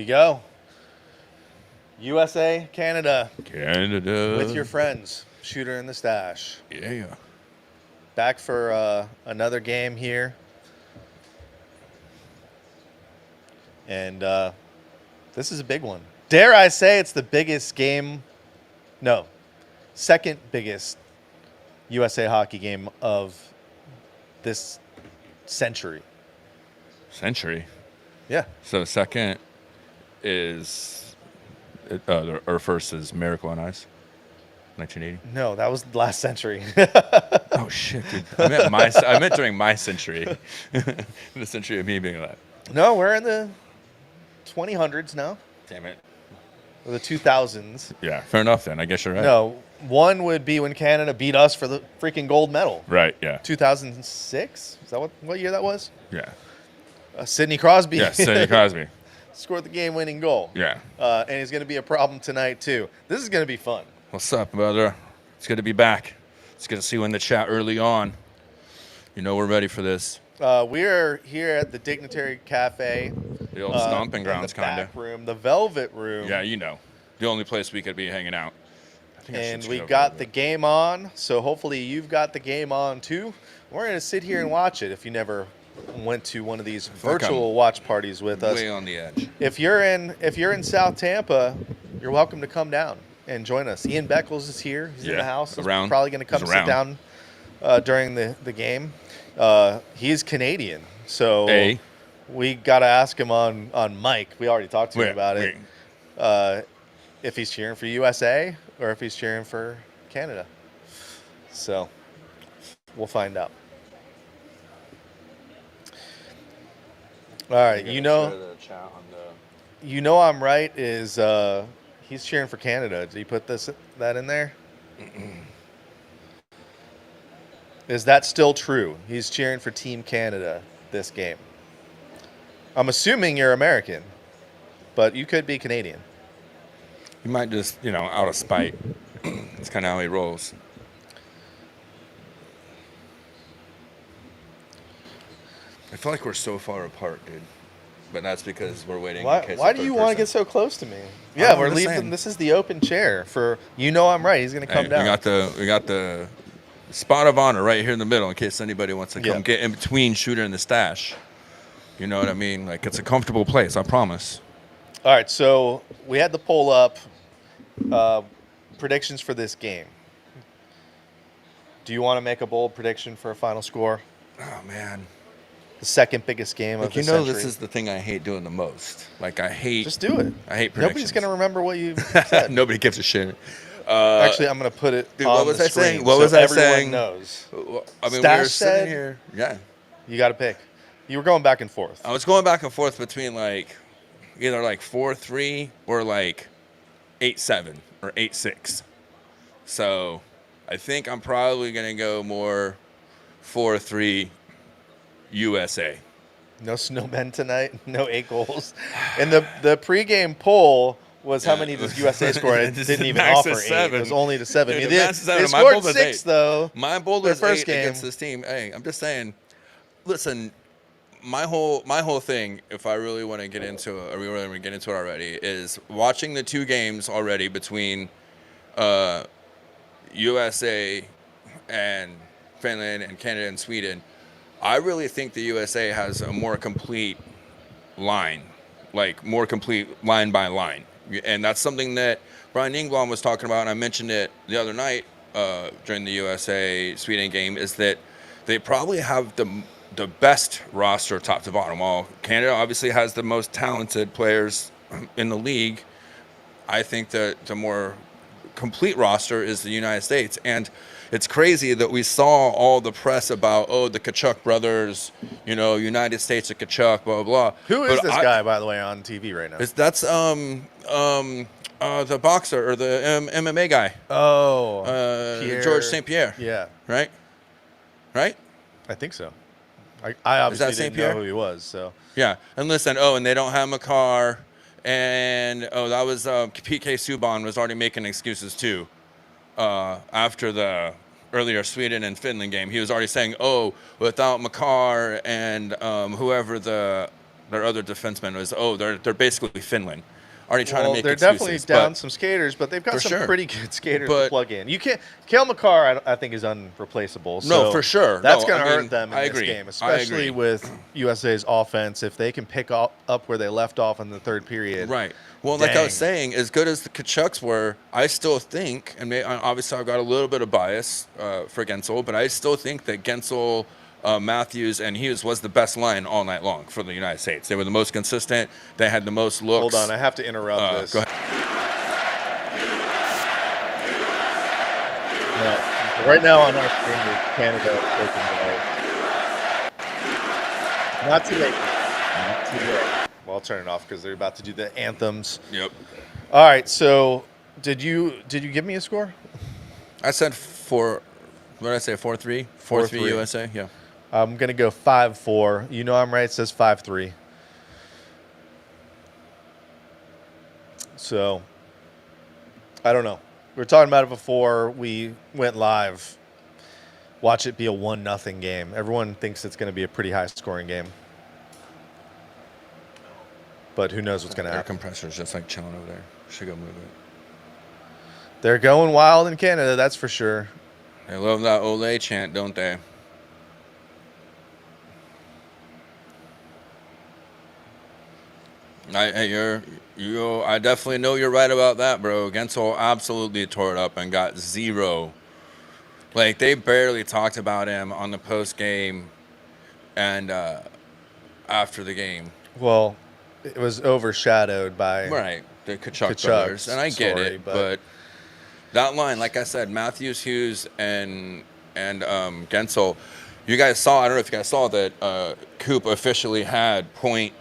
we go. USA, Canada. Canada. With your friends. Shooter in the Stash. Yeah. Back for another game here. And this is a big one. Dare I say it's the biggest game? No. Second biggest USA hockey game of this century. Century? Yeah. So second is, or first is Miracle on Ice, 1980. No, that was last century. Oh shit, dude! I meant during my century, the century of me being alive. No, we're in the 2000s now. Damn it. Or the 2000s. Yeah, fair enough then. I guess you're right. No, one would be when Canada beat us for the freaking gold medal. Right. Yeah. 2006. Is that what year that was? Yeah. Sidney Crosby. Yeah, Sidney Crosby. Scored the game-winning goal. Yeah. And he's going to be a problem tonight, too. This is going to be fun. What's up, brother? It's good to be back. It's good to see you in the chat early on. You know we're ready for this. We are here at the Dignitary Cafe. The old stomping grounds, kind of. The back room, the Velvet Room. Yeah, you know. The only place we could be hanging out. And we got the game on, so hopefully you've got the game on, too. We're going to sit here and watch it if you never went to one of these virtual watch parties with us. Way on the edge. If you're in South Tampa, you're welcome to come down and join us. Ian Beckles is here. He's in the house. He's probably going to come sit down during the game. He's Canadian, so we got to ask him on mic. We already talked to him about it. If he's cheering for USA or if he's cheering for Canada. So we'll find out. All right, you know I'm right is he's cheering for Canada. Did he put that in there? Is that still true? He's cheering for Team Canada this game. I'm assuming you're American, but you could be Canadian. He might just, out of spite. That's kind of how he rolls. I feel like we're so far apart, dude. But that's because we're waiting. Why do you want to get so close to me? Yeah, we're leaving. This is the open chair for. I'm right. He's going to come down. We got the spot of honor right here in the middle in case anybody wants to come get in between Shooter and the Stash. You know what I mean? Like, it's a comfortable place, I promise. All right, so we had the poll up. Predictions for this game. Do you want to make a bold prediction for a final score? Oh, man. The second biggest game of the century. This is the thing I hate doing the most. Like, Just do it. I hate predictions. Nobody's going to remember what you said. Nobody gives a shit. Actually, I'm going to put it on what was the I screen saying? What was I saying? Everyone knows. I mean, Stash we were sitting here. Yeah. You got to pick. You were going back and forth. I was going back and forth between, either 4-3 or 8-7 or 8-6. So I think I'm probably going to go more 4-3 USA. No snowmen tonight. No 8 goals. And the pregame poll was how many does USA score? It didn't even offer 8. It was only to 7. Dude, they scored 6 though. My bold was first 8 game against this team. Hey, I'm just saying. Listen, my whole thing, if I really want to get into it, or we really want to get into it already, is watching the 2 games already between USA and Finland and Canada and Sweden. I really think the USA has a more complete line, more complete line by line. And that's something that Brian Ingblom was talking about, and I mentioned it the other night during the USA-Sweden game, is that they probably have the best roster top to bottom. While Canada obviously has the most talented players in the league, I think that the more complete roster is the United States. And it's crazy that we saw all the press about, the Kachuk brothers, United States of Kachuk, blah, blah, blah. Who is this guy, by the way, on TV right now? That's the boxer or the MMA guy. Oh. George St. Pierre. Yeah. Right? I think so. I obviously didn't know who he was. So. Yeah. And listen, and they don't have Makar. And, that was PK Subban was already making excuses, too. After the earlier Sweden and Finland game, he was already saying, without Makar and whoever the their other defensemen was, they're basically Finland. Already trying to make they're excuses. Definitely down some skaters, but they've got some pretty good skaters to plug in. You can't. Cale Makar, I think, is unreplaceable. So no, for sure. That's going to hurt them in this game, especially with USA's offense. If they can pick up where they left off in the third period. Right. Well, like I was saying, as good as the Kachucks were, I still think, and obviously I've got a little bit of bias for Gensel, but I still think that Gensel, Matthews, and Hughes was the best line all night long for the United States. They were the most consistent. They had the most looks. Hold on, I have to interrupt this. Go ahead. No, right now on our screen is Canada taking away. Not too late. Not too late. Well, I'll turn it off because they're about to do the anthems. Yep. All right. So, did you give me a score? I said what did I say? 4-3. 4-3 USA. Yeah. I'm gonna go 5-4. You know I'm right. It says 5-3. So, I don't know. We were talking about it before we went live. Watch it be a 1-0 game. Everyone thinks it's going to be a pretty high-scoring game. But who knows what's going to happen. Air compressor's just like chilling over there. Should go move it. They're going wild in Canada, that's for sure. They love that Olay chant, don't they? I definitely know you're right about that, bro. Gensel absolutely tore it up and got 0. Like, they barely talked about him on the post game and after the game. Well, it was overshadowed by the Kachuk brothers, and I get it, but that line, like I said, Matthews, Hughes, and Gensel, you guys saw. I don't know if you guys saw that Coop officially had Point,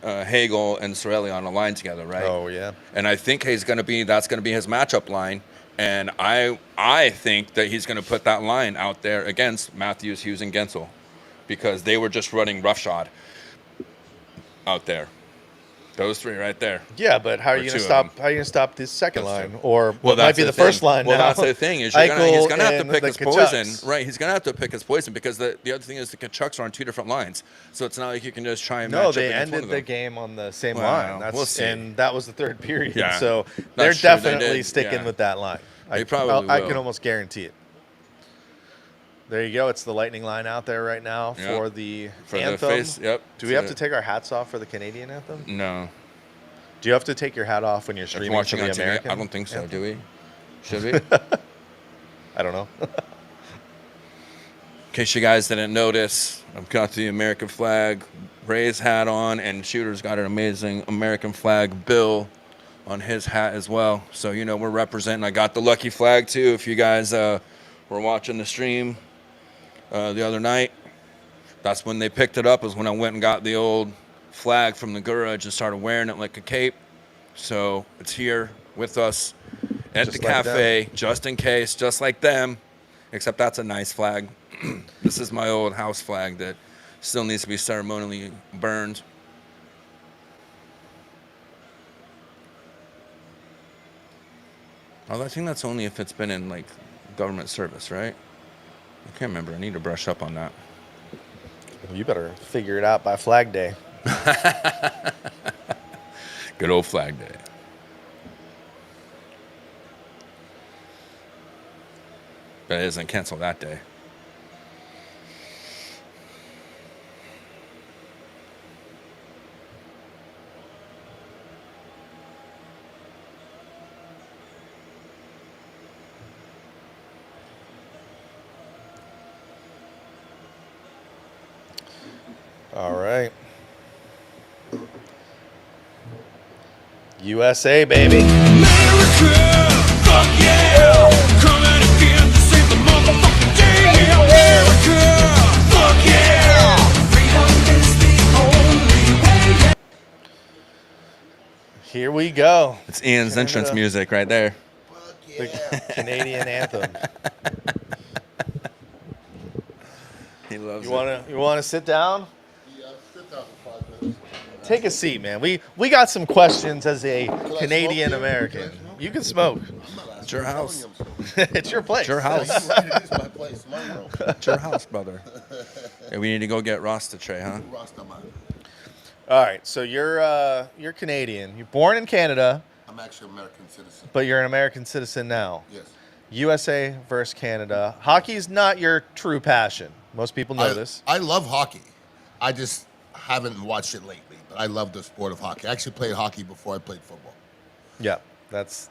Hagel, and Sorelli on a line together, right? Oh yeah. And I think that's going to be his matchup line, and I think that he's going to put that line out there against Matthews, Hughes, and Gensel, because they were just running roughshod out there. Those three right there. Yeah, but how are you going to stop? How are you going to stop this second line, or what might be the first line? Well, now? that's the thing is he's going to have to pick his poison, right? He's going to have to pick his poison because the other thing is the Kachucks are on 2 different lines, so it's not like you can just try and match up they against ended one of them. the game on the same line. We'll see. And that was the third period. Yeah, so they're definitely sticking with that line. They probably will. I can almost guarantee it. There you go. It's the Lightning line out there right now for the anthem. Do we have to take our hats off for the Canadian anthem? No. Do you have to take your hat off when you're streaming watching for the American? I don't think so. Do we? Should we? I don't know. In case you guys didn't notice, I've got the American flag, Ray's hat on, and Shooter's got an amazing American flag bill on his hat as well. So, we're representing. I got the lucky flag, too, if you guys were watching the stream the other night. That's when they picked it up, is when I went and got the old flag from the garage and started wearing it like a cape. So it's here with us at the cafe, just in case, just like them, except that's a nice flag. This is my old house flag that still needs to be ceremonially burned. I think that's only if it's been in government service, right? I can't remember. I need to brush up on that. You better figure it out by Flag Day. Good old Flag Day. But it isn't canceled that day. All right. USA, baby. America, fuck yeah! Coming again to save the motherfucking day. America, fuck yeah! Freedom is the only way. Here we go. It's Ian's entrance music right there. Fuck yeah. The Canadian anthem. He loves You wanna sit down? Yeah, sit down for 5 minutes. Take a seat, man. We got some questions as a Canadian American. You can smoke. It's your house. It's your place. It's your house. It is my place, my room. It's your house, brother. Hey, we need to go get Rasta tray, huh? Rasta man. All right, so you're Canadian. You're born in Canada. I'm actually an American citizen. But you're an American citizen now. Yes. USA versus Canada. Hockey's not your true passion. Most people know this. I love hockey. I just haven't watched it lately. But I love the sport of hockey. I actually played hockey before I played football. Yeah, that's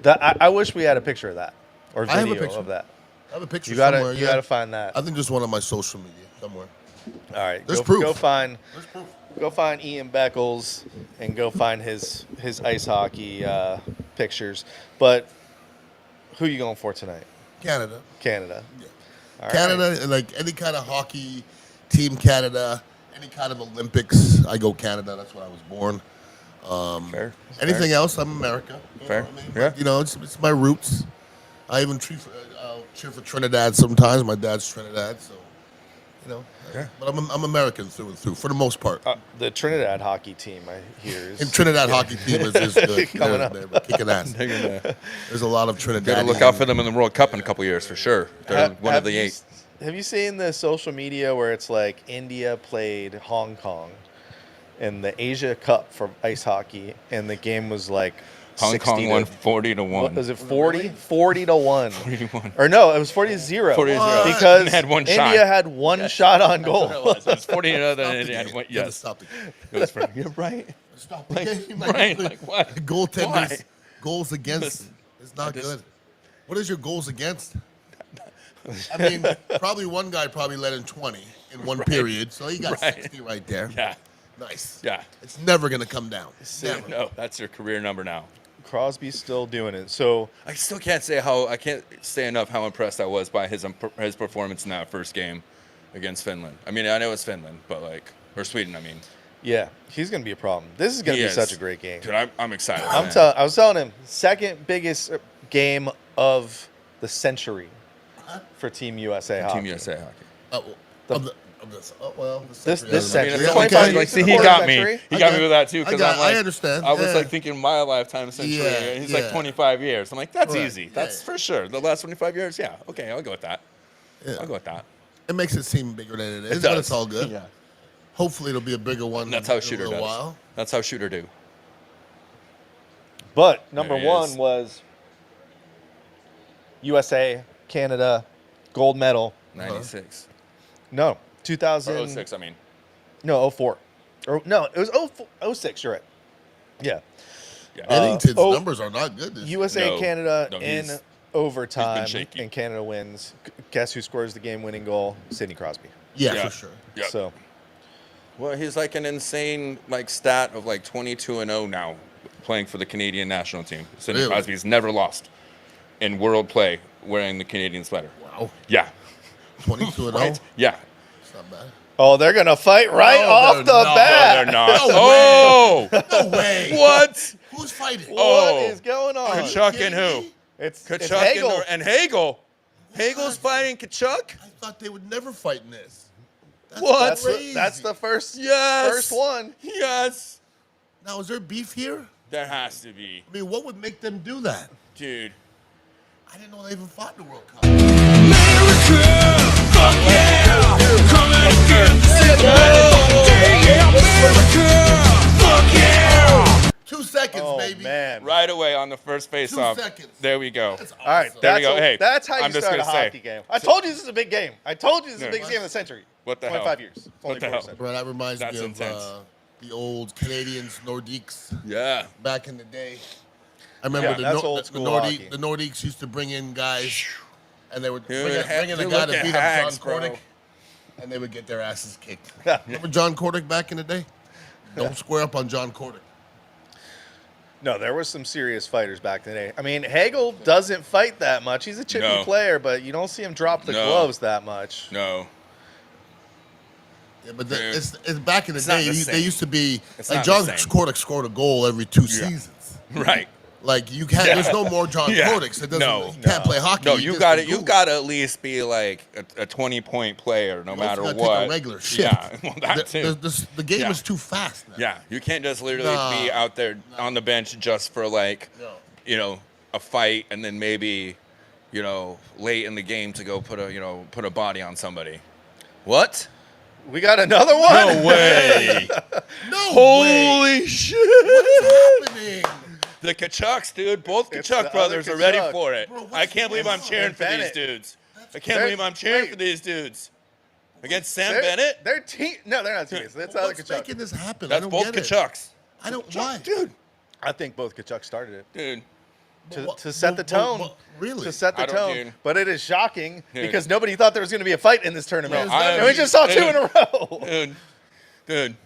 that. I wish we had a picture of that or I have a video picture. of that. I have a picture You gotta somewhere. you gotta find that. I think just one on my social media somewhere. All right, There's proof. Go find. There's proof. Go find Ian Beckles and go find his ice hockey pictures. But who you going for tonight? Canada. Canada. Yeah. All Canada, right. like any kind of hockey, Team Canada, any kind of Olympics, I go Canada. That's where I was born. Fair. Anything else, I'm America. You Fair. know what I mean? Yeah. But, you know, it's my roots. I even cheer for Trinidad sometimes. My dad's Trinidad, so you know. Yeah. But I'm American through and through for the most part. The Trinidad hockey team, I hear, is And Trinidad hockey team is good. Coming up. They're kicking ass. There's a lot of Trinidad. Gotta look out for them in the World Cup in a couple years for sure. They're one of the 8. Have you seen the social media where it's like India played Hong Kong in the Asia Cup for ice hockey, and the game was like Hong Kong won 40-1. What was it, 40? 40-1. 40-1. Or no, it was 40-0. 40-0. Because And had one shot. India had one shot on goal. It was 40-0. Then India had Stop one. the game. Yes. Stop the game. It was pretty. You're right. Stop the Like, game. right, like what? Goaltenders, Why? goals against Listen, is not I just- good. What is your goals against? I mean, probably one guy probably let in 20 in one period, so he got Right. 60 right there. Yeah. Nice. Yeah. It's never going to come down. Never. No, that's your career number now. Crosby's still doing it. So I still can't say enough how impressed I was by his performance in that first game against Finland. I mean, I know it's Finland, but or Sweden. I mean, yeah, he's going to be a problem. This is going to he be is. such a great game. Dude, I'm excited. I was telling him, second biggest game of the century for Team USA hockey. Team USA hockey. This century. century. it's Yeah, 25 okay. Like, see, he Quarter got century. me. He got me Okay. with that too. Because I understand. I was Yeah. like thinking my lifetime century. Yeah, He's yeah. like 25 years. I'm like, that's Right. easy. That's Yeah. for sure. The last 25 years, yeah. Okay, I'll go with that. Yeah. I'll go with that. It makes it seem bigger than it is, It but does. it's all good. Yeah. Hopefully, it'll be a bigger one. That's how in Shooter a little does. while. That's how Shooter do. But number There he one is. was USA, Canada, gold medal. 96. No, 2000. Or 06, I mean. No, 04. Or no, it was 06. You're right. Yeah. Yeah. Bennington's oh, numbers are not good this year. USA, No. Canada No, in he's overtime, shaky. and Canada wins. Guess who scores the game-winning goal? Sidney Crosby. Yeah, Yeah. for sure. Yeah. So Well, he's like an insane stat of 22-0 now, playing for the Canadian national team. Sidney Really? Crosby's never lost in world play wearing the Canadian sweater. Wow. Yeah. 22 and 0. Right? Yeah. It's not bad. oh, they're gonna fight right No, off they're the not. No, bat. they're not. No Oh! No way. What? Who's fighting? Oh. What is going on? Kachuk and who? It's Kachuk Hagel. and Hagel. Hagel's fighting Kachuk? I thought they would never fight in this. That's What? crazy. That's the first Yes. first one. Yes. Now, is there beef here? There has to be. I mean, what would make them do that? Dude. I didn't know they even fought in the World Cup. America, fuck yeah, coming again to save the motherfucking day. Yeah, America, fuck yeah. 2 seconds, Oh baby. man! Right away on the first face-off. 2 seconds. There we go. That's awesome. All right, There we that's go. Hey, that's how you I'm just start a gonna say. hockey game. I told you this is a big game. I told you this is Yeah. the biggest game of the century. What the hell? 25 years. Only What the 4 hell? centuries. Bro, that reminds That's me of intense. the old Canadians, Nordiques, Yeah. back in the day. I remember Yeah, that's old school hockey. the Nordiques used to bring in guys, and they would Dude, bring in a dude, guy look to at beat Hags, up John bro. Cordick, and they would get their asses kicked. Remember John Cordick back in the day? Don't square up on John Cordick. No, there was some serious fighters back in the day. I mean, Hagel doesn't fight that much. He's a chippy No. player, but you don't see him drop the No. gloves that much. No. Yeah, but Dude. it's back in the It's not day. the They same. used to be It's like not John the same. Cordick scored a goal every 2 seasons. Right. Like you can't. Yeah. There's no more John Yeah. Cordicks. It doesn't. No. You can't play hockey. No, He you gets got the it. You goal. got to at least be like a 20-point player, no You also matter gotta what. Take a regular shift. Yeah, well, that too. The game Yeah. is too fast now. Yeah, you can't just literally Nah. be out there on the bench just for No. a fight and then maybe, late in the game to go put a body on somebody. What? We got another one? No way. No Holy way. shit. What's happening? The Kachucks, dude. Both It's Kachuk the brothers other are ready Kachuk. for it. Bro, what's I can't believe I'm going on? cheering for these Bennett. dudes. I can't believe I'm cheering for these dudes. Against Sam They're- Bennett? They're team. No, they're not teammates. That's other What's Kachuk. making this happen? That's I don't both get it. Kachucks. I don't. Why? Dude. I think both Kachuk started it. Dude. To set the tone. Really? To set the I don't, tone. dude. But it is shocking Dude. because nobody thought there was going to be a fight in this tournament. No, and we just saw two in a row. Dude.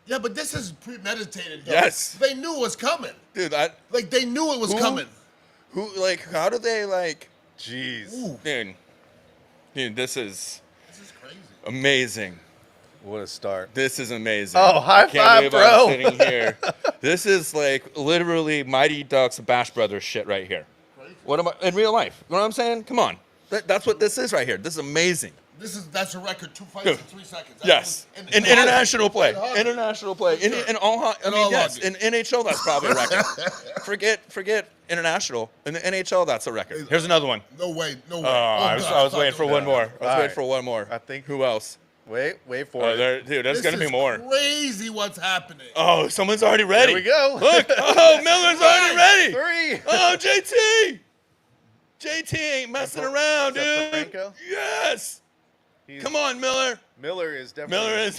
Yeah, but this is premeditated. Though. Yes. They knew it was coming. Dude, Like they knew it was coming. how do they, Jeez. Ooh, dude, this is this is crazy. amazing. What a start. This is amazing. Oh, high I can't five, believe I'm bro. sitting here. This is literally Mighty Ducks Bash Brothers shit right here. Crazy. What am I in real life? You know what I'm saying? Come on. That's what this is right here. This is amazing. That's a record. 2 fights in 3 seconds. Yes. In In international play. In hockey. International play. Sure. In all I mean, all yes. hockey. In NHL, that's probably a record. Forget international. In the NHL, that's a record. Here's another one. No way. No way. Oh, I was waiting for one more. All right. I think- Who else? Wait for it. Dude, there's This gonna be is more. Crazy what's happening. Oh, someone's already ready. Here we go. Look. Oh, Miller's already ready. 3. Oh, JT ain't messing around, Is that dude. Franco? Yes. He's- Come on, Miller. Miller is definitely. Miller is.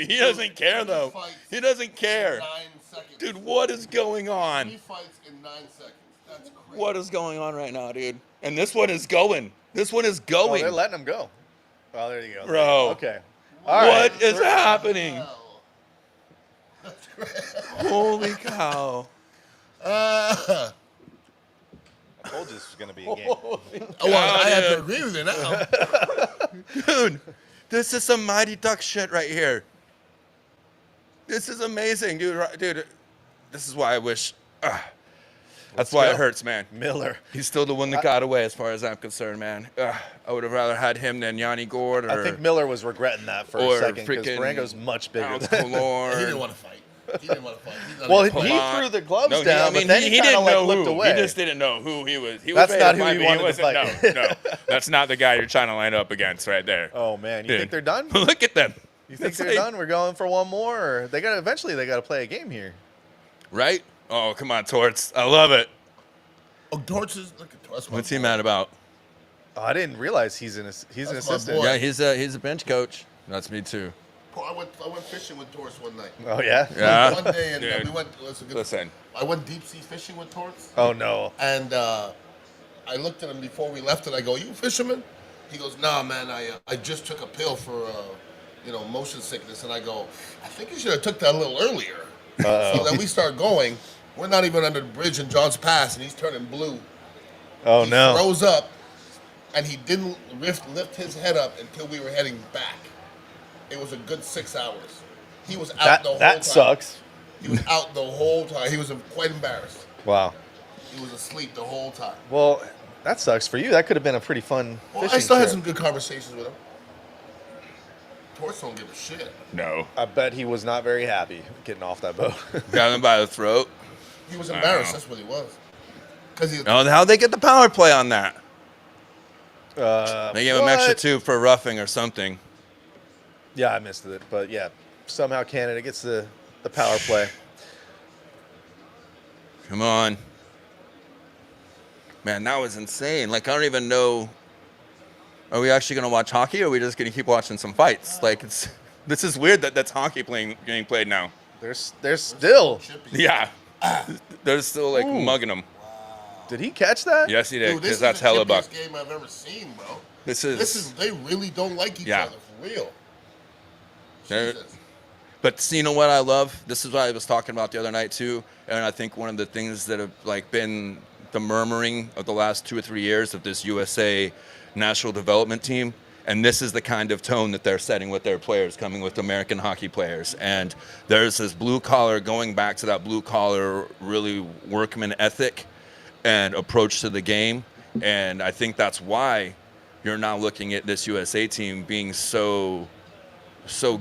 He doesn't care though. He doesn't care. 9 seconds. Dude, what is going on? 3 fights in 9 seconds. That's crazy. What is going on right now, dude? And this one is going. This one is Oh, going. they're letting him go. Oh, there you go. Bro. Okay. All right. What is happening? Hell. That's crazy. Holy cow. Uh, I told you this was going to be a game. well, I have to dude. agree with you now. Dude, this is some Mighty Duck shit right here. This is amazing, dude. Dude, this is why I wish. That's why go. it hurts, man. Miller. He's still the one that got away, as far as I'm concerned, man. I would have rather had him than Yanni Gord or I think Miller was regretting that for or a second because freaking Franco's much bigger Alex than Killorn. He didn't want to fight. He didn't want to fight. He's not Well, even- he Palat. threw the gloves No, down, but then he kind didn't of like know looked who. away. He just didn't know who he was. He That's was not ready who to he fight, but wanted to wasn't- fight. No, that's not the guy you're trying to line up against right there. Oh man, you Dude. think they're done? Look at them. You think It's they're like- done? We're going for one more. Or they got eventually they got to play a game here. Right? Oh, come on, Torts. I love it. Oh, Torches. Look at Torches. What's he mad about? Oh, I didn't realize he's an That's my assistant. boy. Yeah, he's a bench coach. That's me too. I went fishing with Torch one night. Oh yeah. Yeah. One day, and Dude. we went. It was a good, Listen. I went deep sea fishing with Torch, Oh no. and I looked at him before we left, and I go, "You a fisherman?" He goes, "Nah, man. I just took a pill for motion sickness," and I go, "I think you should have took that a little earlier." So then we start going. We're not even under the bridge in John's Pass, and he's turning blue. Oh He no. froze up, and he didn't lift his head up until we were heading back. It was a good 6 hours. He was out the whole time. That sucks. He was out the whole time. He was quite embarrassed. Wow. He was asleep the whole time. Well, that sucks for you. That could have been a pretty fun Well, fishing I still had trip. some good conversations with him. Torch don't give a shit. No. I bet he was not very happy getting off that boat. Got him by the throat. He was embarrassed. That's what he was. Because he. Oh, how'd they get the power play on that? They They gave him extra 2 for roughing or something. Yeah, I missed it, but yeah, somehow Canada gets the power play. Come on. Man, that was insane. Like, I don't even know. Are we actually going to watch hockey, or are we just going to keep watching some fights? Like, this is weird that that's hockey getting played now. There's still. Chippy. Yeah. They're still, like, mugging them. Did he catch that? Yes, he did, Dude, this because is that's the hella buck. chippiest game I've ever seen, bro. This is. They really don't like each Yeah. other for real. They're- Jesus. But you know what I love? This is what I was talking about the other night too, and I think one of the things that have like been the murmuring of the last 2 or 3 years of this USA national development team, and this is the kind of tone that they're setting with their players, coming with American hockey players. And there's this blue collar, going back to that blue collar, really workman ethic and approach to the game, and I think that's why you're now looking at this USA team being so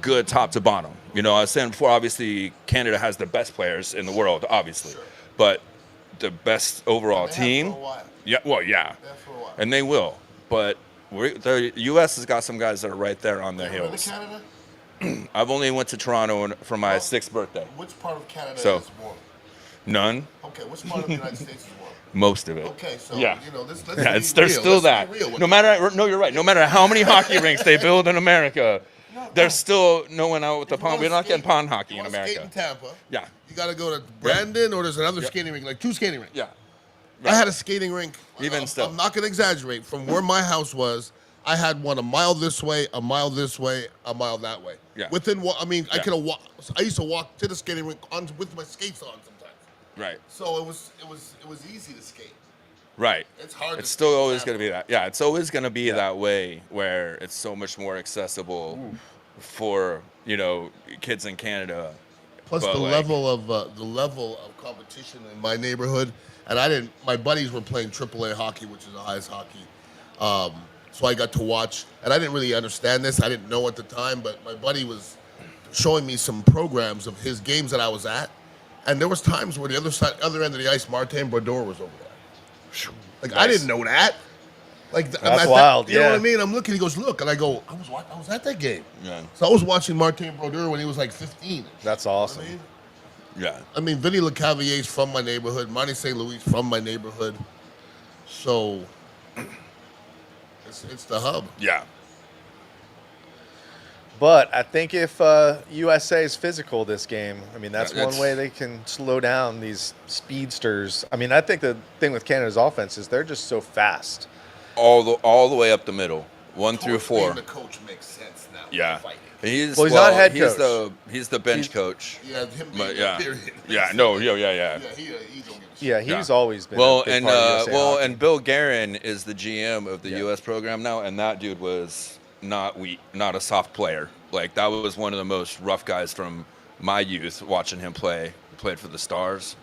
good top to bottom. You know, I was saying before, obviously, Canada has the best players in the world, obviously. Sure. But the best overall They have team. for a while. Yeah, well, yeah. They have for a while. And they will. But The U.S. has got some guys that are right there on their You ever been heels. to Canada? I've only went to Toronto for my 6th birthday. Which part of Canada So- is warm? None. Okay, which part of the United States is warm? Most of it. Okay, so Yeah. let's Yeah, be it's there's real. still Let's that. be real with No matter, no, you're right. No matter how many hockey rinks they build in America, there's still no one out with the If you pond. wanna We're not getting skate- pond hockey you in wanna skate America. in Tampa. Yeah. You got to go to Brandon, or there's another skating rink, like 2 skating rinks. Yeah. I had a skating rink. Even still. I'm not going to exaggerate. From where my house was, I had one a mile this way, a mile this way, a mile that way. Yeah. I could have walked. I used to walk to the skating rink with my skates on sometimes. Right. So it was easy to skate. Right. It's hard. It's still always going to be that. Yeah, it's always going to be that way where it's so much more accessible for, kids in Canada. Plus But, the like- level of competition in my neighborhood, and my buddies were playing AAA hockey, which is the highest hockey. So I got to watch, and I didn't really understand this. I didn't know at the time, but my buddy was showing me some programs of his games that I was at, and there was times where the other end of the ice, Martin Brodeur was over there. Like I Nice. didn't know that. Like That's wild, You know what yeah. I mean? I'm looking. He goes, "Look," and I go, "I was at that game." Yeah. So I was watching Martin Brodeur when he was like 15. That's You know what awesome. I mean? Yeah. I mean, Vinny LeCavallier's from my neighborhood. Monty St. Louis from my neighborhood. So it's the hub. Yeah. But I think if USA is physical this game, I mean, that's Yeah, one way they can slow down these speedsters. I mean, I think the thing with Canada's offense is they're just so fast. All the way up the middle, 1 through Being 4. The coach makes sense now. Yeah. Fighting. He's not head he's coach. He's the bench coach. Yeah, him being But there, yeah. period. Yeah. No. Yeah. Yeah, he don't give a shit. Yeah, he's Yeah. always been Well, a big and part of USA hockey. and Bill Guerin is the GM of the Yeah. U.S. program now, and that dude was not a soft player. Like that was one of the most rough guys from my youth. Watching him play, he played for the Stars.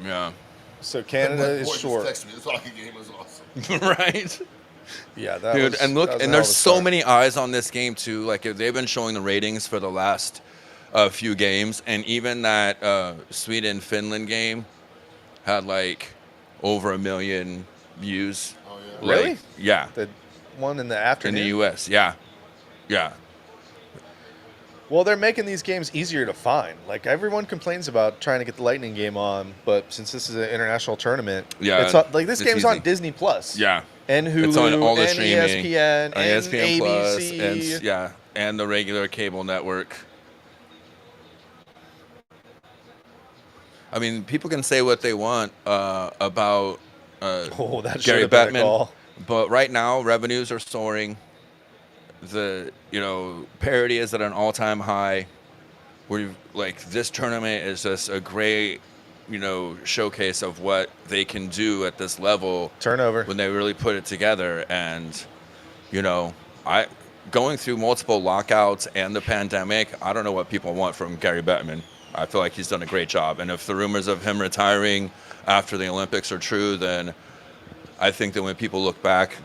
Yeah. So Canada My is boy just short. texted me, this hockey game was awesome. Right. Yeah, that Dude, was, and look, that was a and hell there's of a so start. many eyes on this game too. Like they've been showing the ratings for the last few games, and even that Sweden-Finland game had like over 1 million views. Oh yeah. Like, Really? Yeah, The one in the in afternoon. the U.S. Yeah, yeah, Well, they're making these games easier to find. Like everyone complains about trying to get the Lightning game on, but since this is an international tournament, Yeah, it's on, like this it's game's on easy. Disney Plus. yeah. And Hulu, It's on all the and streaming, ESPN, on and ESPN Plus, ABC. and the regular cable network. I mean, people can say what they want about Oh, that should Gary have been a Bettman, goal. but right now revenues are soaring. The parity is at an all-time high. This tournament is just a great showcase of what they can do at this level Turnover. when they really put it together. And I going through multiple lockouts and the pandemic, I don't know what people want from Gary Bettman. I feel like he's done a great job, and if the rumors of him retiring after the Olympics are true, then I think that when people look back,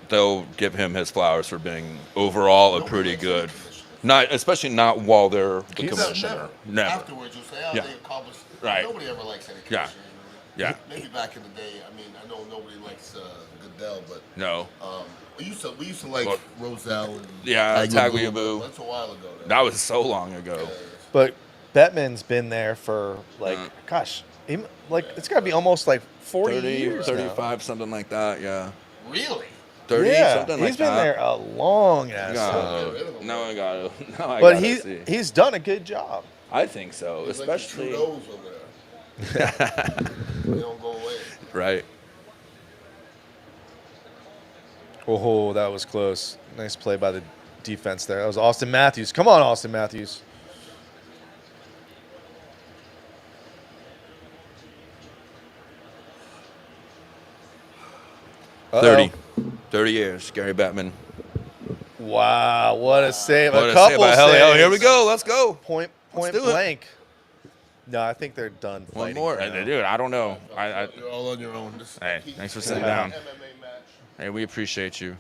they'll give him his flowers for being overall a pretty good. Especially not while they're the He's- commissioner. Never. Afterwards, you'll say, Yeah. they accomplished. Right. Nobody ever likes any Yeah. commissioner. Yeah. Maybe back in the day. I mean, I know nobody likes Goodell, but No. we used to like Look. Roselle and Yeah, Tagliabue. Tagliabue. That's a while ago. Though. That was so long ago. But Bettman's been there for it's got to be almost like 40 years 35, something like that. Yeah. Really? 30, Yeah, something like he's been that. there a long ass time. Now I got it. But he's done a good job. I think so, He's especially like the Trudeau's over there. They don't go away. right. Oh, that was close. Nice play by the defense there. That was Austin Matthews. Come on, Austin Matthews. Uh-oh. 30 years, Gary Bettman. Wow, what a save. What a a couple save by Helly. Oh, here we saves. go. Let's go. Point do it. blank. No, I think they're done One fighting more. for now. Dude, I don't know. You're all on your own. Just Hey, keep- thanks for sitting Yeah. down. MMA match. Hey, we appreciate you.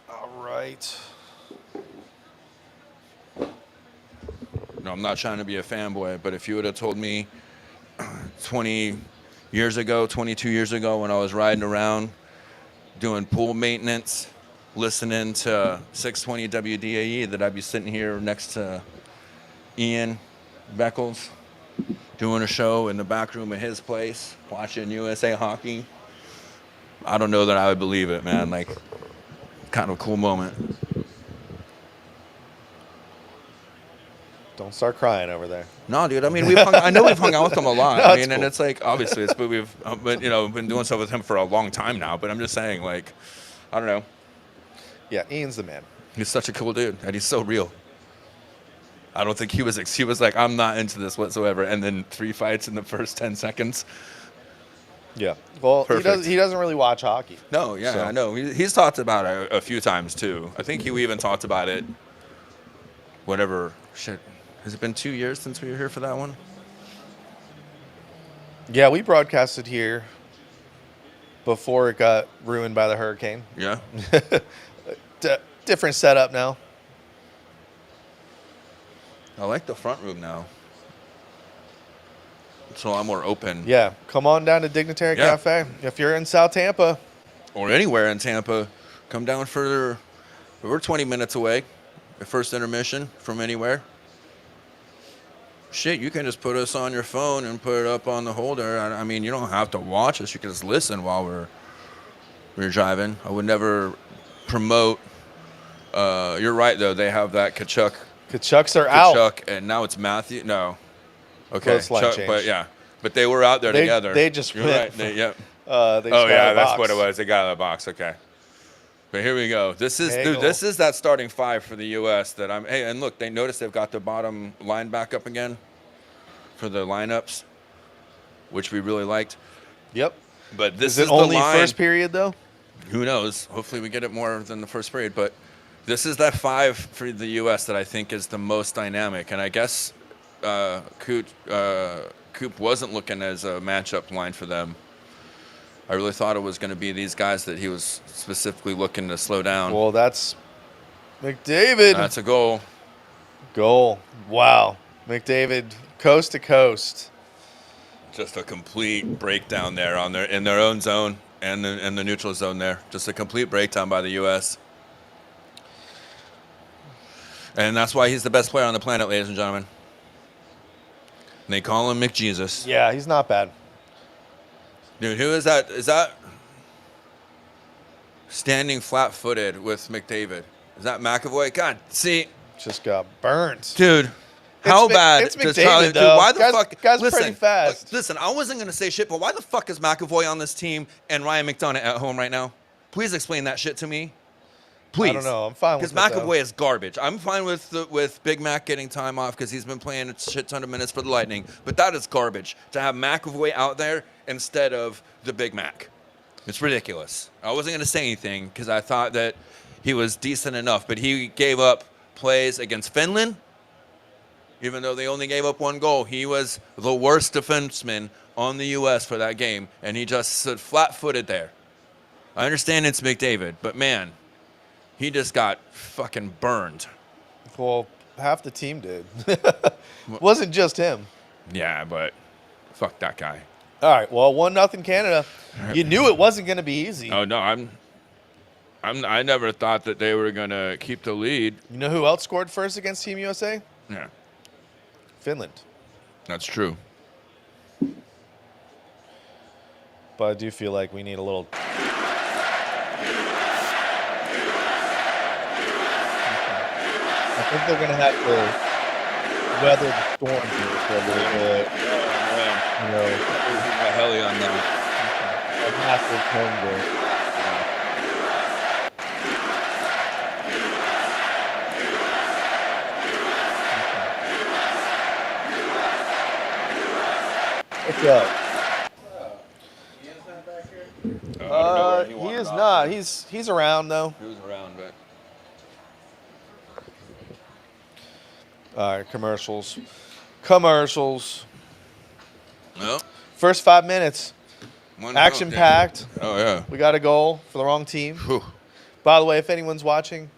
All right. I'm not trying to be a fanboy, but if you would have told me 20 years ago, 22 years ago, when I was riding around doing pool maintenance, listening to 620 WDAE, that I'd be sitting here next to Ian Beckles, doing a show in the back room of his place, watching USA hockey, I don't know that I would believe it, man. Like, kind of a cool moment. Don't start crying over there. No, dude. I mean, I know we've hung out with him a lot. No, I mean, cool. and it's like, obviously, but we've been doing stuff with him for a long time now. But I'm just saying, like, I don't know. Yeah, Ian's the man. He's such a cool dude, and he's so real. I don't think he was like, I'm not into this whatsoever. And then 3 fights in the first 10 seconds. Yeah. Well, Perfect. he doesn't really watch hockey. No, yeah, So. I know. He's talked about it a few times, too. I think you even talked about it, whatever, shit. Has it been 2 years since we were here for that one? Yeah, we broadcasted here before it got ruined by the hurricane. Yeah. Different setup now. I like the front room now. It's a lot more open. Yeah, come on down to Dignitary Yeah. Cafe. If you're in South Tampa. Or anywhere in Tampa, come down for, we're 20 minutes away, the first intermission from anywhere. Shit, you can just put us on your phone and put it up on the holder. I mean, you don't have to watch us. You can just listen while we're driving. I would never promote. You're right, though. They have that Kachuk. Kachucks are out. Kachuk, and now it's Matthew. No. Okay. Well, it's line Chuck, change. but yeah. But they were out there together. They just You're went. right. Yep. They just got Oh yeah, a that's box. what it was. They got out of the box. Okay. But here we go. This is Hagel. dude, this is that starting five for the U.S. that I'm. Hey, and look, they noticed they've got the bottom line back up again for the lineups, which we really liked. Yep. But this Is it the only line. first period though? Who knows? Hopefully, we get it more than the first period. But this is that five for the U.S. that I think is the most dynamic. And I guess Coop wasn't looking as a matchup line for them. I really thought it was going to be these guys that he was specifically looking to slow down. Well, that's McDavid. That's a goal. Goal. Wow. McDavid, coast to coast. Just a complete breakdown there in their own zone and the neutral zone there. Just a complete breakdown by the U.S. And that's why he's the best player on the planet, ladies and gentlemen. And they call him McJesus. Yeah, he's not bad. Dude, who is that? Is that standing flat-footed with McDavid? Is that McAvoy? God, see, Just got burnt. dude, how bad? It's does McDavid, Charlie- dude, though. why the Guy's- fuck? guy's listen, pretty fast. Listen, I wasn't gonna say shit, but why the fuck is McAvoy on this team and Ryan McDonough at home right now? Please explain that shit to me. Please. I don't know. I'm fine with it, Because though. McAvoy is garbage. I'm fine with Big Mac getting time off because he's been playing a shit ton of minutes for the Lightning. But that is garbage to have McAvoy out there instead of the Big Mac. It's ridiculous. I wasn't going to say anything because I thought that he was decent enough. But he gave up plays against Finland. Even though they only gave up one goal, he was the worst defenseman on the U.S. for that game. And he just stood flat-footed there. I understand it's McDavid, but man, he just got fucking burned. Well, half the team did. Wasn't just him. Yeah, but fuck that guy. All right. Well, 1-0 Canada. You knew it wasn't going to be easy. Oh no, I never thought that they were gonna keep the lead. You know who else scored first against Team USA? Yeah, Finland. that's true. But I do feel like we need a little. I think they're going to have to weather the storm here for a little bit. You know, A heli on that. a massive home goal. What's up? He is not. He's around though. He was around, but All right, commercials. Commercials. no. First 5 minutes, One action goal, packed. yeah. Oh yeah. We got a goal for the wrong team. Whew. By the way, if anyone's watching,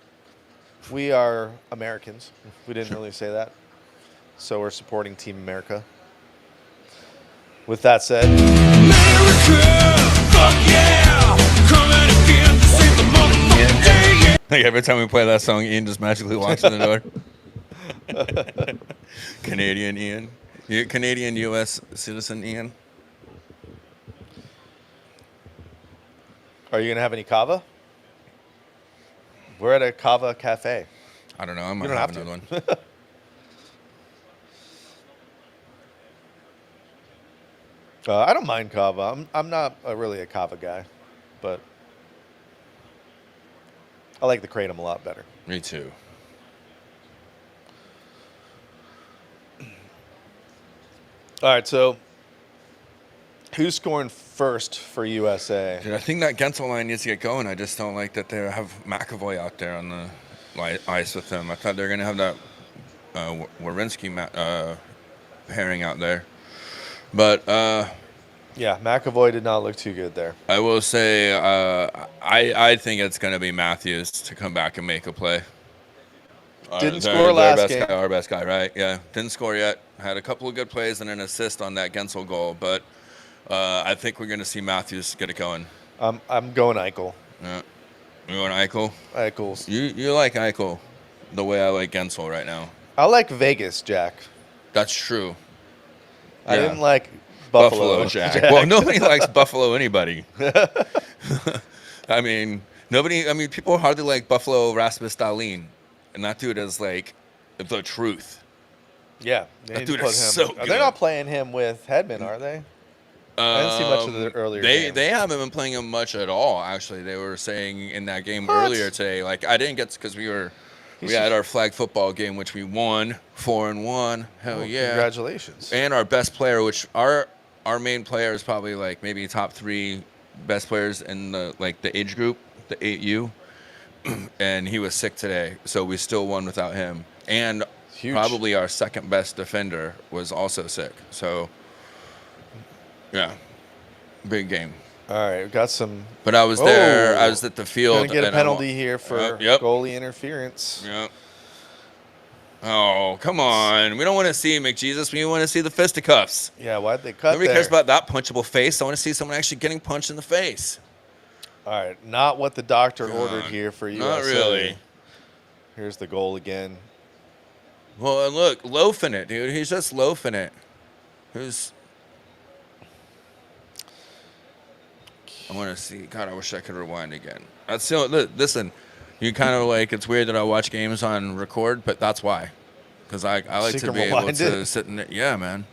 we are Americans. We didn't really say that. so we're supporting Team America. With that said, America, fuck yeah! Coming again to save the motherfucking day. Like every time we play that song, Ian just magically walks in the door. Canadian Ian. Canadian U.S. citizen Ian. are you going to have any kava? We're at a kava cafe. I don't know. I might You don't have have to. another one. I don't mind kava. I'm not really a kava guy, but I like the kratom a lot better. Me too. All right, so who's scoring first for USA? Dude, I think that Gensel line needs to get going. I just don't like that they have McAvoy out there on the ice with them. I thought they were going to have that Werenski pairing out there. But Yeah, McAvoy did not look too good there. I will say I think it's going to be Matthews to come back and make a play. Didn't score last best game. Guy, our best guy, right? Yeah, didn't score yet. Had a couple of good plays and an assist on that Gensel goal, but I think we're going to see Matthews get it going. I'm going Eichel. Yeah. You want Eichel? Eichel's. You like Eichel the way I like Gensel right now. I like Vegas, Jack. That's true. I Yeah. didn't like Buffalo, Jack. Well, nobody likes Buffalo anybody. I mean, people hardly like Buffalo Rasmus Dahlin, and that dude is like the truth. Yeah, they That need to dude put is him. so They're good. not playing him with Hedman, are they? I didn't see much of the earlier game. They haven't been playing him much at all. Actually, they were saying in that game What? earlier today. Like I didn't get because we had our flag football game, which we won 4-1. Hell yeah! Congratulations. And our best player, which our main player is probably like maybe top 3 best players in the age group, the 8U, and he was sick today, so we still won without him. And Huge. probably our second best defender was also sick. So yeah, big game. All right, we got some. But I was there. I was at the field. Gonna get a and penalty here for Yep. goalie interference. Yep. Oh, come on. We don't want to see McJesus. We want to see the fisticuffs. Yeah, why'd they cut Nobody there? cares about that punchable face. I want to see someone actually getting punched in the face. All right, not what the doctor ordered here for USA. Not really. Here's the goal again. Well, and look, loafing it, dude. He's just loafing it. I want to see. God, I wish I could rewind again. That's listen. You kind of like. It's weird that I watch games on record, but that's why. Because I like to be able to sit in it. Yeah, man.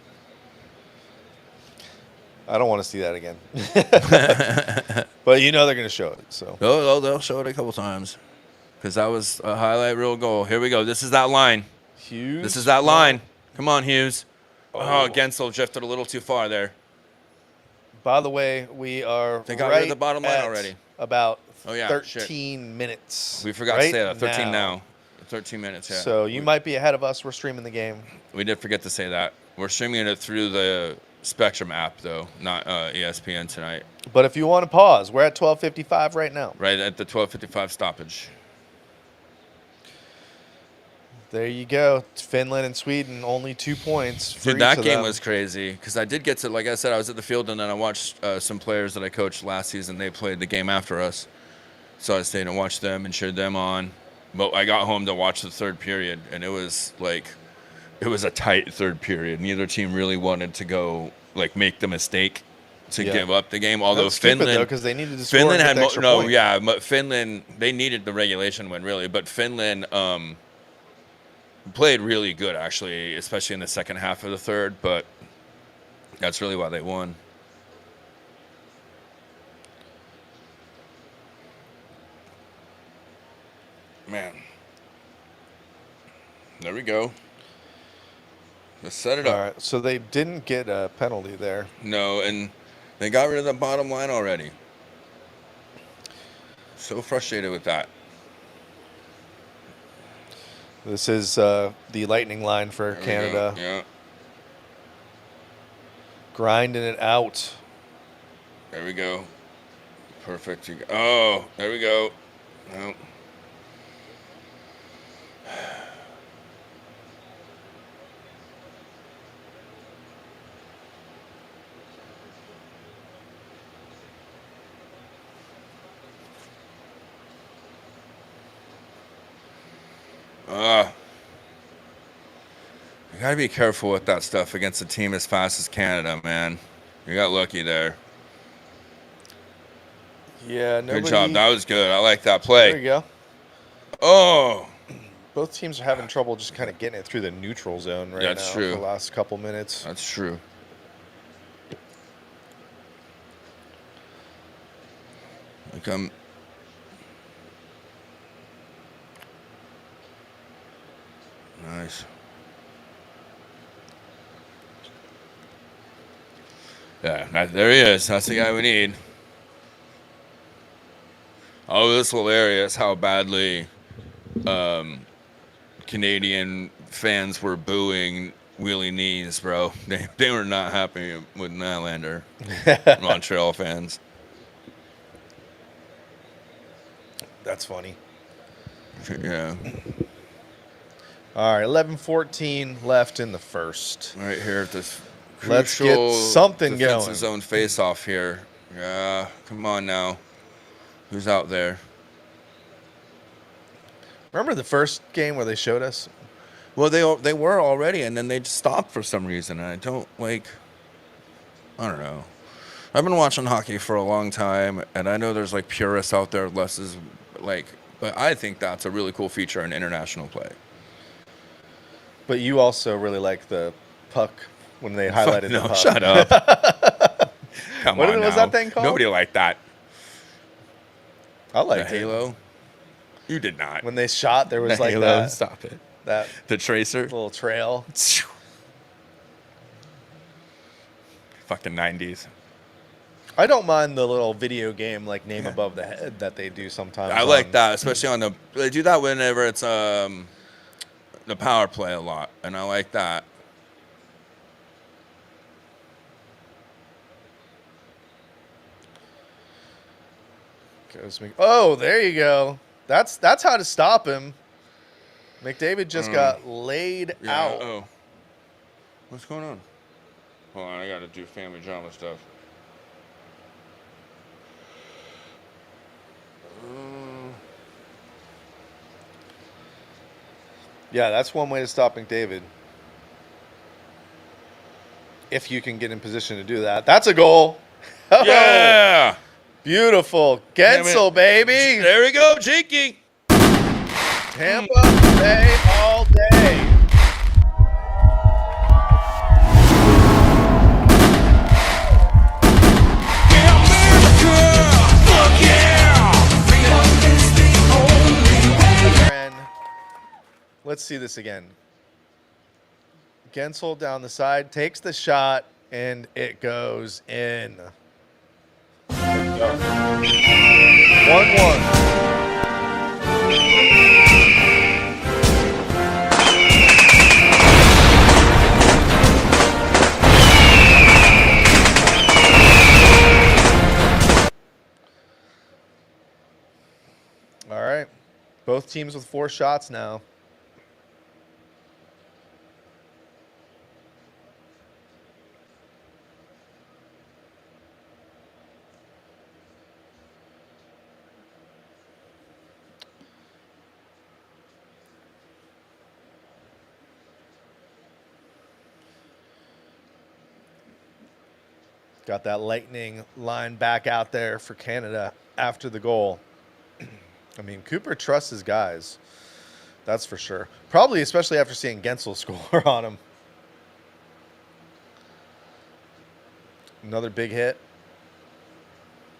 I don't want to see that again. But they're going to show it. So They'll show it a couple times. Because that was a highlight reel goal. Here we go. This is that line. Hughes. This is that line. Come on, Hughes. Oh, Gensel drifted a little too far there. By the way, we are They got rid of right the bottom line at already. About Oh, yeah, 13 minutes. We forgot to say that. 13 now. 13 minutes, yeah. So you might be ahead of us. We're streaming the game. We did forget to say that. We're streaming it through the Spectrum app, though, not ESPN tonight. But if you want to pause, we're at 12:55 right now. Right at the 12:55 stoppage. There you go. Finland and Sweden, only 2 points. For Dude, each that of game them. was crazy because I did get to, like I said, I was at the field and then I watched some players that I coached last season. They played the game after us. So I stayed and watched them and cheered them on. But I got home to watch the third period, and it was a tight third period. Neither team really wanted to go, make the mistake to give up the game. Although That's stupid, Finland, though, because they needed to score Finland and get had the extra point. but Finland, they needed the regulation win really, but Finland played really good actually, especially in the second half of the third. But that's really why they won. Man, there we go. Let's set it up. All right, so they didn't get a penalty there. No, and they got rid of the bottom line already. So frustrated with that. This is the Lightning line for There we Canada. go. Yeah, Grinding it out. there we go. Perfect. Oh, there we go. No. You gotta be careful with that stuff against a team as fast as Canada, man. You got lucky there. Yeah, Good job. That was good. I like that play. There you go. Oh. Both teams are having trouble just kind of getting it through the neutral zone right now true. for the last couple minutes. That's true. Like nice. Yeah, there he is. That's the guy we need. Oh, this hilarious how badly Canadian fans were booing Willie Knees, bro. They were not happy with Nylander. Montreal fans. That's funny. Yeah. All right, 11:14 left in the first. Right here at this Let's get something going. Defensive zone face-off here. Yeah, come on now. Who's out there? Remember the first game where they showed us? Well, they were already, and then they just stopped for some reason. And I don't know. I've been watching hockey for a long time, and I know there's like purists out there. Less is like, but I think that's a really cool feature in international play. But you also really like the puck when they highlighted the puck. Shut up. Come on, what was that thing called? Nobody liked that. I liked the Halo. You did not. When they shot, there was the like Halo. that. Stop it. That the tracer. Little trail. Fucking 90s. I don't mind the little video game like name above the head that they do sometimes. I like that, especially on the. They do that whenever it's the power play a lot, and I like that. Oh, there you go. That's how to stop him. McDavid just got laid out. Oh. What's going on? Hold on, I gotta do family drama stuff. Yeah, that's one way to stop McDavid. If you can get in position to do that. That's a goal. Yeah! Beautiful. Gensel, baby. There we go, Jakey. Tampa Bay all day. Let's see this again. Gensel down the side, takes the shot, and it goes in. 1-1. All right. Both teams with 4 shots now. Got that lightning line back out there for Canada after the goal. I mean, Cooper trusts his guys. That's for sure. Probably especially after seeing Gensel score on him. Another big hit.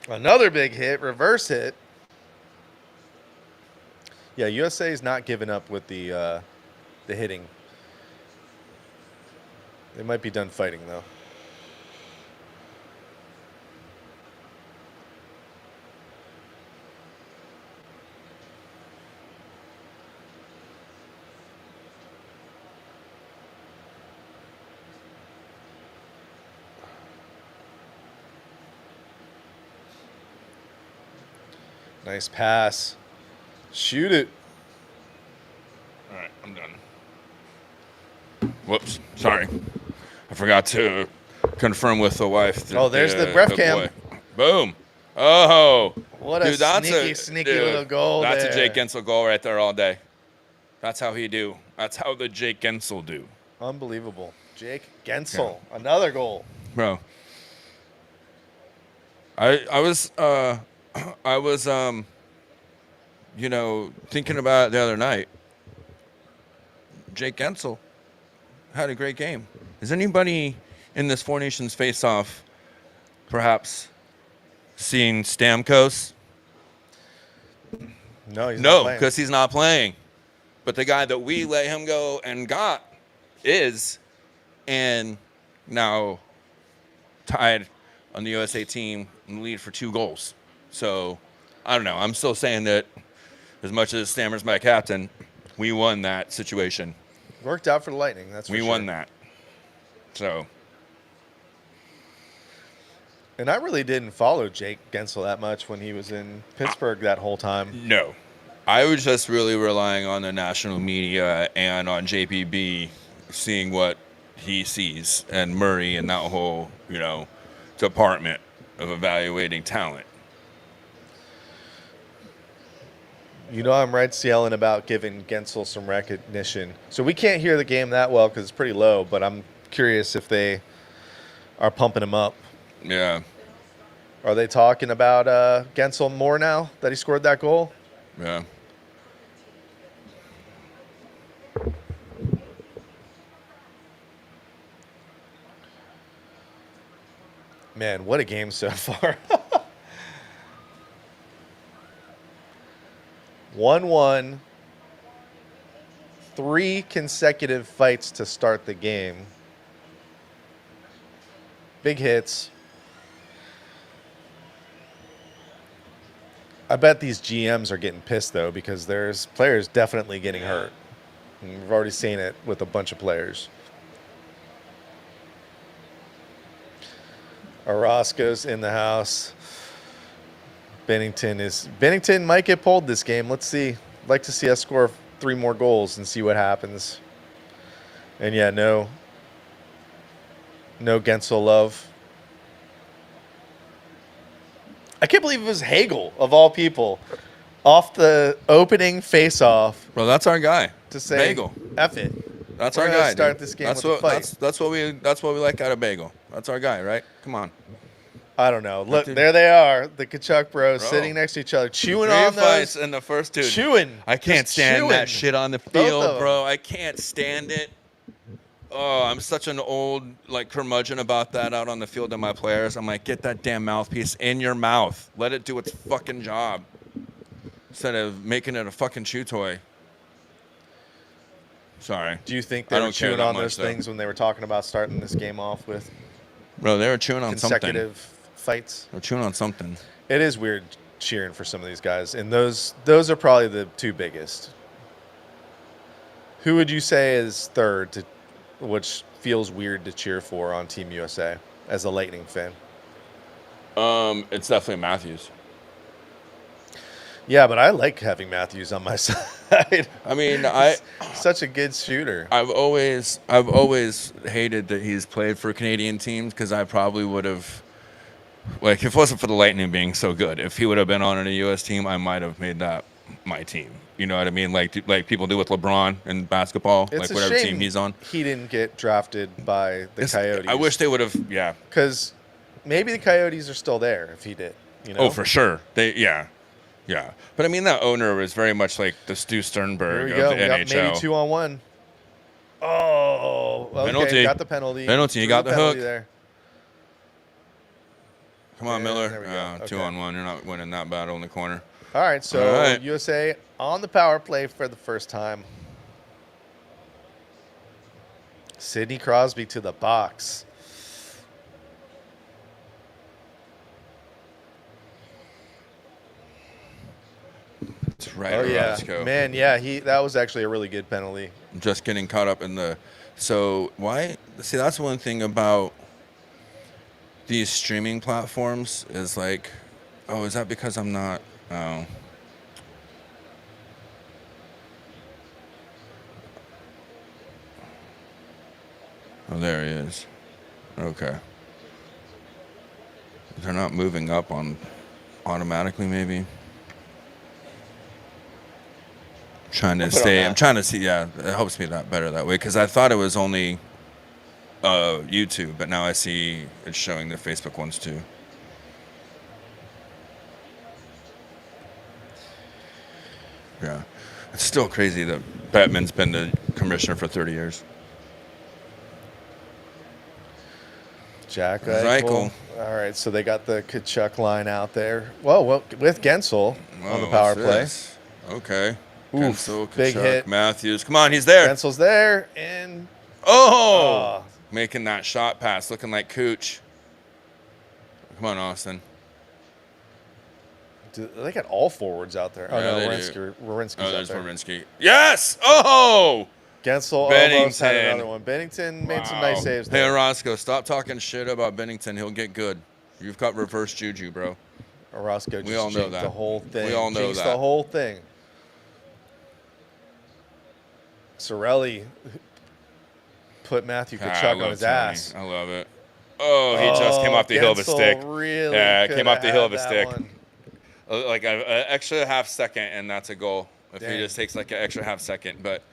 Another big hit. Reverse hit. Yeah, USA is not giving up with the hitting. They might be done fighting, though. Nice pass. Shoot it. All right, I'm done. Whoops. Sorry. I forgot to confirm with the wife. There's the ref cam. Boom. Oh. What a sneaky little goal That's there. a Jake Gensel goal right there all day. That's how he do. That's how the Jake Gensel do. Unbelievable. Jake Gensel, another goal. Bro. I was thinking about it the other night. Jake Gensel had a great game. Is anybody in this Four Nations face-off perhaps seeing Stamkos? No, he's not No, playing. because he's not playing. But the guy that we let him go and got is, and now tied on the USA team in the lead for 2 goals. So, I don't know. I'm still saying that as much as Stammer's my captain, we won that situation. Worked out for the Lightning, that's for sure. We won that. So. And I really didn't follow Jake Gensel that much when he was in Pittsburgh that whole time. No. I was just really relying on the national media and on JPB seeing what he sees and Murray and that whole, department of evaluating talent. I'm right yelling about giving Gensel some recognition. So we can't hear the game that well because it's pretty low, but I'm curious if they are pumping him up. Yeah. Are they talking about Gensel more now that he scored that goal? Yeah. Man, what a game so far. 1-1. 3 consecutive fights to start the game. Big hits. I bet these GMs are getting pissed, though, because there's players definitely getting hurt. And we've already seen it with a bunch of players. Orozco's in the house. Bennington might get pulled this game. Let's see. I'd like to see us score 3 more goals and see what happens. And yeah, no Gensel love. I can't believe it was Hagel, of all people, off the opening face-off. Well, that's our guy. To say, Bagel. F it. That's We're our gonna guy. Start Dude. this game with a fight. That's what we like out of Bagel. That's our guy, right? Come on. I don't know. Look, there they are, the Kachuk bros, Bro. sitting next to each other, chewing 3 on fights those. in the first 2. Chewing. I can't Just stand chewing. that shit on the Both field, of bro. I can't stand it. Oh, I'm such an old curmudgeon about that out on the field to my players. I'm like, get that damn mouthpiece in your mouth. Let it do its fucking job instead of making it a fucking chew toy. Sorry. Do you think they were chewing on those things when they were talking about starting this game off with Bro, they were chewing on something. consecutive fights? They're chewing on something. It is weird cheering for some of these guys, and those are probably the 2 biggest. Who would you say is third, which feels weird to cheer for on Team USA as a Lightning fan? It's definitely Matthews. Yeah, but I like having Matthews on my side. I mean, such a good shooter. I've always hated that he's played for Canadian teams because I probably would have, if it wasn't for the Lightning being so good, if he would have been on a U.S. team, I might have made that my team. You know what I mean? Like people do with LeBron in basketball, It's whatever team he's on. He didn't get drafted by the Coyotes. I wish they would have, yeah. Because maybe the Coyotes are still there if he did. Oh, for sure. Yeah. But I mean, that owner was very much like the Stu Sternberg of the NHL. Maybe 2-on-1. Oh, okay. Penalty. Got the penalty. You got the hook. There. Come on, Miller. There we go. Okay. 2-on-1. You're not winning that battle in the corner. All right, so USA on the power play for the first time. Sidney Crosby to the box. It's right. Oh yeah, Orozco. man, yeah. That was actually a really good penalty. Just getting caught up in the. So why? See, that's one thing about these streaming platforms is like, oh, is that because I'm not? Oh. Oh, there he is. Okay. They're not moving up on automatically, maybe. trying to stay. I'm trying to see. Yeah, it helps me that better that way because I thought it was only YouTube, but now I see it's showing the Facebook ones too. Yeah, it's still crazy that Batman's been the commissioner for 30 years. Jack Eichel. All right, so they got the Kachuk line out there. Well, with Gensel on the power play. This? Okay. Oof, Gensel, Kachuk, big hit. Matthews. Come on, he's there. Gensel's there, and making that shot pass, looking like Cooch. Come on, Austin. They got all forwards out there. Oh, yeah, no, Werenski's out there's there. Werenski. Yes! Oh! Gensel almost had another one. Bennington made some nice saves there. Hey, Orozco, stop talking shit about Bennington. He'll get good. You've got reverse juju, bro. Orozco we all know jinxed that. The whole thing. We all know jinxed that. The whole thing. Sorelli put Matthew Kachuk on his ass. I love it. Oh, he just came off the heel of a stick. Really came off the heel of a stick. One. Like an extra half second, and that's a goal. If Dang. he just takes like an extra half second, but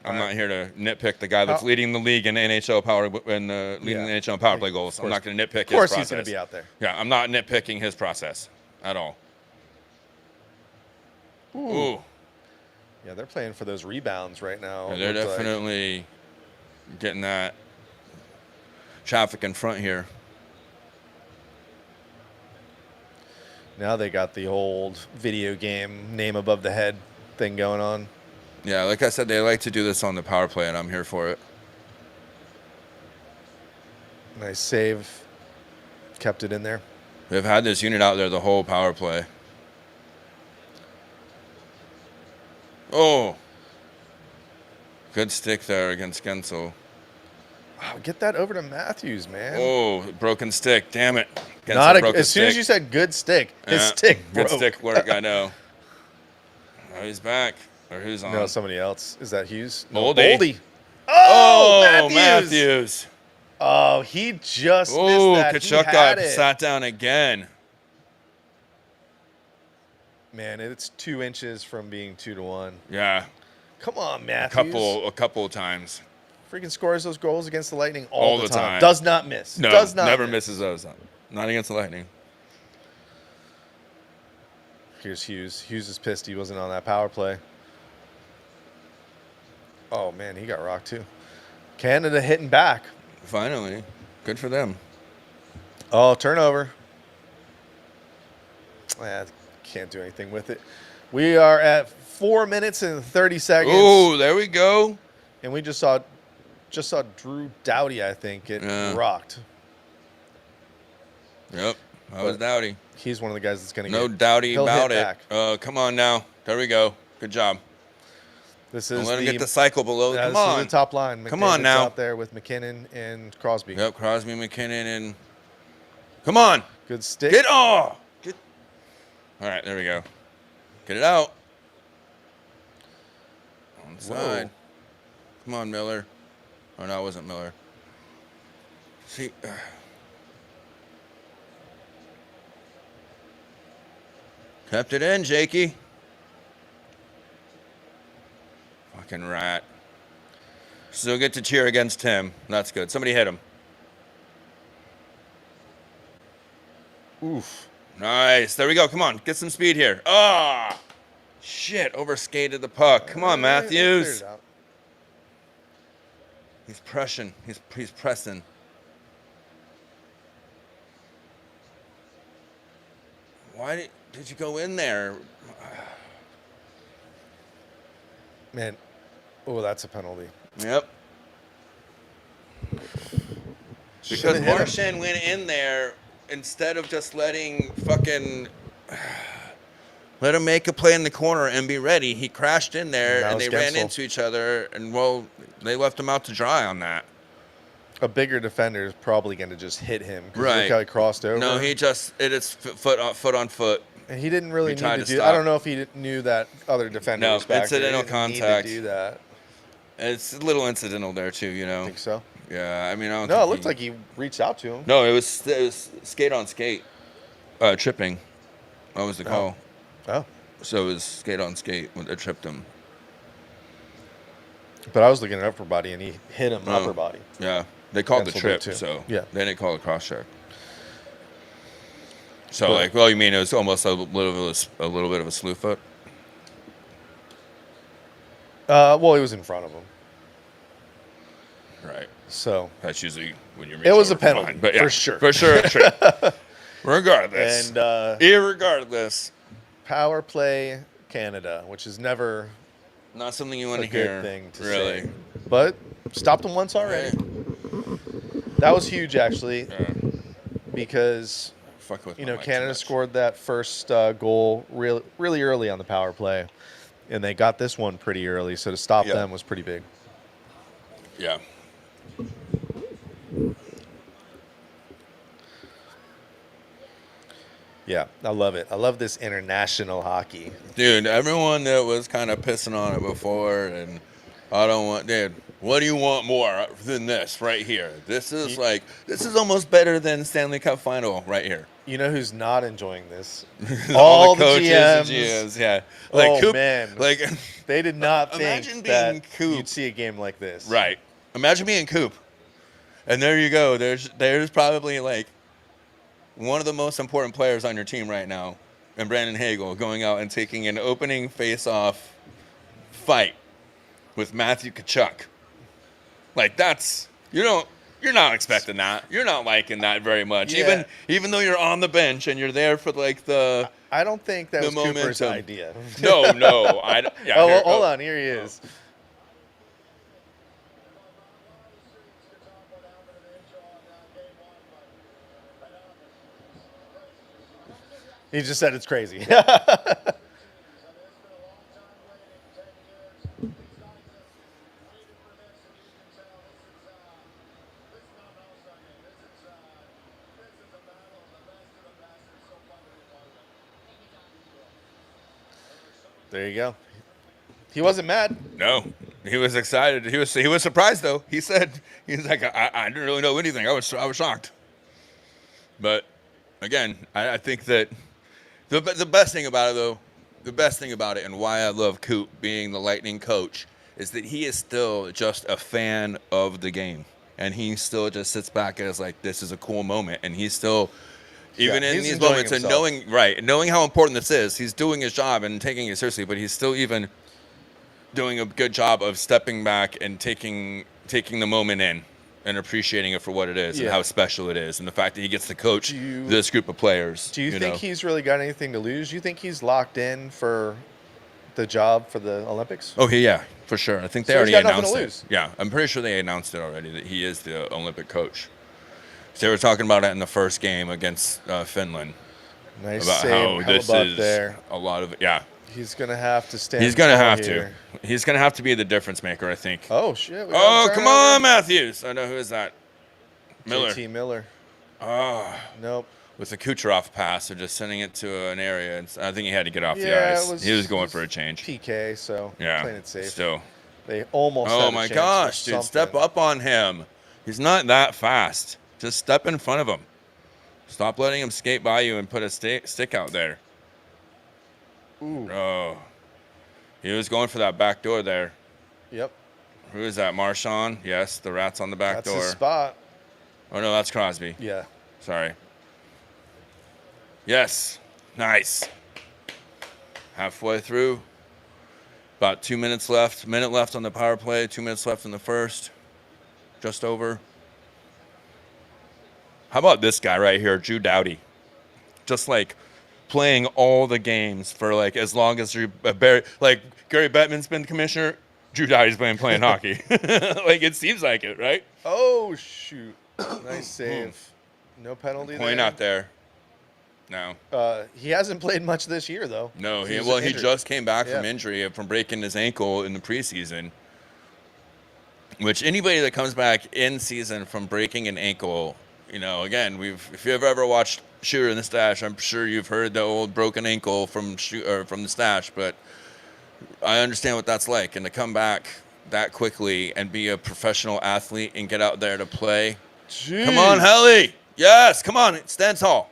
I'm not here to nitpick the guy that's leading the league in NHL power and leading the NHL power play goals. I'm not going to nitpick his process. Of course, he's going to be out there. Yeah, I'm not nitpicking his process at all. Ooh. Yeah, they're playing for those rebounds right now. Yeah, they're definitely getting that traffic in front here. Now they got the old video game name above the head thing going on. Yeah, like I said, they like to do this on the power play, and I'm here for it. Nice save. Kept it in there. They've had this unit out there the whole power play. Oh. Good stick there against Gensel. Oh, get that over to Matthews, man. Oh, broken stick. Damn it. Gensel as soon as you said good stick, his stick broke. Good stick work, I know. Oh, he's back. Or who's on? No, somebody else. Is that Hughes? No, Oldie. Oh, Matthews. Oh, he just missed that. Kachuk got sat down again. Man, it's 2 inches from being 2-1. Yeah. Come on, Matthews. A couple of times. Freaking scores those goals against the Lightning all the time. time. Does not miss. No, does not never miss. misses those. Not against the Lightning. Here's Hughes. Hughes is pissed he wasn't on that power play. Oh, man, he got rocked too. Canada hitting back. Finally. Good for them. Oh, turnover. Can't do anything with it. We are at 4 minutes and 30 seconds. Oh, there we go. And we just saw Drew Doughty, I think, get rocked. Yep, that was Doughty. He's one of the guys that's going to No Doughty about it. Come on now. There we go. Good job. This is let him get the cycle below. Come on. This is the top line. Come on now. Out there with McKinnon and Crosby. Yep, Crosby, McKinnon, and come on. Good stick. Get All right, there we go. Get it out. On the side. Come on, Miller. Oh, no, it wasn't Miller. See. Kept it in, Jakey. Fucking rat. Still get to cheer against him. That's good. Somebody hit him. Oof. Nice. There we go. Come on. Get some speed here. Ah! Shit. Overskated the puck. Come on, Matthews. He's pressing. He's pressing. Why did you go in there? Man. Oh, that's a penalty. Yep. Because Marchand went in there instead of just letting let him make a play in the corner and be ready. He crashed in there and they ran into each other, and they left him out to dry on that. A bigger defender is probably going to just hit him. Right. Look how he crossed over. No, it's foot on foot. And he didn't really need to do. I don't know if he knew that other defender was back there. Incidental contact. Need to do that. It's a little incidental there too, you know. I think so. Yeah, I mean, I don't No, it looked like he reached out to him. No, it was skate on skate, tripping. That was the call. Oh. So it was skate on skate when it tripped him. But I was looking at upper body, and he hit him upper body. Yeah, they called the Penciled trip, it, too. so Yeah. they didn't call it cross check. So But- well, you mean it was almost a little bit of a slew foot? Well, he was in front of him, Right. so That's usually when you're. it was a penalty, but yeah, for sure. For sure. True. Regardless. And irregardless, power play Canada, which is never not something you want a to good hear. thing to really. say. But stopped them once already. That was huge, actually, because Fuck with you my know mic too Canada much. scored that first goal really early on the power play, and they got this one pretty early. So to stop them was pretty big. Yeah. Yeah, I love it. I love this international hockey. Dude, everyone that was kind of pissing on it before, and I don't want, dude, what do you want more than this right here? This is this is almost better than Stanley Cup final right here. You know who's not enjoying this? All the coaches GMs. and GMs, yeah. Man, like they did not Imagine think being that Coop. you'd see a game like this. right. Imagine being Coop, and there you go. There's probably like one of the most important players on your team right now, and Brandon Hagel going out and taking an opening face-off fight with Matthew Tkachuk. Like you're not expecting that. You're not liking that very much. Yeah. Even though you're on the bench and you're there for like the I don't think that The was Cooper's momentum. idea. no. Hold on, here he is. He just said it's crazy. There you go. He wasn't mad. No, he was excited. He was surprised though. He's like I didn't really know anything. I was shocked. But again, I think that the best thing about it though, the best thing about it and why I love Coop being the Lightning coach is that he is still just a fan of the game, and he still just sits back and is like, this is a cool moment, and he's still. Even in he's these enjoying moments and himself. knowing how important this is, he's doing his job and taking it seriously, but he's still even doing a good job of stepping back and taking the moment in and appreciating it for what it is and Yeah. how special it is and the fact that he gets to coach this group of players. Do you think know? he's really got anything to lose? You think he's locked in for the job for the Olympics? Oh, yeah, for sure. I think they So he's already got nothing announced to it. lose. Yeah, I'm pretty sure they announced it already that he is the Olympic coach. So they were talking about it in the first game against Finland. Nice About save. how How this about is there? a lot of yeah. He's gonna have to stand. He's gonna tall have here. to. He's gonna have to be the difference maker, I think. Oh shit! we got Oh, a come turnover. on, Matthews. I know who is that. Miller. JT Miller. Oh, Nope. with the Kucherov pass, they're just sending it to an area. And I think he had to get off the Yeah, ice. He was going for a change. PK, so Yeah, playing it safe. still. They almost. Oh had a my chance for gosh, dude! Step something. up on him. He's not that fast. Just step in front of him. Stop letting him skate by you and put a stick out there. Ooh. Oh, he was going for that back door there. Yep. Who is that? Marchand? Yes, the rat's on the back That's door. his spot. Oh no, that's Crosby. Yeah. Sorry. Yes. Nice. Halfway through. About 2 minutes left. Minute left on the power play. 2 minutes left in the first. Just over. How about this guy right here, Drew Doughty? Just like playing all the games for like as long as Gary Bettman's been commissioner. Drew Doughty's been playing hockey. Like it seems like it, right? Oh shoot! Nice save. No penalty Point there. out there. No. He hasn't played much this year though. No, he injured. just came back from Yeah. injury from breaking his ankle in the preseason. Which anybody that comes back in season from breaking an ankle, you know, again, if you've ever watched Shooter in the Stash, I'm sure you've heard the old broken ankle from the Stash, but I understand what that's like, and to come back that quickly and be a professional athlete and get out there to play. Jeez. Come on, Helly. Yes, come on, stand tall.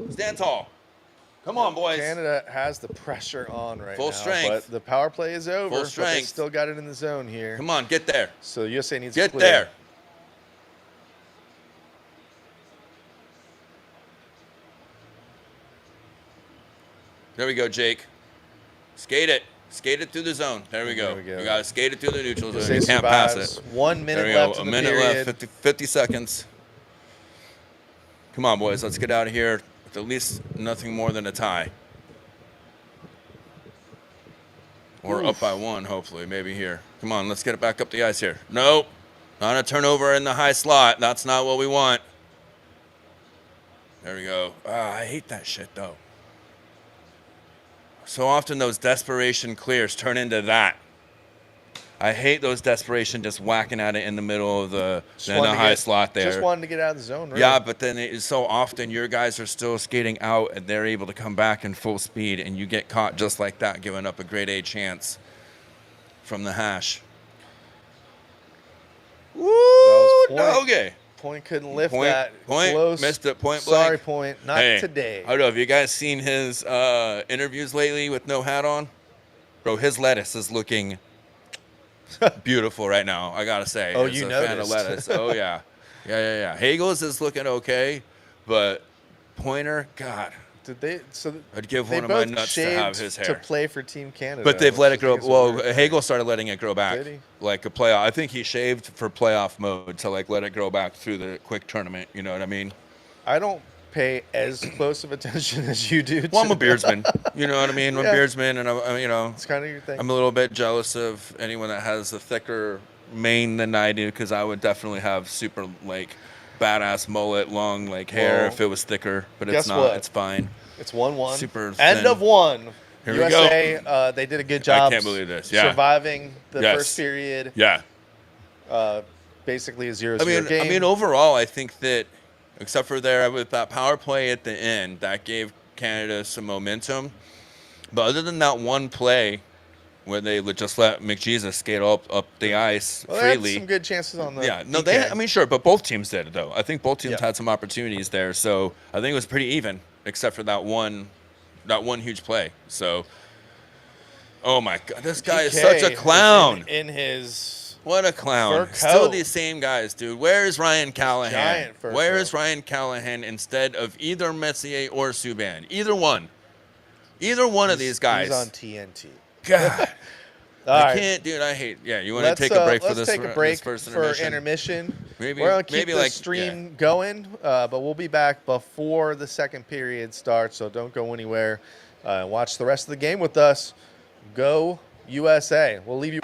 Stand tall. Come on, boys. Canada has the pressure on right Full now. strength. But the power play is over. Full But they strength. still got it in the zone here. Come on, get there. So USA needs to Get clear. there. There we go, Jake. Skate it. Skate it through the zone. There we go. There we go. You got to skate it through the neutral zone. USA You can't pass survives. it. 1 minute There we left go. in A the minute period. left. 50 seconds. Come on, boys. Let's get out of here with at least nothing more than a tie. Or up by 1, hopefully. Maybe here. Come on. Let's get it back up the ice here. Nope. Not a turnover in the high slot. That's not what we want. There we go. I hate that shit, though. So often those desperation clears turn into that. I hate those desperation just whacking at it in the middle of the high slot there. Just wanting to get out of the zone, really. Yeah, but then so often your guys are still skating out and they're able to come back in full speed and you get caught just like that, giving up a grade A chance from the hash. Woo! Okay. Point couldn't lift that. Point. Close. Missed it. Point Sorry, blank. Point. Not today. I don't know. Have you guys seen his interviews lately with no hat on? Bro, his lettuce is looking beautiful right now, I got to say. Oh, As you a noticed. fan of lettuce. Oh, yeah. Yeah. Hagel's is looking okay, but Pointer, God. Did they? So I'd give they one of my both nuts to have shaved his hair. to play for Team Canada. But they've let it grow. I think Well, it's weird. Hagel started letting it grow back, Did he? like a playoff. I think he shaved for playoff mode to like let it grow back through the quick tournament. You know what I mean? I don't pay as close of attention as you do. Well, I'm a beardsman. You know what I mean? I'm Yeah. a beardsman, and I'm, you know, It's kind of your thing. I'm a little bit jealous of anyone that has a thicker mane than I do, because I would definitely have super like badass mullet, long like hair Well, if it was thicker. But it's guess not. what? It's fine. It's 1-1. Super End thin. of 1. Here we USA, they did a good job. can't believe this. Yeah. Surviving the Yes. first period. Yeah. Basically a 0-0 I game. mean, overall, I think that, except for there with that power play at the end, that gave Canada some momentum. But other than that one play where they would just let McJesus skate up the ice well, they had freely. some good chances on the Yeah, no, PK. I mean, sure, but both teams did, though. I think both teams Yeah. had some opportunities there, so I think it was pretty even, except for that one huge play. So, oh my God, this guy is such a PK clown. in his What a clown. Fur Still coat. these same guys, dude. Where is Ryan Callahan? Giant fur Where coat. is Ryan Callahan instead of either Messier or Subban? Either one. Either one of these guys. He's on TNT. God. All I right. can't, dude. I hate. Yeah, you want to take a break for this? Let's take a break this first for intermission? intermission. Maybe- We're gonna keep maybe the like- stream yeah. going, but we'll be back before the second period starts. So don't go anywhere. Watch the rest of the game with us. Go USA. We'll leave you.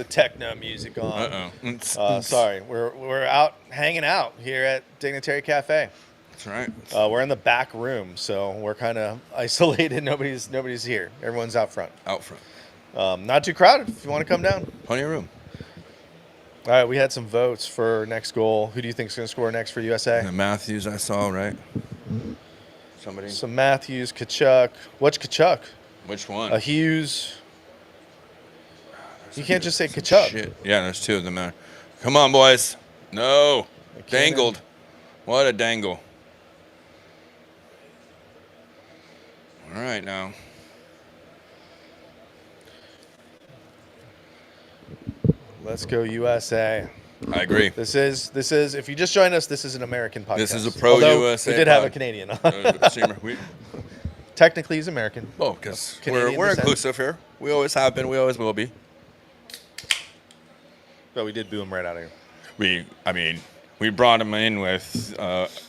the techno music on. Uh-oh. Sorry, we're out hanging out here at Dignitary Cafe. That's right. We're in the back room, so we're kind of isolated. Nobody's here. Everyone's out front. Out front. Not too crowded. If you want to come down. Plenty of room. All right, we had some votes for next goal. Who do you think is going to score next for USA? And Matthews, I saw, right? Somebody. Some Matthews, Kachuk. What's Kachuk? Which one? Hughes. You can't just say Kachuk. Shit. Yeah, there's two of them there. Come on, boys. No. Dangled. What a dangle. All right, now. Let's go USA. I agree. This is. If you just joined us, this is an American podcast. This is a pro-USA We did have a Canadian on. Technically, he's American. Oh, because we're inclusive here. We always have been. We always will be. But we did boo him right out of here. We brought him in with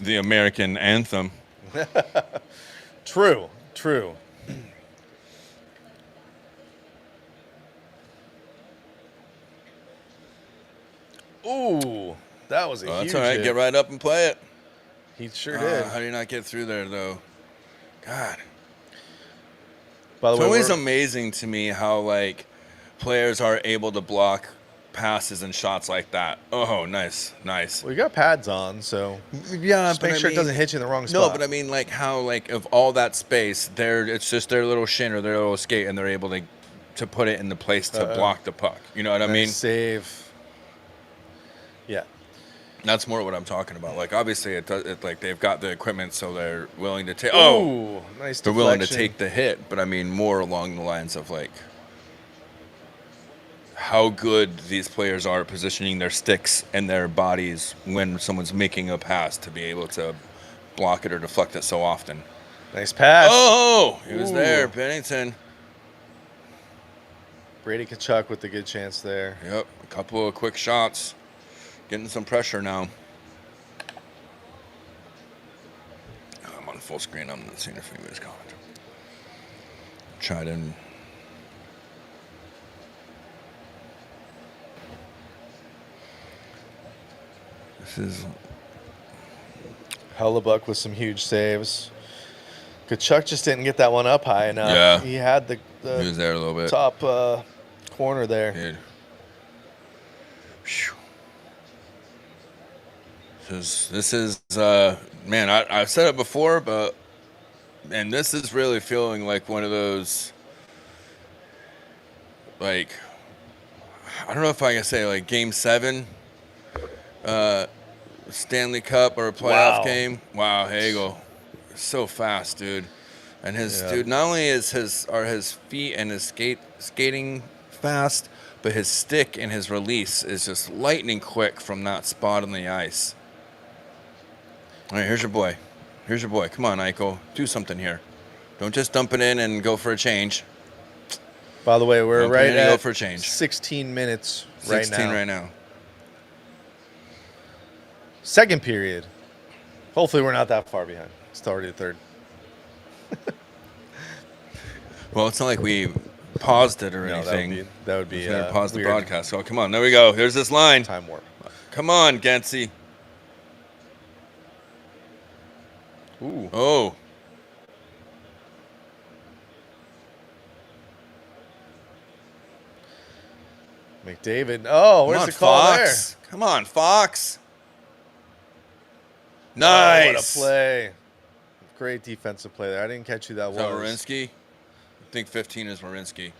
the American anthem. True. Ooh, that was a huge That's all right. hit. Get right up and play it. He sure did. How do you not get through there, though? God. By the It's way, always amazing to me how, like, players are able to block passes and shots like that. Oh, nice. well, you got pads on, so Yeah, just make sure it doesn't hit you in the wrong spot. No, but I mean, like, how, like, of all that space, it's just their little shin or their little skate, and they're able to put it in the place to block the puck. You know what I mean? Save. Yeah. That's more what I'm talking about. Like, obviously, like, they've got the equipment, so they're willing to take. Ooh, nice. They're willing to deflection. take the hit, but I mean, more along the lines of, like, how good these players are at positioning their sticks and their bodies when someone's making a pass to be able to block it or deflect it so often. Nice pass. Oh, he was Ooh. there, Bennington. Brady Kachuk with the good chance there. Yep, a couple of quick shots. Getting some pressure now. I'm on full screen. I'm not seeing if anybody's comment. Try to. This is. Hellebuck with some huge saves. Kachuk just didn't get that one up high enough. Yeah. He had He was there a little bit. top corner there. Dude. Phew. This is man, I've said it before, and this is really feeling like one of those, like, I don't know if I can say, like, Game 7, Stanley Cup or a playoff game. Wow, Hagel, so fast, dude. And dude, not only are his feet and his skating fast, but his stick and his release is just lightning quick from that spot on the ice. All right, here's your boy. Come on, Eichel. Do something here. Don't just dump it in and go for a change. By the way, we're right at go for a change. 16 minutes 16 right now. Second period. Hopefully we're not that far behind. It's already the third. Well, it's not like we paused it or No, anything. that would be Pause the weird. broadcast. Oh, come on. There we go. There's this line. Time warp. Come on, Gensy. Ooh. Oh. McDavid. Oh, where's Come on, the call Fox. Come on, Fox. there? Nice. Oh, what a play. Great defensive play there. I didn't catch who that Is that was. Werenski? I think 15 is Werenski.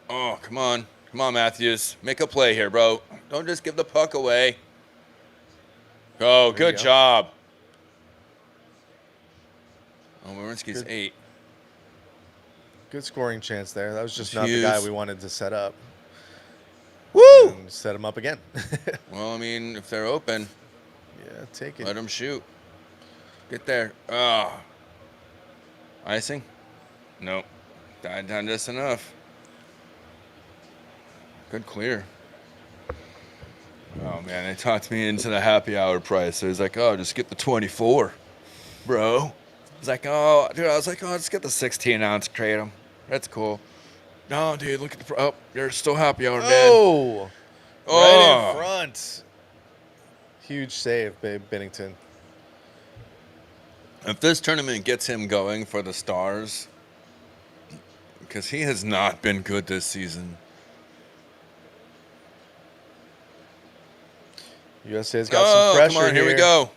Oh, come on. Come on, Matthews. Make a play here, bro. Don't just give the puck away. Oh, good job. Oh, Werenski's 8. Good scoring chance there. That was just It's not huge. the guy we wanted to set up. Woo! And set him up again. Well, I mean, if they're open, Yeah, take it. let them shoot. Get there. Oh. Icing? Nope. Died down just enough. Good clear. Oh, man, they talked me into the happy hour price. So he's like, oh, just get the 24, bro. He's like, oh, dude, I was like, oh, just get the 16-ounce Kratom. That's cool. No, dude, look at the. Oh, you're still happy hour, man. Oh, Oh. right in front. Huge save, babe, Bennington. If this tournament gets him going for the Stars, because he has not been good this season. USA's got some pressure. Come on, here we go.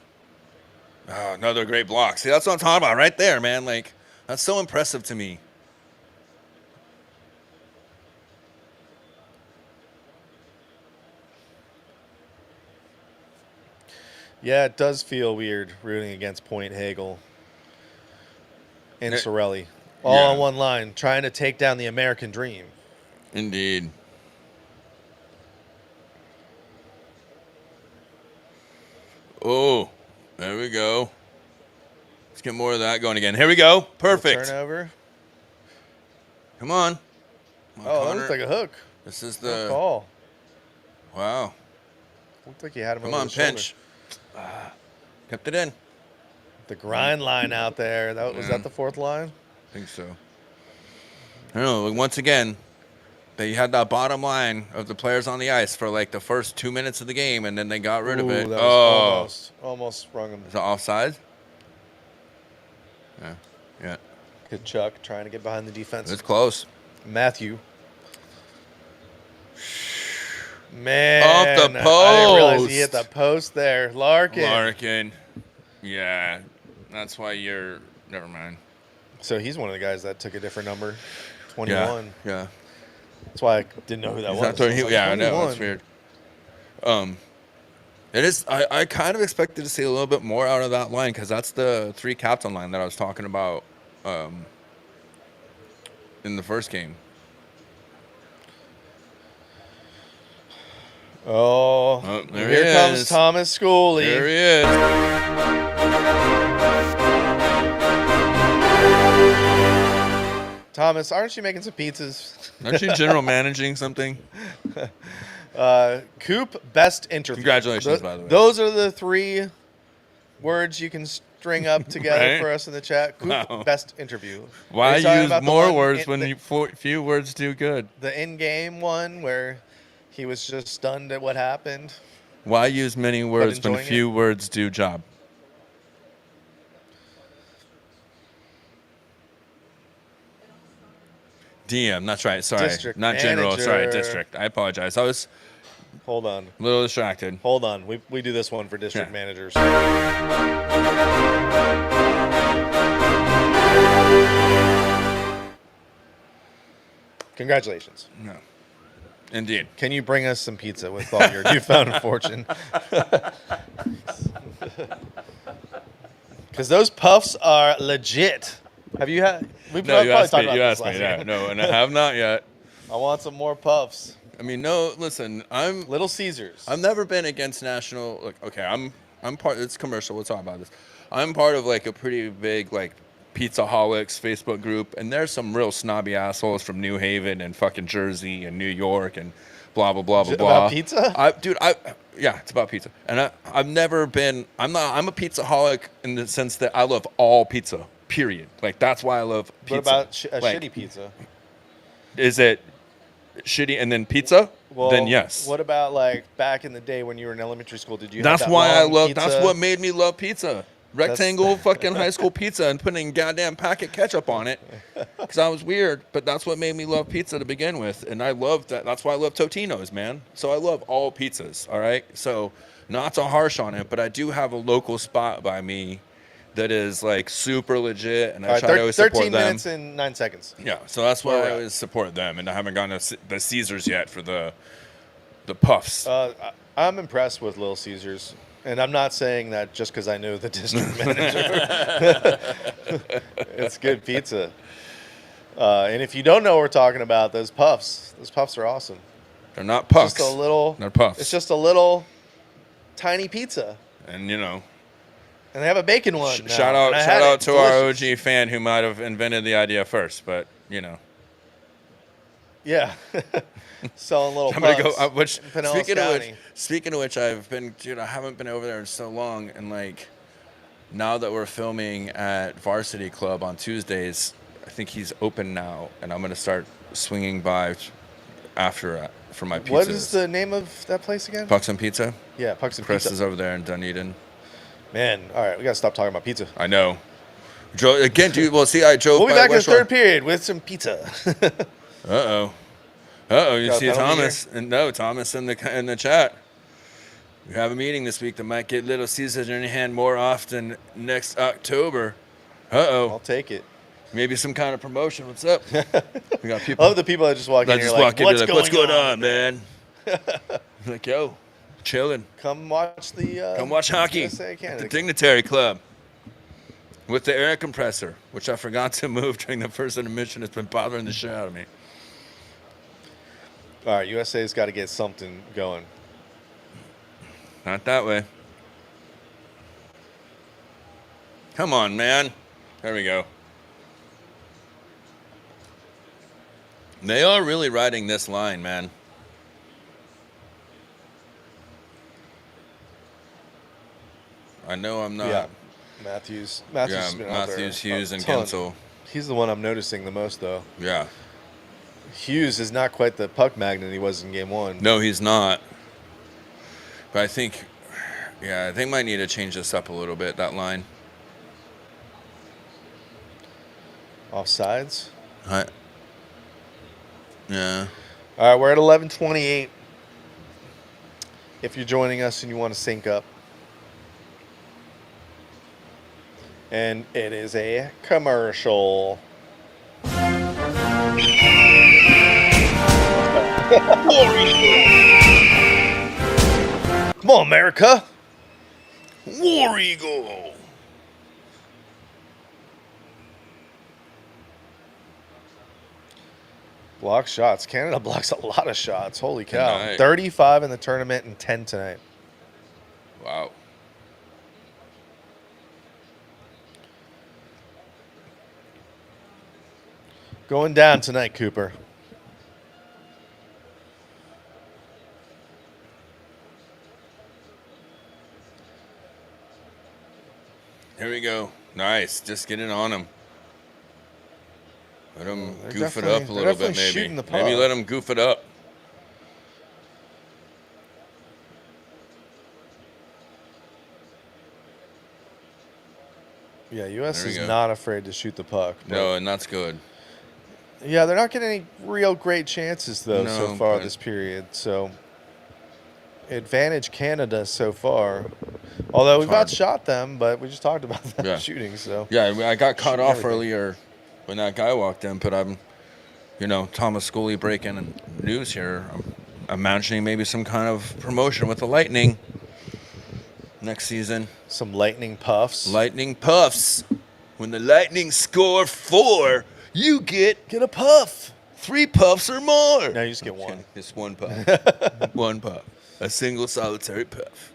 Oh, another great block. See, that's what I'm talking about right there, man. Like, that's so impressive to me. Yeah, it does feel weird rooting against Point Hagel and Sorelli. All on one line, trying to take down the American dream. Indeed. Oh, there we go. Let's get more of that going again. Here we go. Perfect. Turnover. Come on. Oh, that looks like a hook. This is Good call. Wow. Looked like he had him Come over on, the shoulder. pinch. Kept it in. The grind line out there. Was that the fourth line? I think so. I don't know. Once again, they had that bottom line of the players on the ice for like the first 2 minutes of the game, and then they got rid of it. That was almost sprung him. Is it offside? Yeah. Yeah. Good Chuck trying to get behind the defense. It's close. Matthew. Man. Off the post. I didn't realize he hit the post there. Larkin. Yeah. That's why you're... Never mind. So he's one of the guys that took a different number. 21. Yeah. That's why I didn't know who that was. I know. That's weird. It is. I kind of expected to see a little bit more out of that line because that's the 3 captain line that I was talking about in the first game. Oh, there here he comes is. Thomas Schooley. There he is. Thomas, aren't you making some pizzas? Aren't you general managing something? Coop, best interview. Congratulations, by the way. Those are the 3 words you can string up together Right? for us in the chat. Coop, Wow. best interview. Why Are you talking use about the more one words when few words do good? The in-game one where he was just stunned at what happened. Why use many words when enjoying few words do job? DM, that's right. Sorry. District Not general. Sorry, manager. district. I apologize. I was Hold on. a little distracted. Hold on. We do this one for district Yeah. managers. Congratulations. No. Indeed. Can you bring us some pizza with all your newfound fortune? Because those puffs are legit. Have you had? We've No, you probably asked talked me. about You this asked me. last Yeah, year. no, and I have not yet. I want some more puffs. I mean, no. Listen, Little Caesars. I've never been against national. Like, okay, I'm part. It's commercial. We'll talk about this. I'm part of like a pretty big like Pizzaholics Facebook group, and there's some real snobby assholes from New Haven and fucking Jersey and New York and blah blah blah blah blah. About pizza? Yeah, it's about pizza, and I've never been. I'm a pizzaholic in the sense that I love all pizza. Period. Like that's why I love pizza. What about a Like, shitty pizza? Is it shitty and then pizza? Well, then yes. What about like back in the day when you were in elementary school? Did you? Have That's that why I long love. pizza? That's what made me love pizza. Rectangle fucking high school pizza and putting goddamn packet ketchup on it because I was weird. But that's what made me love pizza to begin with, and I love that. That's why I love Totino's, man. So I love all pizzas. All right. So not to harsh on it, but I do have a local spot by me that is like super legit, and I try to always support 13 them. minutes and 9 seconds. Yeah, so that's why I always support them, and I haven't gone to the Caesars yet for the puffs. I'm impressed with Little Caesars, and I'm not saying that just because I know the district manager. It's good pizza. And if you don't know what we're talking about, those puffs are awesome. They're not puffs. Just a little. They're puffs. It's just a little tiny pizza, And you know, and they have a bacon one. now, shout and I out had it. to our Delicious. OG fan who might have invented the idea first, but you know. Yeah. Selling little I'm gonna go. puffs in Pinellas County. Speaking of which, I haven't been over there in so long, and like, now that we're filming at Varsity Club on Tuesdays, I think he's open now, and I'm gonna start swinging by after for my pizzas. What is the name of that place again? Pucks and Pizza. Yeah, Pucks and Chris Pizza. is over there in Dunedin. Man, all right, we gotta stop talking about pizza. I know. Again, dude. Well, see, I drove. We'll be by back in the West Shore. third period with some pizza. You Got a see penalty Thomas? And no, Thomas in the chat. We have a meeting this week that might get Little Caesars in your hand more often next October. I'll take it. Maybe some kind of promotion. What's up? We got people. I love the people that just walk in that here just like, walk in, what's, like, going what's going on, man? Like, yo, chilling. Come watch the. Come watch hockey USA at Canada the Dignitary Club with the air compressor, which I forgot to move during the first intermission. It's been bothering the shit out of me. All right, USA's got to get something going. Not that way. Come on, man. There we go. They are really riding this line, man. I know I'm not. Yeah, Matthews has been out there Matthews, Hughes, a and ton. Gensel. He's the one I'm noticing the most, though. Yeah. Hughes is not quite the puck magnet he was in game one. No, he's not. But I think, yeah, they might need to change this up a little bit, that line. Offsides. Yeah. All right, we're at 11:28. If you're joining us and you want to sync up. And it is a commercial. Come on, America. War Eagle. Block shots. Canada blocks a lot of shots. Holy cow. Tonight. 35 in the tournament and 10 tonight. Wow. Going down tonight, Cooper. Here we go. Nice. Just getting on him. Let him They're goof it definitely- up a they're little bit, definitely maybe. shooting the Maybe puck. let him goof it up. Yeah, U.S. There we is go. not afraid to shoot the puck. but- No, and that's good. Yeah, they're not getting any real great chances, though, so No, far but- this period. So, advantage Canada so far. Although we've hard. outshot them, but we just talked about them Yeah. shooting, so. Yeah, I got cut Shooting off everything. earlier when that guy walked in, but I'm, Thomas Scully breaking news here. I'm imagining maybe some kind of promotion with the Lightning next season. Some lightning puffs. Lightning puffs. When the Lightning score 4, you get Get a puff. 3 puffs or more. No, you just get one. Just one puff. One puff. A single solitary puff.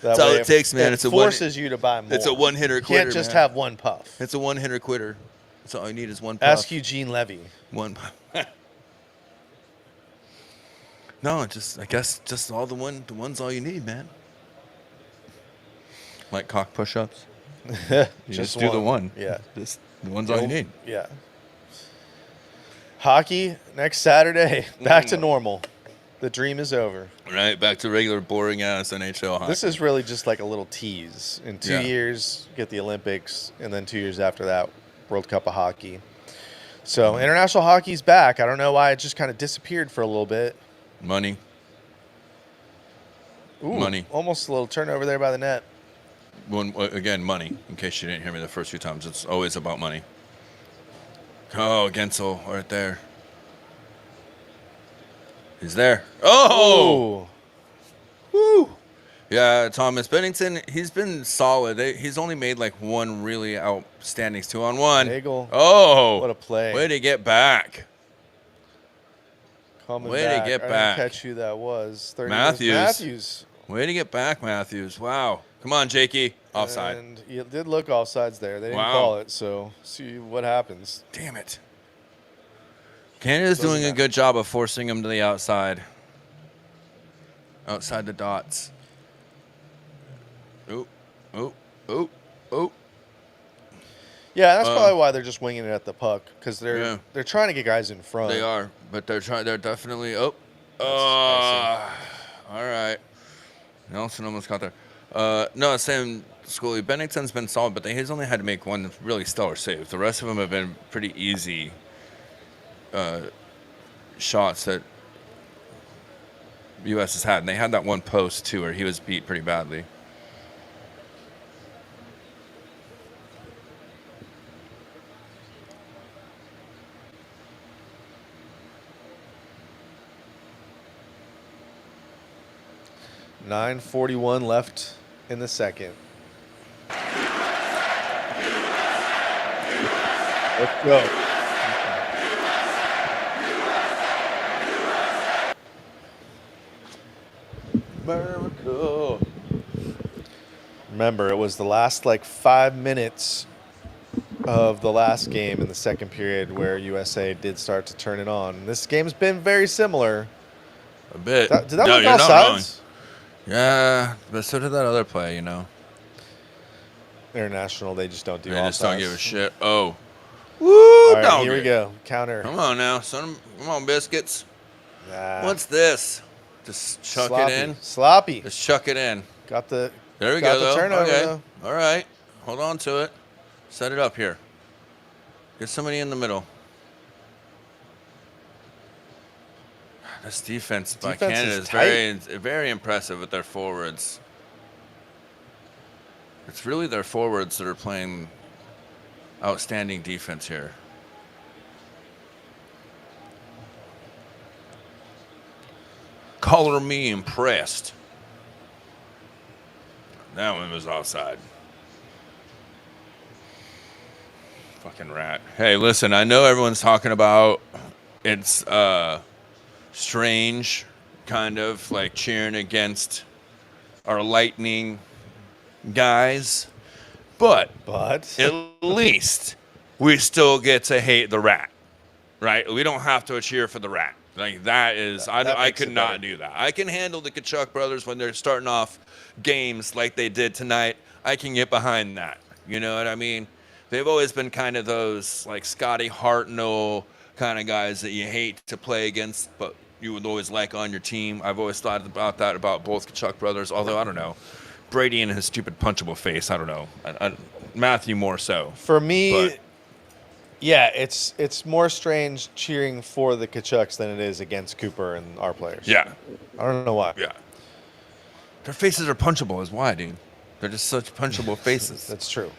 That That's all way it takes, man. It's a one- forces you to buy more. It's a one-hitter You quitter, can't just man. have one puff. It's a one-hitter quitter. That's all you need is one puff. Ask Eugene Levy. One. No, I guess just all the one's all you need, man. Like cock push-ups. You just do the one. Yeah. Just the one's all you need. Yeah. Hockey next Saturday. Back to normal. The dream is over. Right, back to regular boring ass NHL hockey. This is really just like a little tease. In 2 Yeah. years, get the Olympics, and then 2 years after that, World Cup of Hockey. So international hockey's back. I don't know why it just kind of disappeared for a little bit. Money. Ooh, Money. Almost a little turnover there by the net. Again, money. In case you didn't hear me the first few times, it's always about money. Oh, Gensel, right there. He's there. Oh! Woo! Yeah, Thomas Bennington, he's been solid. He's only made like one really outstanding 2-on-1. Nagel. Oh! What a play. Way to get back. Coming Way to back. get I didn't back. catch who that was. 30 Matthews. Matthews. Way to get back, Matthews. Wow. Come on, Jakey. Offside. And it did look offsides there. They didn't Wow. call it, so see what happens. Damn it. Canada's doing a good job of forcing him to the outside. Outside the dots. Oh, oh, oh, oh. Yeah, that's probably why they're just winging it at the puck because Yeah. they're trying to get guys in front. They are, but they're trying. They're definitely. Oh, all right. Nelson almost got there. No, Sam Scully. Bennington's been solid, but he's only had to make one really stellar save. The rest of them have been pretty easy shots that U.S. has had, and they had that one post too, where he was beat pretty badly. .941 left in the second. Let's go. America. Remember, it was the last 5 minutes of the last game in the second period where USA did start to turn it on. This game's been very similar. A bit. Did that look offsides? Yeah, but so did that other play, International, they just don't do offsides. They just don't give a shit. Oh. Woo, all right, here we go. Counter. Come on now, son. Come on, biscuits. Nah. What's this? Just chuck Sloppy. it in. Sloppy. Just chuck it in. Got the There we go, though. turnover, Okay. though. All right. Hold on to it. Set it up here. Get somebody in the middle. This defense by Canada is very impressive with their forwards. It's really their forwards that are playing outstanding defense here. Color me impressed. That one was offside. Fucking rat. Hey, listen, I know everyone's talking about it's strange, kind of like cheering against our Lightning guys, but at least we still get to hate the rat, right? We don't have to cheer for the rat. Like that is, I could not do that. I can handle the Kachuk brothers when they're starting off games like they did tonight. I can get behind that. You know what I mean? They've always been kind of those like Scotty Hartnell kind of guys that you hate to play against, but you would always like on your team. I've always thought about that about both Kachuk brothers, although I don't know. Brady and his stupid punchable face, I don't know. Matthew more so. For me, yeah, it's more strange cheering for the Kachucks than it is against Cooper and our players. Yeah. I don't know why. Yeah. Their faces are punchable is why, dude. They're just such punchable faces. That's true.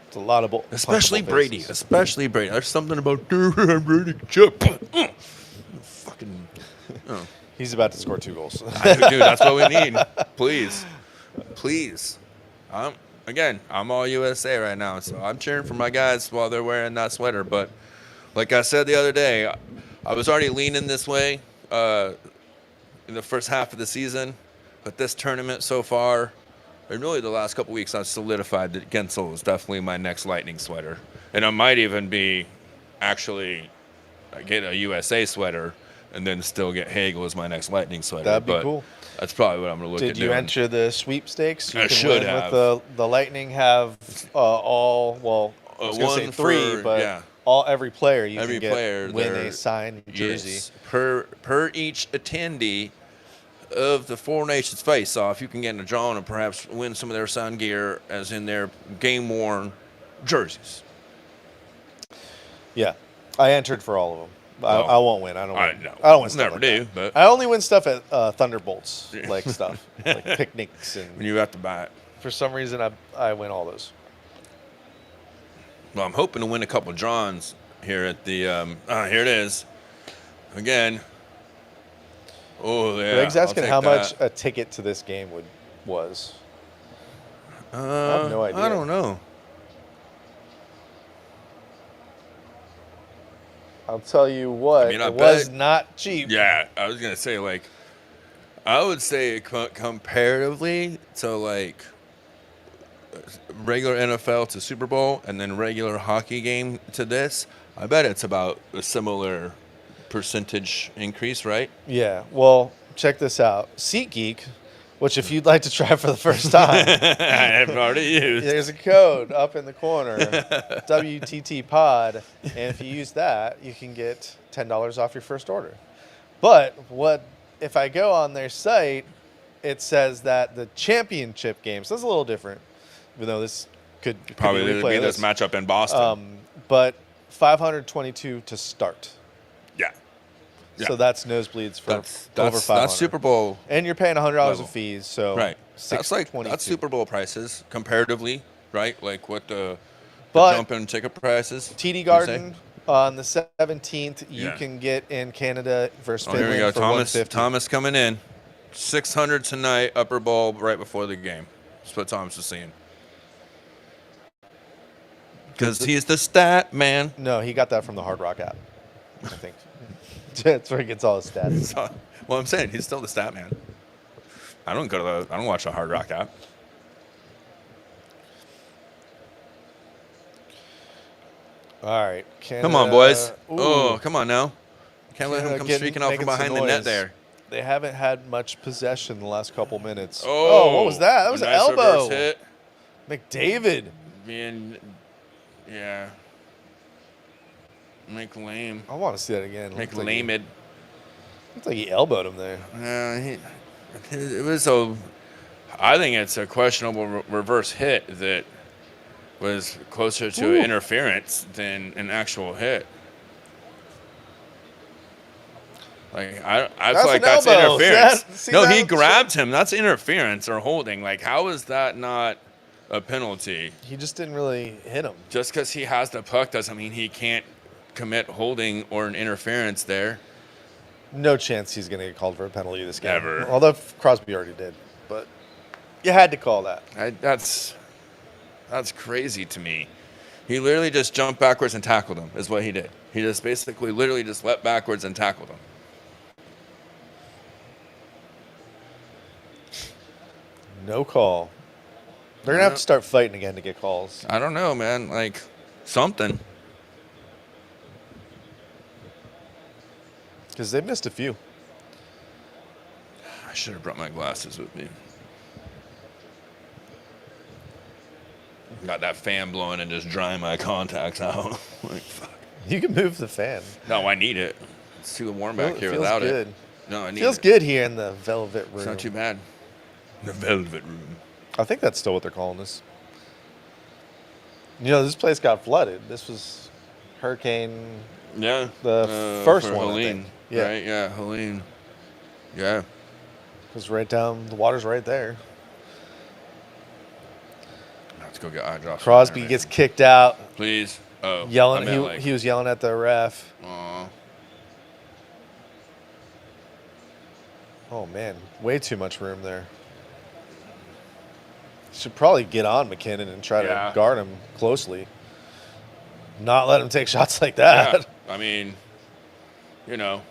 It's a lot of especially Brady. Faces. Especially Brady. There's something about Brady Kachuk. Fucking. Oh. He's about to score 2 goals. Dude, that's what we need. Please. Again, I'm all USA right now, so I'm cheering for my guys while they're wearing that sweater. But like I said the other day, I was already leaning this way in the first half of the season. But this tournament so far, and really the last couple weeks, I've solidified that Gensel is definitely my next Lightning sweater. And I might even be actually get a USA sweater and then still get Hagel as my next Lightning sweater. That'd be cool. That's probably what I'm going to look at doing. Did you enter the sweepstakes? I should have. With the Lightning have I was going to say 3, but every player you can get win a signed jersey. Yes, per each attendee of the Four Nations face-off, you can get in a drawing and perhaps win some of their signed gear as in their game-worn jerseys. Yeah, I entered for all of them. I won't win. I don't win stuff never like do, that. But I only win stuff at Thunderbolts, like stuff, like picnics and. When you have to buy it. For some reason, I win all those. Well, I'm hoping to win a couple drawings here at the. Here it is, again. Oh yeah. Greg's asking how much a ticket to this game was. I have no idea. I don't know. I'll tell you what, it was not cheap. Yeah, I was going to say, I would say comparatively to, regular NFL to Super Bowl and then regular hockey game to this, I bet it's about a similar percentage increase, right? Yeah, well, check this out. SeatGeek which if you'd like to try for the first time, I have already used. there's a code up in the corner, WTT Pod, and if you use that, you can get $10 off your first order. But if I go on their site, it says that the championship game, so that's a little different, even though this could Probably be be this matchup in Boston. But 522 to start. Yeah. So that's nosebleeds for over 500. That's Super Bowl. And you're paying $100 of fees, so Right. That's Super Bowl prices comparatively, right? Like what the jump in ticket prices. TD Garden on the 17th, you can get in Canada versus Finland. Here we go. For $150. Thomas coming in. 600 tonight, upper bowl right before the game. That's what Thomas was saying. Because he's the stat man. No, he got that from the Hard Rock app, I think. That's where he gets all his stats. So, well, I'm saying he's still the stat man. I don't watch the Hard Rock app. All right. Canada, Come on, boys. Ooh, Oh, come on now. Can't let him come streaking out from making behind some the net noise. there. They haven't had much possession the last couple minutes. Oh, what was that? That was a an nice elbow. reverse hit. McDavid. Yeah. Make lame. I want to see that again. Make Looks lame it. Looks like he elbowed him there. It was I think it's a questionable reverse hit that was closer to interference than an actual hit. Like I feel like that's elbow. interference. See No, that? he grabbed him. That's interference or holding. Like, how is that not a penalty? He just didn't really hit him. Just because he has the puck doesn't mean he can't commit holding or an interference there. No chance he's going to get called for a penalty this game. Ever. Although Crosby already did. But you had to call that. That's crazy to me. He literally just jumped backwards and tackled him, is what he did. He just basically literally just leapt backwards and tackled him. No call. They're going to have to start fighting again to get calls. I don't know, man. Like, something. Because they missed a few. I should have brought my glasses with me. Got that fan blowing and just drying my contacts out. Like, fuck. You can move the fan. No, I need it. It's too warm back here feels without good. it. No, I need Feels it. good here in the velvet room. It's not too bad. The velvet room. I think that's still what they're calling this. You know, this place got flooded. This was Hurricane. Yeah. The first one, I Helene. think. Yeah. Right, yeah, Helene. Yeah. It was right down. The water's right there. Let's go get eye drops. Crosby gets kicked out. Please. Oh. Yelling. I meant, like, He was yelling at the ref. aw. Oh, man. Way too much room there. Should probably get on McKinnon and try to guard him closely. Not let him take shots like that. Yeah. I mean, you know,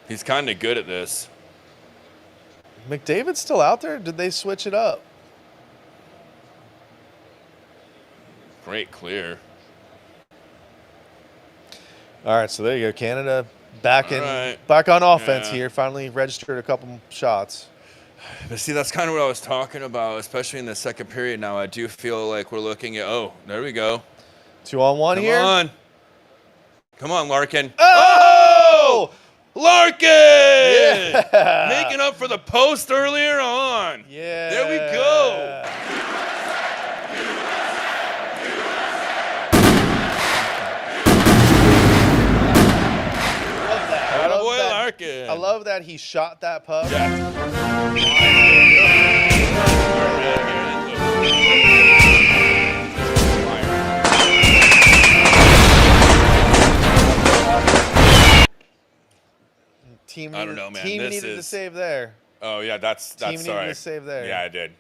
he's kind of good at this. McDavid's still out there? Did they switch it up? Great clear. All right, so there you go. Canada back All back on offense Yeah. here. Finally registered a couple shots. But see, that's kind of what I was talking about, especially in the second period now. I do feel like we're looking at, there we go. 2-on-1 here. Come on, Larkin. Oh! Larkin! Yeah. Making up for the post earlier on. Yeah. There we go. Attaboy, Larkin. I love that he shot that puck. I don't know, man. Team This needed to is- save there. Oh, yeah, that's Team needed sorry. to save there. Yeah, I did.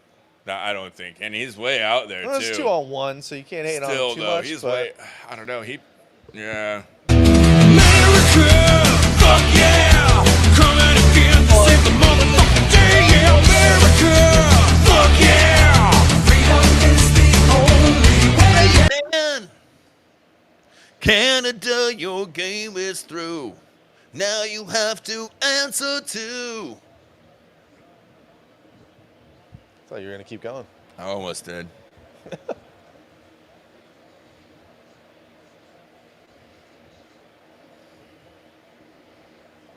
I don't think. And he's way out there, Well, too. it's 2-on-1, so you can't hate on Still, him too though, much. he's but way. I don't know. Yeah. America, fuck yeah! Coming again to save the motherfucking day, yeah! America, fuck yeah! Freedom is the only way. Man, Canada, your game is through. Now you have to answer to thought you were going to keep going. I almost did.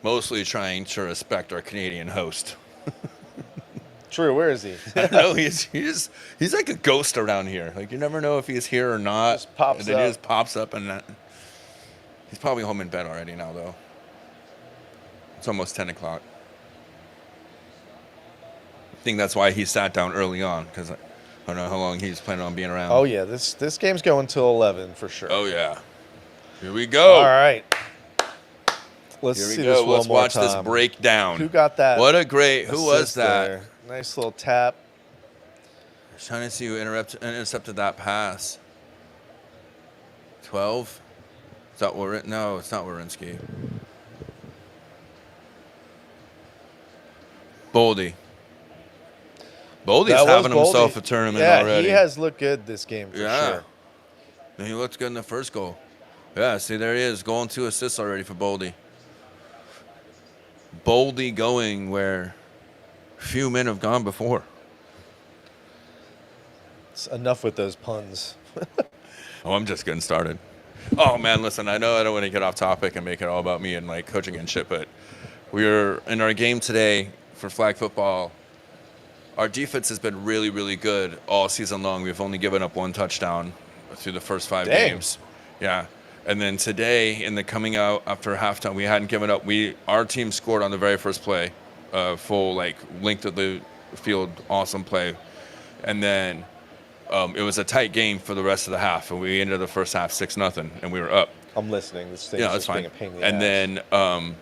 Mostly trying to respect our Canadian host. True, where is he? I know he's like a ghost around here. Like you never know if he's here or not. Just pops and then up. He just pops up, and he's probably home in bed already now, though. It's almost 10 o'clock. I think that's why he sat down early on, because I don't know how long he's planning on being around. Oh yeah, this game's going till 11 for sure. Oh yeah. Here we go. All right. Let's Here we see go. this one Let's more watch time. this breakdown. Who got that? What a great. Who was assist that? there? Nice little tap. I was trying to see who intercepted that pass. 12? Is that Warren? No, it's not Warinsky. Boldy. Boldy's having himself a tournament already. Yeah, he has looked good this game for sure. And he looked good in the first goal. Yeah, see, there he is. Goal and 2 assists already for Boldy. Boldy going where few men have gone before. It's enough with those puns. Oh, I'm just getting started. Oh, man, listen, I know I don't want to get off topic and make it all about me and, like, coaching and shit, but we're in our game today for flag football. Our defense has been really, really good all season long. We've only given up 1 touchdown through the first 5 games. Yeah. And then today, in the coming out after halftime, we hadn't given up. Our team scored on the very first play, full, like, length of the field, awesome play. And then it was a tight game for the rest of the half, and we ended the first half 6-0, and we were up. I'm listening. This thing's Yeah, just that's being fine. a pain in the And ass. then,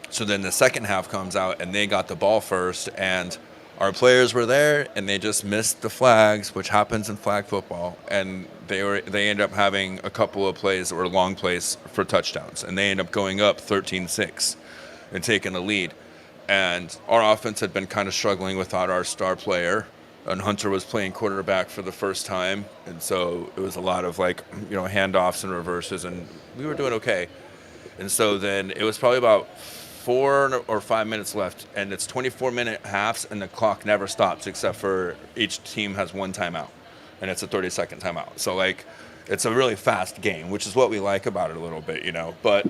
so then the second half comes out, and they got the ball first, and our players were there, and they just missed the flags, which happens in flag football, and they ended up having a couple of plays that were long plays for touchdowns, and they ended up going up 13-6 and taking the lead. And our offense had been kind of struggling without our star player, and Hunter was playing quarterback for the first time, and so it was a lot of, like, you know, handoffs and reverses, and we were doing okay. And so then it was probably about 4 or 5 minutes left, and it's 24-minute halves, and the clock never stops except for each team has 1 timeout, and it's a 30-second timeout. So, like, it's a really fast game, which is what we like about it a little bit, you know. But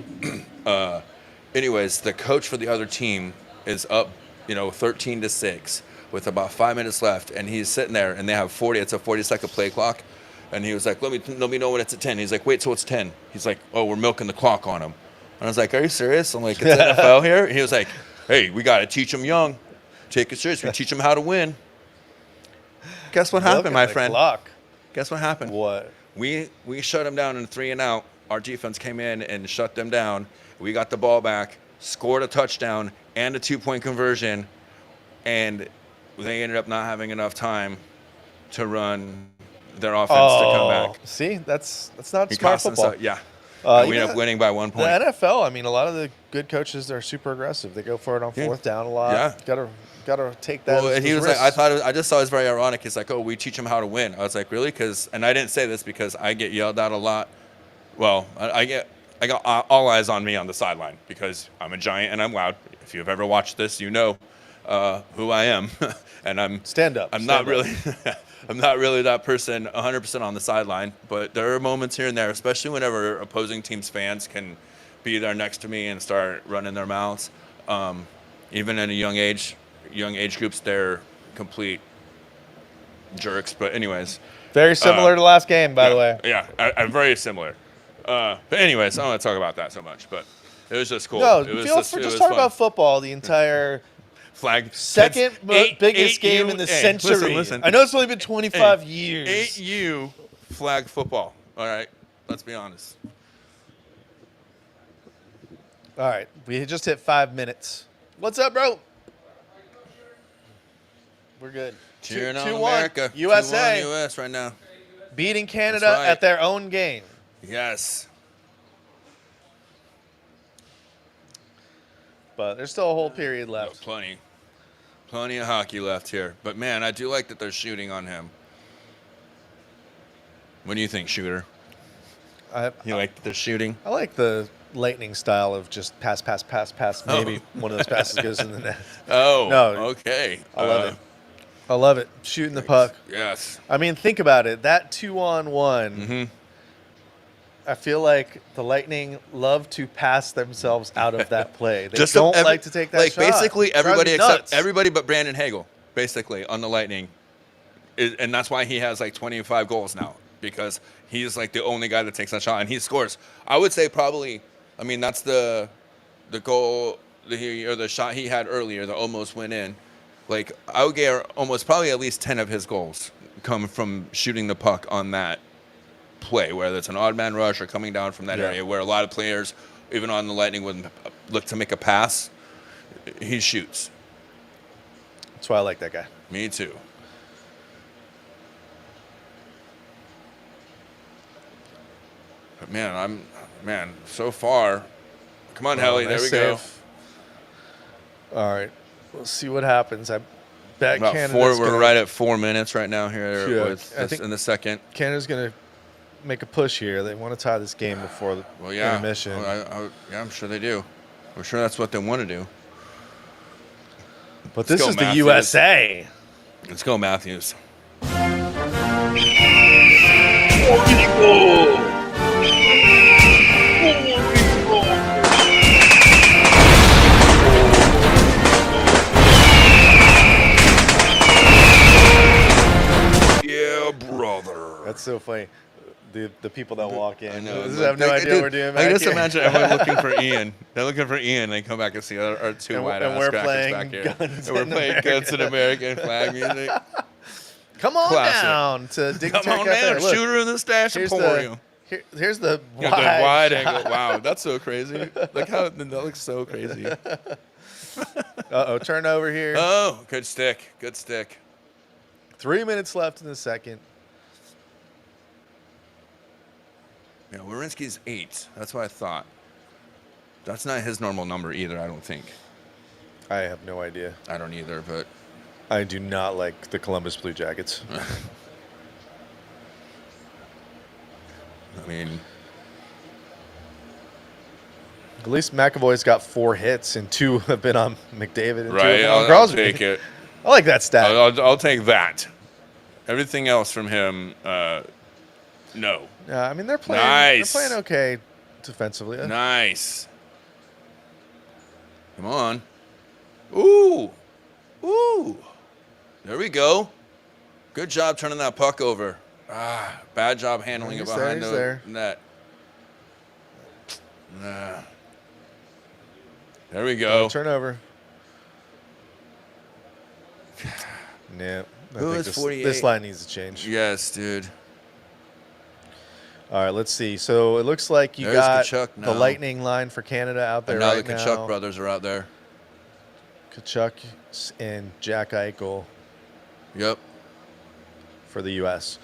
anyways, the coach for the other team is up, you know, 13-6 with about 5 minutes left, and he's sitting there, and they have 40. It's a 40-second play clock, and he was like, let me know when it's at 10. He's like, wait till it's 10. He's like, oh, we're milking the clock on him. And I was like, are you serious? I'm like, it's NFL here? And he was like, hey, we got to teach them young. Take it serious. We teach them how to win. Guess what happened, my friend? Clock. Guess what happened? What? We shut them down in 3 and out. Our defense came in and shut them down. We got the ball back, scored a touchdown and a 2-point conversion, and they ended up not having enough time to run their offense to come back. See, that's not He smart cost football. us, yeah. We ended up winning by 1 point. The NFL, I mean, a lot of the good coaches are super aggressive. They go for it on 4th down a lot. Yeah. Gotta take that. Well, and he was risk. like, I just thought it was very ironic. He's like, oh, we teach them how to win. I was like, really? And I didn't say this because I get yelled at a lot. Well, I got all eyes on me on the sideline because I'm a giant and I'm loud. If you've ever watched this, you know who I am, and I'm stand up. I'm not really that person 100% on the sideline, but there are moments here and there, especially whenever opposing teams' fans can be there next to me and start running their mouths. Even at a young age groups, they're complete jerks. But anyways, very similar to last game, by the way. Yeah, I'm very similar. But anyways, I don't want to talk about that so much, but it was just cool. No, it was just talk about football the entire flag. second biggest game in the century. Listen. I know it's only been 25 years. 8U flag football. All right, let's be honest. All right, we just hit 5 minutes. What's up, bro? We're good. Cheering on 2-1, America. USA. 2-1 US right now. Beating Canada That's right. at their own game. Yes. But there's still a whole period left. Plenty of hockey left here. But, man, I do like that they're shooting on him. What do you think, Shooter? You like that they're shooting? I like the lightning style of just pass. Maybe one of those passes goes in the net. Oh, No. okay. I love it. I love it. Shooting the puck. Yes. I mean, think about it. That 2-on-1. Mm-hmm. I feel like the Lightning love to pass themselves out of that play. They Just don't like to take that like shot. basically Drives me everybody nuts. everybody but Brandon Hagel, basically on the Lightning, and that's why he has like 25 goals now, because he's like the only guy that takes that shot and he scores. I would say probably. I mean, that's the goal or the shot he had earlier that almost went in. Like I would get almost probably at least 10 of his goals come from shooting the puck on that play, whether it's an odd man rush or coming down from that area where a lot of players, even on the Lightning, wouldn't look to make a pass. He shoots. That's why I like that guy. Me too. But man, so far. Come on, Helly. There we go. All right. We'll see what happens. I bet About Canada's we're right at 4 minutes right now here I think in the second. Canada's going to make a push here. They want to tie this game before the intermission. I'm sure they do. I'm sure that's what they want to do. But this is the USA. Let's go, Matthews. Yeah, brother. That's so funny. The people that walk in. I know. I have no idea what we're doing back I just here. imagine everyone looking for Ian. They're looking for Ian. They come back and see our two white-ass we're crackers playing back here. Guns And we're in playing Guns in American flag music. Come on Classic. down to Dig Come on down, shooter in the stash emporium. Here's the wide angle. Wow, that's so crazy. Look how that looks so crazy. Uh-oh, turnover here. Oh, good stick. Good stick. 3 minutes left in the second. Yeah, Werenski's 8. That's what I thought. That's not his normal number either, I don't think. I have no idea. I don't either, but I do not like the Columbus Blue Jackets. I mean, at least McAvoy's got 4 hits and 2 have been on McDavid and 2 have right? been on I'll Crosby. take it. I like that stat. I'll take that. Everything else from him, no. I mean, they're playing. Nice. They're playing okay defensively. Nice. Come on. Ooh. Ooh. There we go. Good job turning that puck over. Bad job handling it behind the net. There we go. Turnover. Yeah. Who is 48? This line needs to change. Yes, dude. All right, let's see. So it looks like you got the Lightning line for Canada out there right now. The Kachuk brothers are out there. Kachuk and Jack Eichel. Yep. For the U.S.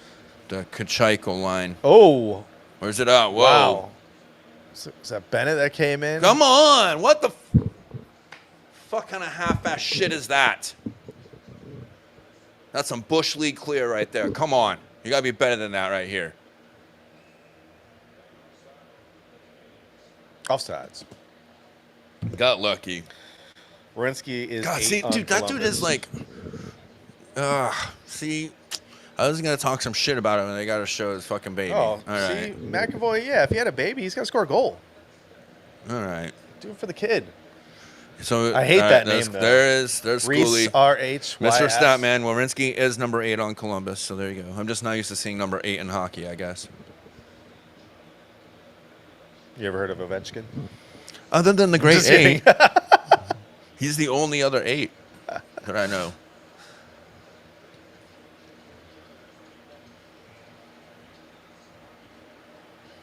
The Kachaikel line. Oh. Where's it at? Whoa. Wow. Is that Bennett that came in? Come on. What the fuck kind of half-ass shit is that? That's some Bush League clear right there. Come on. You got to be better than that right here. Offsides. Got lucky. Werenski is see, dude, that dude is like... see... I was going to talk some shit about him, and they got to show his fucking baby. Oh, see, McAvoy, yeah, if he had a baby, he's got to score a goal. All right. Do it for the kid. So I hate that name, though. There's Reese, Schoolie. R-H-Y-S. Mr. Statman, Werenski is number 8 on Columbus, so there you go. I'm just not used to seeing number 8 in hockey, I guess. You ever heard of Ovechkin? Other than the great 8. He's the only other 8 that I know.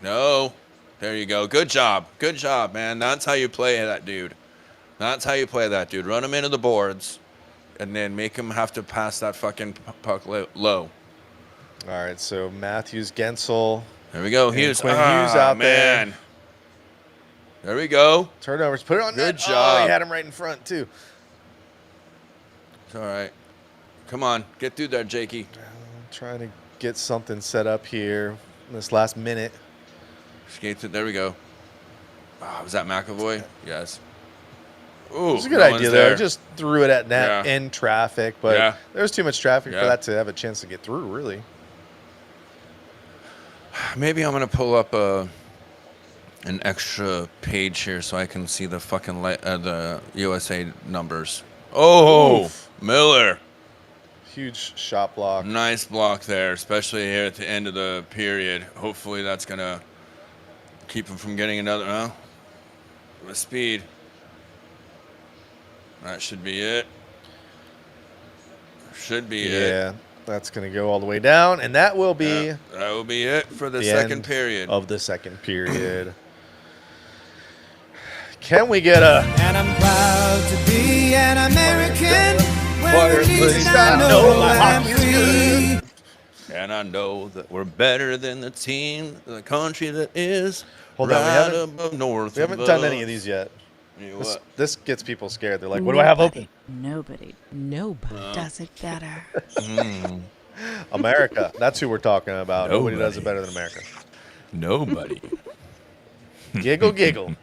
No. There you go. Good job. Good job, man. That's how you play that dude. That's how you play that dude. Run him into the boards and then make him have to pass that fucking puck low. All right, so Matthews, Gensel. There we go. Hughes. Quinn Hughes out there. There we go. Turnovers. Put it on net. Good job. Oh, he had him right in front, too. It's all right. Come on. Get through there, Jakey. I'm trying to get something set up here in this last minute. Skate to, there we go. Oh, was that McAvoy? Yes. Ooh, It's a good no idea, one's though. there. Just threw it at net Yeah. in traffic, but Yeah. there's too much traffic Yeah. for that to have a chance to get through, really. Maybe I'm gonna pull up an extra page here so I can see the fucking the USA numbers. Oh, Oof. Miller. Huge shot block. Nice block there, especially here at the end of the period. Hopefully that's going to keep him from getting another, with speed. That should be it. Should be it. Yeah, that's going to go all the way down, and that will be Yeah, that will be it for the the second end period. of the second period. Can we get a... And I'm proud to be an American. Where at least I I know know my I'm hockey is free. And I know that we're better than the team, the country that is Hold on, we right haven't- above north. We haven't of done any us. of these yet. You know This, what? this gets people scared. They're like, what do I have open? Nobody does it better. America. That's who we're talking about. Nobody does it Nobody. better than America. Nobody. Giggle, giggle.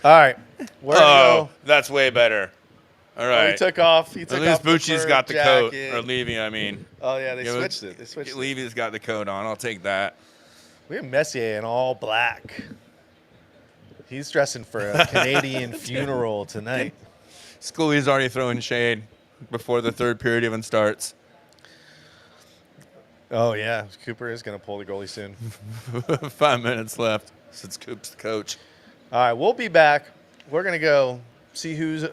All right. We're going to go. That's way better. All Oh, right. he took off. He took At least off the Bucci's fur got the coat. jacket. Or Levy, I mean. Oh, yeah, they Yeah, switched it. They switched it. Levy's got the coat on. I'll take that. We have Messier in all black. He's dressing for a Canadian funeral tonight. Scully's already throwing shade before the third period even starts. Oh, yeah. Cooper is going to pull the goalie soon. 5 minutes left since Coop's the coach. All right, we'll be back. We're going to go see who's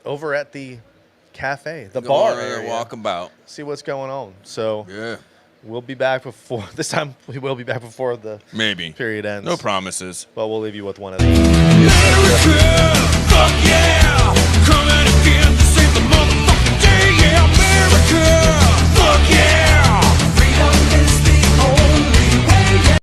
over at the cafe, the bar area. Walkabout. See what's going on. So Yeah. we'll be back before this time. We will be back before the Maybe. period ends. No promises. But we'll leave you with one of these. America, fuck yeah, coming again to save the motherfucking day. Yeah, America, fuck yeah, freedom is the only way. Yeah.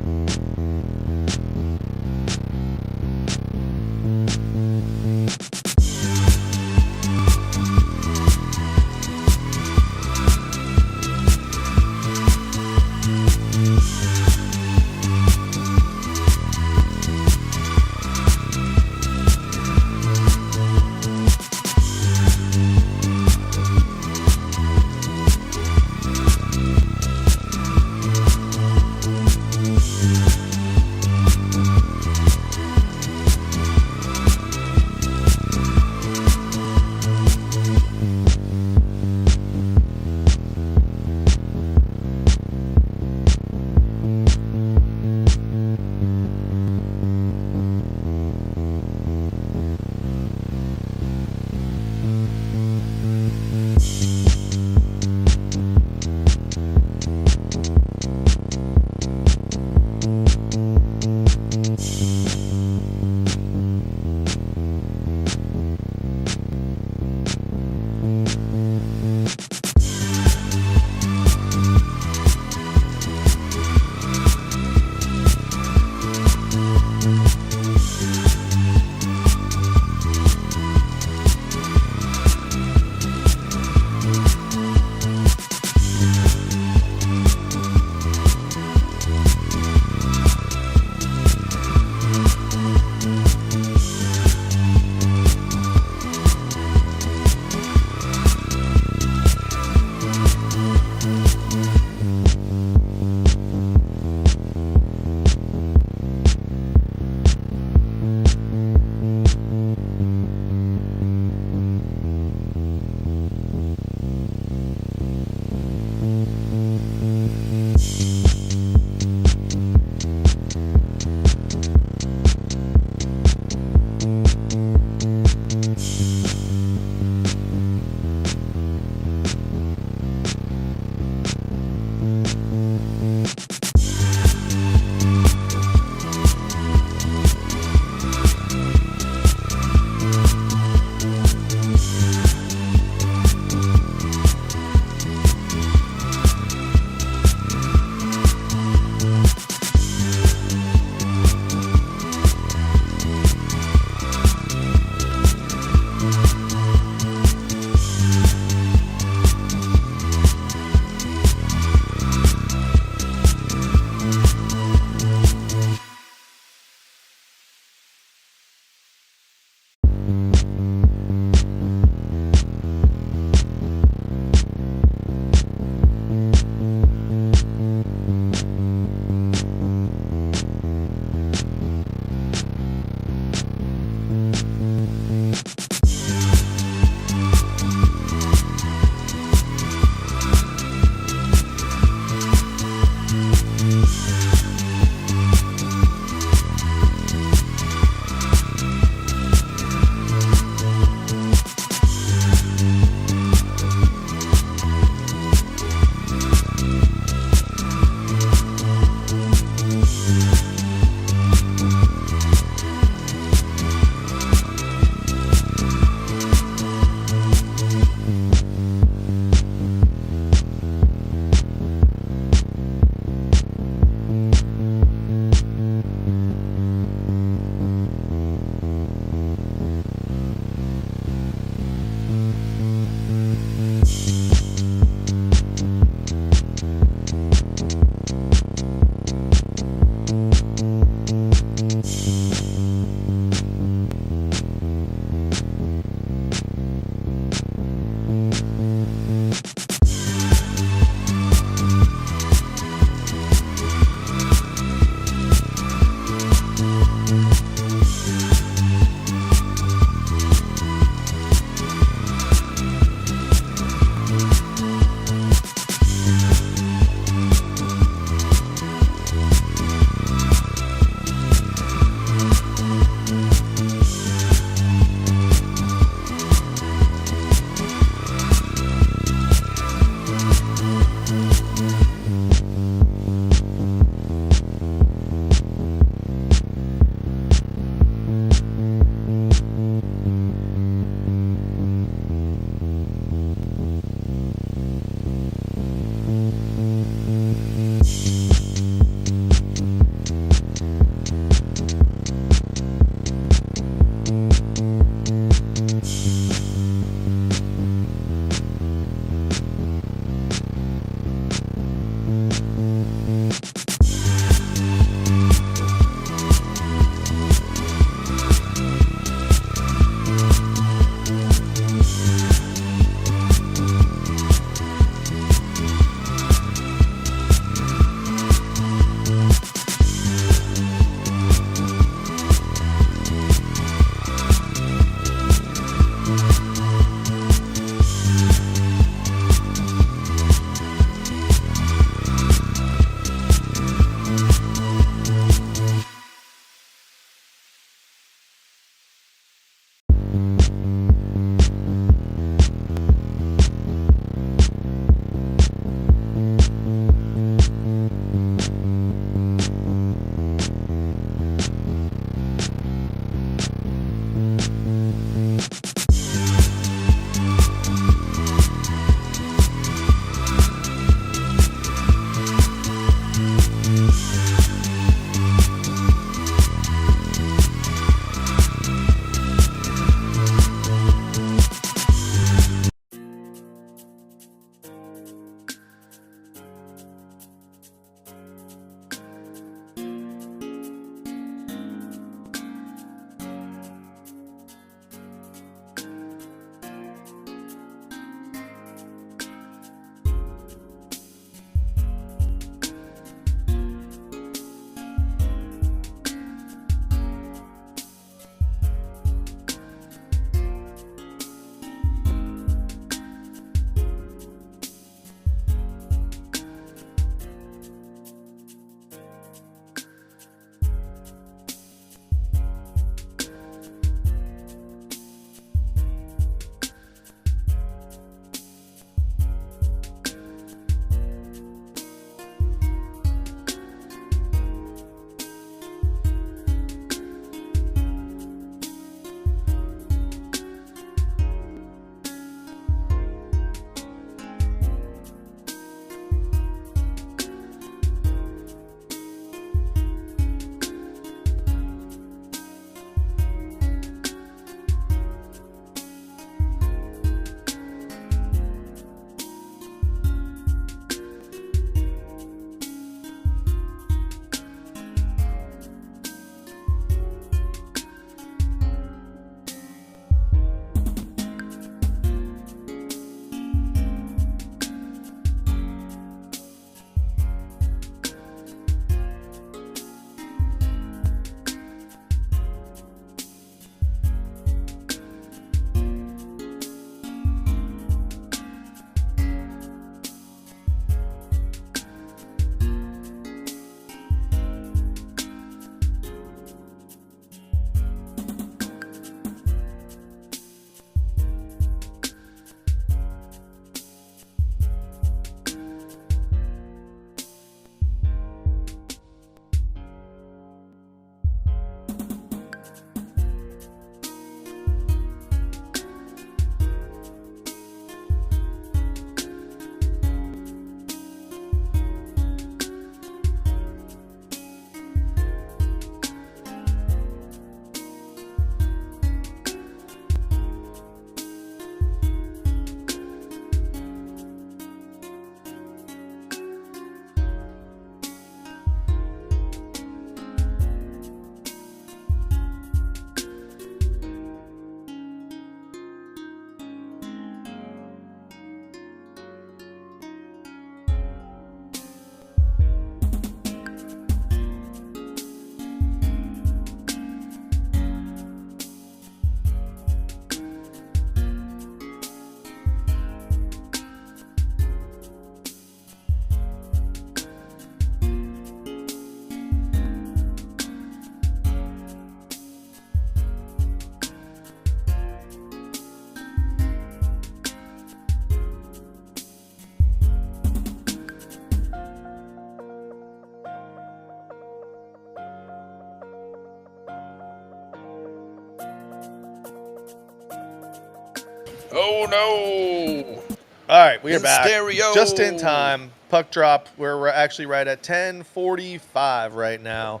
Oh no! All right, we are In back. stereo. Just in time. Puck drop. We're actually right at 10:45 right now.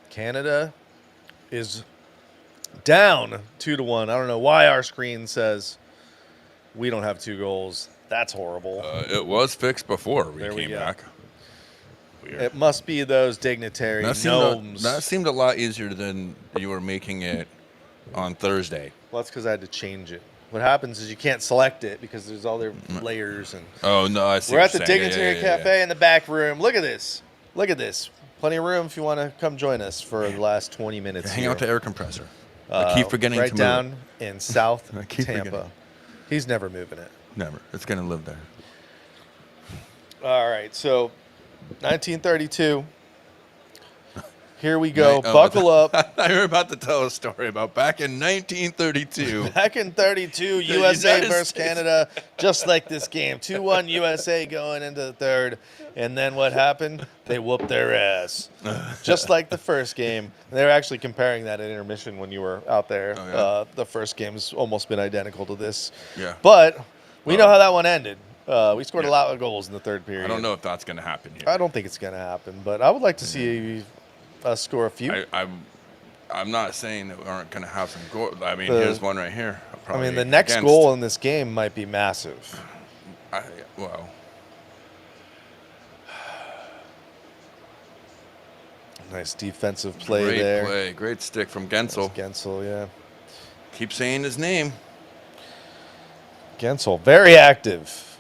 Canada is down 2-1. I don't know why our screen says we don't have 2 goals. That's horrible. It was fixed before we There we came go. back. Weird. It must be those dignitary gnomes. That seemed a lot easier than you were making it on Thursday. Well, that's because I had to change it. What happens is you can't select it because there's all their layers. And Oh no, I see. we're what at the you're saying. Dignitary Yeah. Cafe in the back room. Look at this. Look at this. Plenty of room if you want to come join us for the last 20 minutes. Hang here. out the air compressor. I keep forgetting right to down move in South I keep Tampa. forgetting. He's never moving it. Never. It's gonna live there. All right, so 1932. Here we go. Right, Buckle up. I were about to tell a story about back in 1932. Back in 32, USA United versus States. Canada, just like this game. 2-1 USA going into the third. And then what happened? They whooped their ass. Just like the first game. They were actually comparing that at intermission when you were out there. Oh, yeah? The first game's almost been identical to this. Yeah. But we know how that one ended. We scored a Yeah. lot of goals in the third period. I don't know if that's gonna happen here. I don't think it's going to happen, but I would like to see us score a few. I'm not saying that we aren't gonna have some goals. I mean, The- here's one right here. I mean, the next goal in this game might be massive. Well, Nice defensive play great there. play, great stick from Gensel. Gensel, yeah. Keep saying his name. Gensel, very active.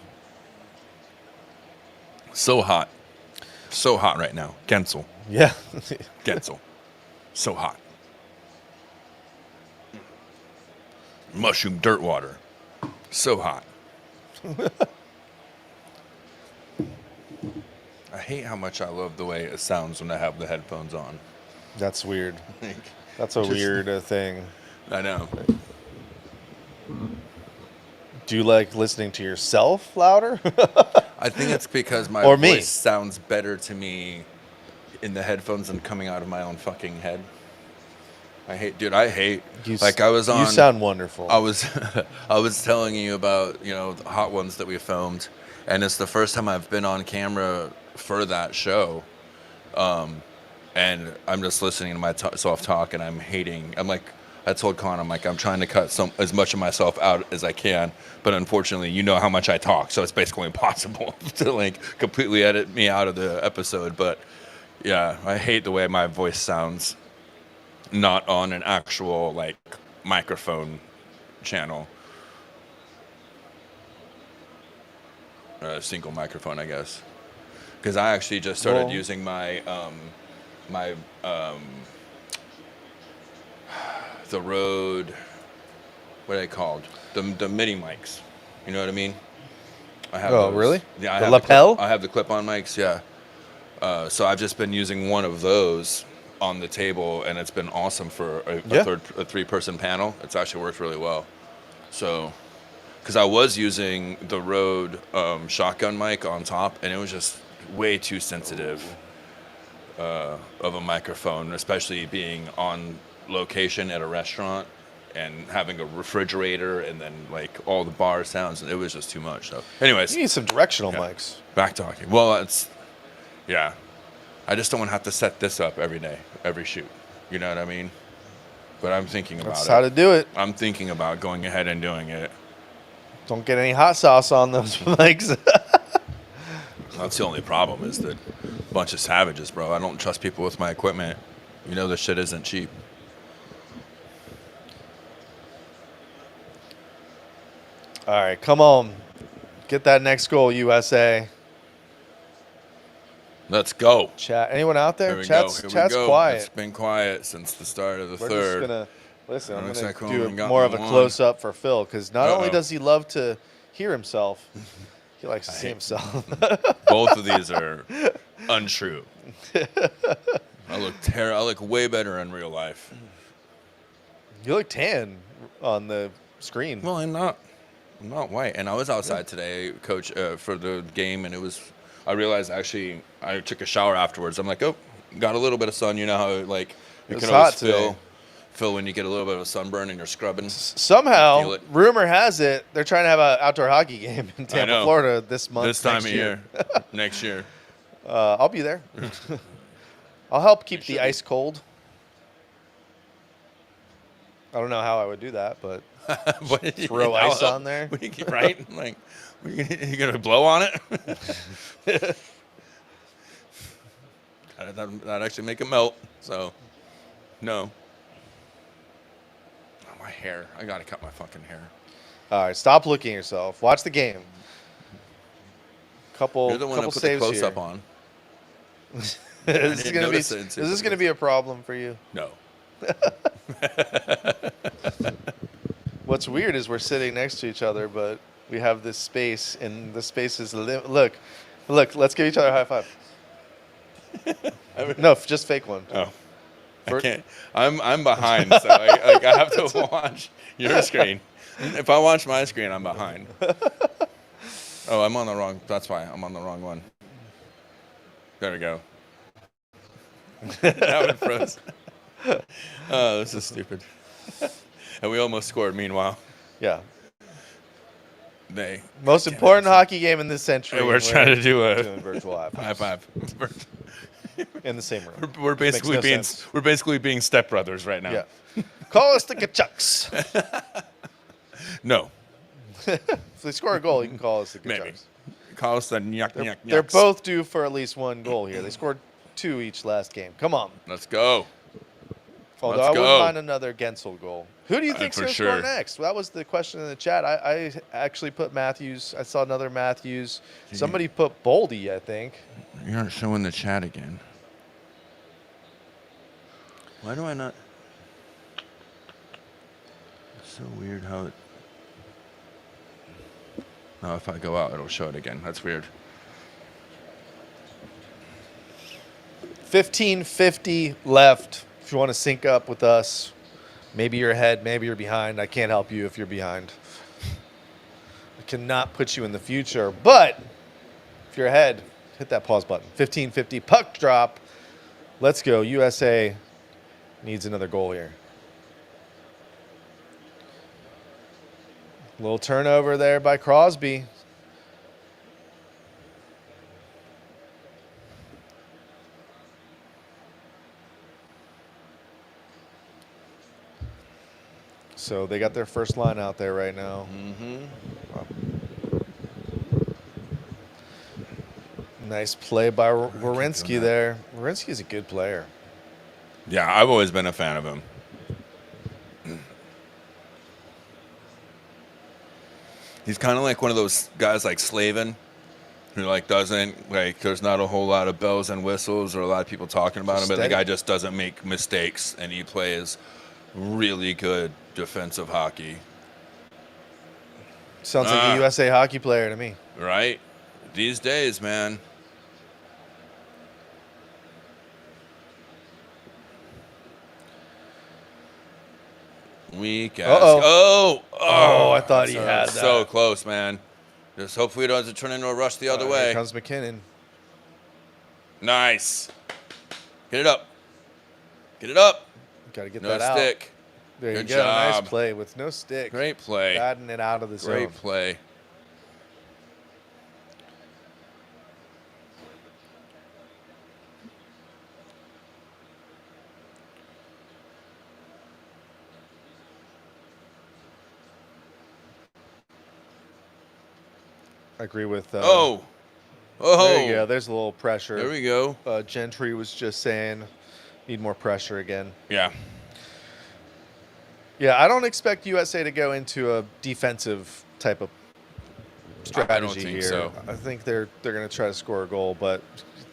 So hot right now. Gensel, Yeah. Gensel, so hot. Mushroom dirt water, so hot. I hate how much I love the way it sounds when I have the headphones on. That's weird. That's a weird thing. I know. Do you like listening to yourself louder? I think it's because my Or me. voice sounds better to me in the headphones than coming out of my own fucking head. I hate. Like I was on. You sound wonderful. I was telling you about the hot ones that we filmed, and it's the first time I've been on camera for that show, and I'm just listening to myself talk, and I'm hating. I'm like, I told Con, I'm trying to cut as much of myself out as I can, but unfortunately, you know how much I talk, so it's basically impossible to completely edit me out of the episode. But yeah, I hate the way my voice sounds, not on an actual microphone channel, single microphone, I guess, because I actually just started using my the Rode, what are they called? The mini mics. You know what I mean? I have those. Really? Yeah, I The have lapel? I have the clip-on mics, yeah. So I've just been using one of those on the table, and it's been awesome for a 3-person panel. It's actually worked really well. So, because I was using the Rode shotgun mic on top, and it was just way too sensitive of a microphone, especially being on location at a restaurant and having a refrigerator and then all the bar sounds. It was just too much. So, anyways, You need some directional mics. back talking. Well, yeah. I just don't want to have to set this up every day, every shoot. You know what I mean? But I'm thinking about That's it. how to do it. I'm thinking about going ahead and doing it. Don't get any hot sauce on those mics. That's the only problem is that a bunch of savages, bro. I don't trust people with my equipment. You know this shit isn't cheap. All right, come on. Get that next goal, USA. Let's go. Chat. Anyone out there? Here we Chat's go. Here we go. quiet. It's been quiet since the start of the We're third. just gonna listen. I'm Looks gonna like we do only got more of a one. close up for Phil because not only Uh-oh. does he love to hear himself, he likes to see himself. Both of these are untrue. I look way better in real life. You look tan on the screen. Well, I'm not white. And I was outside today, coach, for the game, and I realized actually I took a shower afterwards. I'm like, oh, got a little bit of sun. You know how you It's can always hot today. Phil, when you get a little bit of a sunburn and you're scrubbing. Somehow, rumor has it, they're trying to have an outdoor hockey game in Tampa, Florida this month. This time of year. Next year. I'll be there. I'll help keep the ice cold. I don't know how I would do that, but throw ice on there. Right? Like, you going to blow on it? That'd actually make it melt. So, no. Oh, my hair. I got to cut my fucking hair. All right, stop looking at yourself. Watch the game. You're the one couple that put the saves close here. up on. Is this going to be a problem for you? No. What's weird is we're sitting next to each other, but we have this space, and the space is look. Let's give each other a high five. No, just fake one. Oh, I can't. I'm behind, so I have to watch your screen. If I watch my screen, I'm behind. Oh, I'm on the wrong. That's why I'm on the wrong one. There we go. Now it froze. Oh, this is stupid. And we almost scored. Meanwhile, Yeah. they Most important hockey game in this century. we're trying to do a doing virtual high high fives five. in the same room. We're basically no being sense. stepbrothers right now. Yeah. Call us the Kachucks. No, If they score a goal, you can call us the Kachucks. maybe. Call us the nyuk nyuk nyuks. They're both due for at least one goal here. They scored 2 each last game. Come on. Let's go. Although Let's I go. wouldn't mind another Gensel goal. Who do you think's for going to sure. score next? Well, that was the question in the chat. I actually put Matthews. I saw another Matthews. Somebody put Boldy, I think. You're not showing the chat again. Why do I not? It's so weird how it. No, if I go out, it'll show it again. That's weird. 15:50 left. If you want to sync up with us, maybe you're ahead, maybe you're behind. I can't help you if you're behind. I cannot put you in the future, but if you're ahead, hit that pause button. 15:50 puck drop. Let's go. USA needs another goal here. Little turnover there by Crosby. So they got their first line out there right now. Nice play by Werenski there. Werenski is a good player. Yeah, I've always been a fan of him. He's kind of like one of those guys like Slavin, who like doesn't like. There's not a whole lot of bells and whistles or a lot of people talking about him, but the guy just doesn't make mistakes, and he plays really good defensive hockey. Sounds like a USA hockey player to me. Right? These days, man. Weak ass. Oh, I thought he had that. So close, man. Just hopefully it doesn't turn into a rush the other way. Here comes McKinnon. Nice. Get it up. Get it up. Got to get No that out. stick. There Good you go. job. Nice play with no stick. Great play. Batting it out of the zone. Great play. I agree with. There you go. There's a little pressure. There we go. Gentry was just saying, need more pressure again. Yeah. Yeah, I don't expect USA to go into a defensive type of strategy I don't think here. so. I think they're going to try to score a goal, but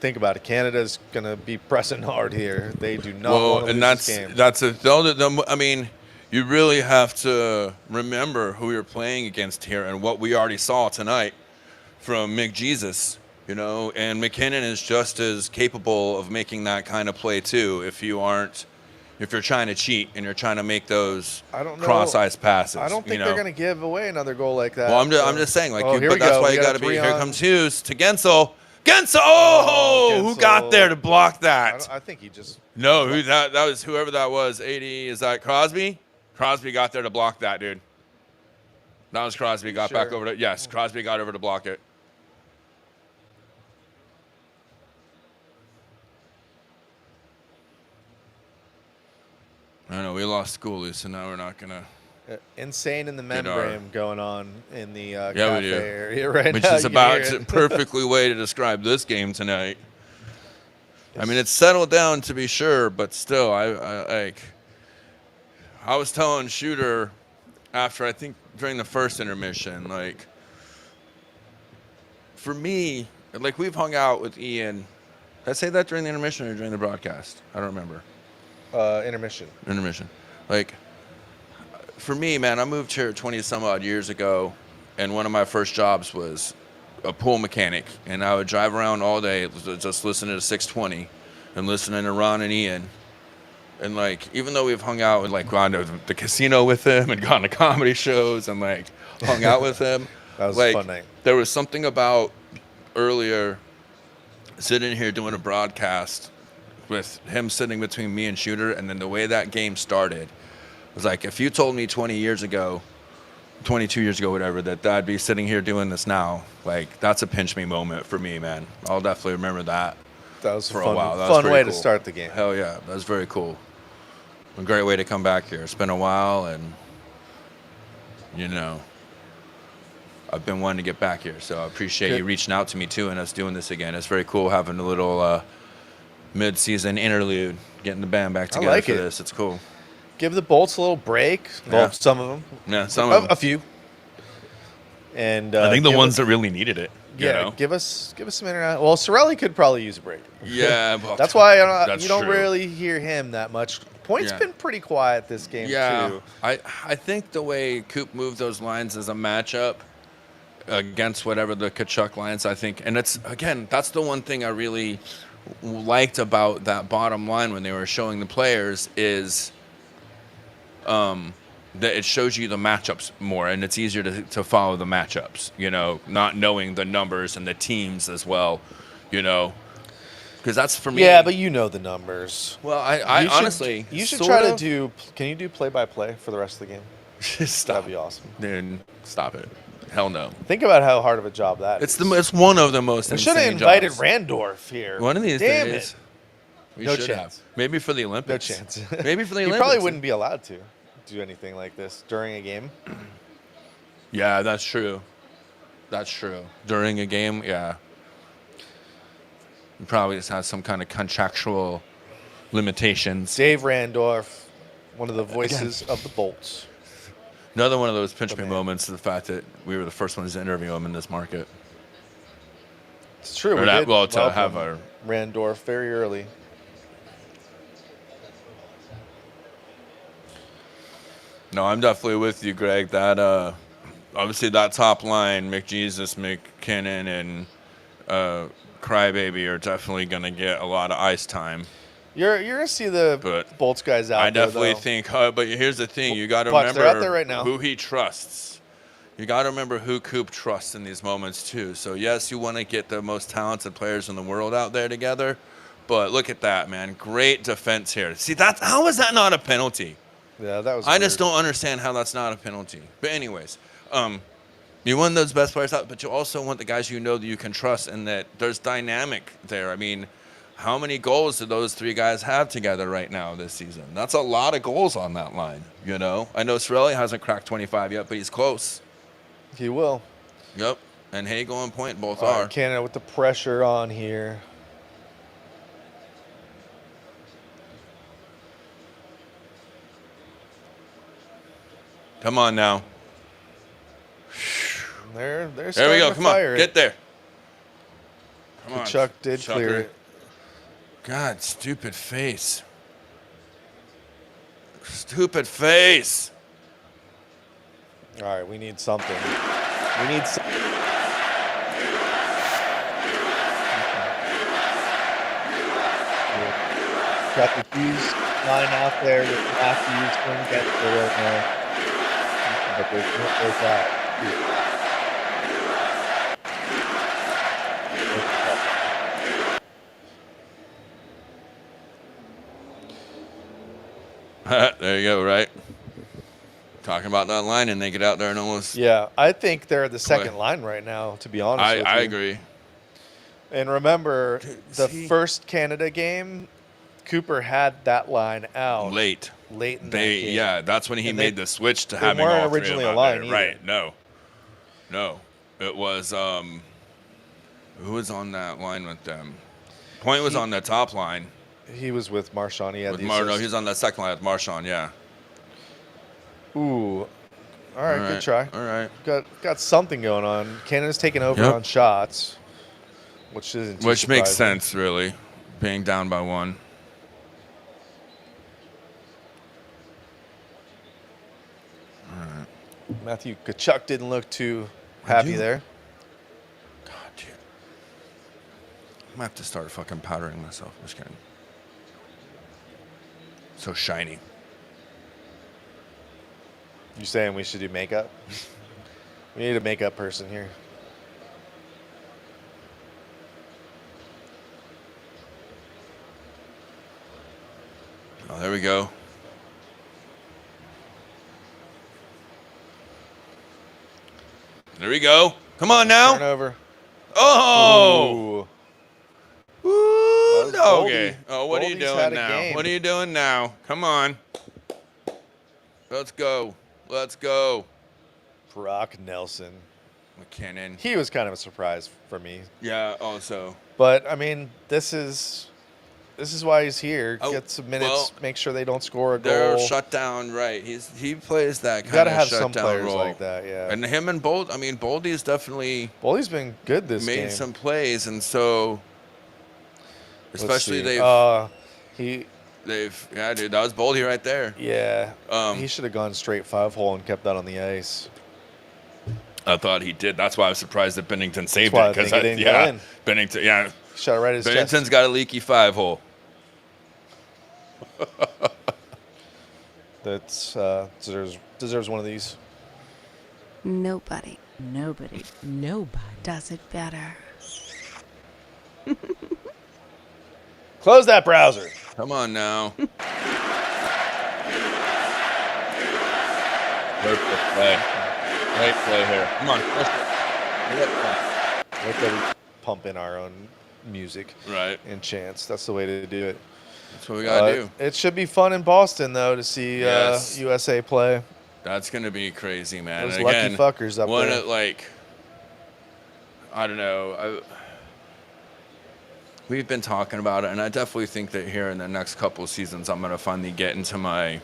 think about it. Canada's going to be pressing hard here. They do not want to lose this game. I mean, you really have to remember who you're playing against here and what we already saw tonight from McJesus, you know, and McKinnon is just as capable of making that kind of play too. If you're trying to cheat and you're trying to make those cross-ice passes. I don't think they're going to give away another goal like that. Well, I'm just saying, like, here but we that's go. why We you got got to a be. 3 Here on. comes Hughes to Gensel. Gensel. Oh, who got there to block that? I think he just. No, that was whoever that was. 80. Is that Crosby? Crosby got there to block that, dude. That was Crosby. Got back over to. Yes, Crosby got over to block it. I know we lost Schooley, so now we're not gonna. Insane in the membrane going on in the yeah, cafe area right which now. Which is about the perfectly way to describe this game tonight. I mean, it's settled down to be sure, but still, I was telling Shooter after I think during the first intermission, like for me, like we've hung out with Ian. Did I say that during the intermission or during the broadcast? I don't remember. Intermission. Intermission. Like, for me, man, I moved here 20 some odd years ago, and one of my first jobs was a pool mechanic, and I would drive around all day just listening to 620 and listening to Ron and Ian. And like, even though we've hung out with like gone to the casino with him and gone to comedy shows and like hung out with him, that was like, a fun night. There was something about earlier sitting here doing a broadcast with him sitting between me and Shooter, and then the way that game started was like, if you told me 20 years ago, 22 years ago, whatever, that I'd be sitting here doing this now, like that's a pinch me moment for me, man. I'll definitely remember that. That was for a fun, a while. That fun was way cool. to start the game. Hell yeah, that was very cool. A great way to come back here. It's been a while, and you know, I've been wanting to get back here, so I appreciate you reaching out to me too and us doing this again. It's very cool having a little mid-season interlude, getting the band back together for this. It's cool. Give the Bolts a little break. Well, some of them. Yeah, some of them. A few. And I think the ones that really needed it. You know? give us some internet. Well, Sorelli could probably use a break. Yeah, well, that's why you don't true. really hear him that much. Point's been pretty quiet this game too. I think the way Coop moved those lines as a matchup against whatever the Kachuk lines, I think, and it's again, that's the one thing I really liked about that bottom line when they were showing the players is that it shows you the matchups more, and it's easier to follow the matchups, you know, not knowing the numbers and the teams as well, you know, because that's for me. Yeah, but you know the numbers. Well, I honestly, you should try to do. Can you do play-by-play for the rest of the game? Stop. That'd be awesome. Dude, stop it. Hell no. Think about how hard of a job that is. It's one of the most. We should have invited Randorf here. One of these days. We no should chance. Have. Maybe for the Olympics. No chance. Maybe for the Olympics. Olympics. You probably wouldn't be allowed to do anything like this during a game. Yeah, that's true. That's true. During a game, yeah. You probably just have some kind of contractual limitations. Dave Randorf, one of the voices of the Bolts. Another one of those pinch me moments is the fact that we were the first ones to interview him in this market. It's true. Or that, well, to have our Randorf very early. No, I'm definitely with you, Greg. That obviously that top line, McJesus, McKinnon, and Crybaby are definitely going to get a lot of ice time. You're gonna see the Bolts guys out there. I definitely think. But here's the thing: you got to remember they're out there right now. Who he trusts. You got to remember who Coop trusts in these moments too. So yes, you want to get the most talented players in the world out there together, but look at that, man! Great defense here. See, how is that not a penalty? Yeah, that was. I just don't understand how that's not a penalty. But anyways, you want those best players out, but you also want the guys you know that you can trust and that there's dynamic there. I mean, how many goals do those three guys have together right now this season? That's a lot of goals on that line, you know? I know Sorelli hasn't cracked 25 yet, but he's close. He will. Yep. And Hagel and Point both are. Canada with the pressure on here. Come on now. There we go. Come on. Get there. Come on. Chuck did clear it. God, stupid face. Stupid face. All right, we need something. We need something. Got the Hughes line out there with Matthews going to get there right now. But there's no place out. There you go, right? Talking about that line, and they get out there and almost. Yeah, I think they're the second line right now, to be honest with you. I agree. And remember, the first Canada game, Cooper had that line out Late in that game. Yeah, that's when he made the switch to they having all weren't three originally of them a out line there. either. Right? No, it was who was on that line with them? Point was on the top line. He was with Marchand. He had No, he was on the second line with Marchand. Yeah. Ooh. All right, good try. All right. Got something going on. Canada's taking over on shots, which isn't too Which makes surprising. sense, really, being down by one. Matthew Tkachuk didn't look too happy there. God, dude. I'm gonna have to start fucking powdering myself. Just kidding. So shiny. You saying we should do makeup? We need a makeup person here. Oh, there we go. There we go. Come on now. Turnover. Oh. Ooh, okay. Boldy. Oh, what are you Boldy's doing had a now? game. What are you doing now? Come on. Let's go. Let's go. Brock Nelson. McKinnon. He was kind of a surprise for me. Yeah, also. But I mean, this is why he's here. Oh, Get some minutes, well, make sure they don't score a They're goal. shut down, right. He plays that You kind gotta of have shutdown some players role. like that, yeah. And him and Bold, I mean, Boldy's definitely Boldy's been good this made game. some plays, and so Let's especially see. yeah, dude, that was Boldy right there. Yeah. He should have gone straight 5-hole and kept that on the ice. I thought he did. That's why I was surprised that Bennington saved why I it because think it didn't go in. Bennington, yeah, Shot it right at his Bennington's chest. got a leaky 5-hole. That's deserves one of these. Nobody does it better. Close that browser. Come on now. Perfect play. Great play here. Come on. Let them pump in our own music Right. and chants. That's the way to do it. That's what we gotta do. It should be fun in Boston, though, to see Yes. USA play. That's gonna be crazy, man. Those And lucky again, fuckers up there. I don't know. We've been talking about it, and I definitely think that here in the next couple of seasons, I'm gonna finally get into my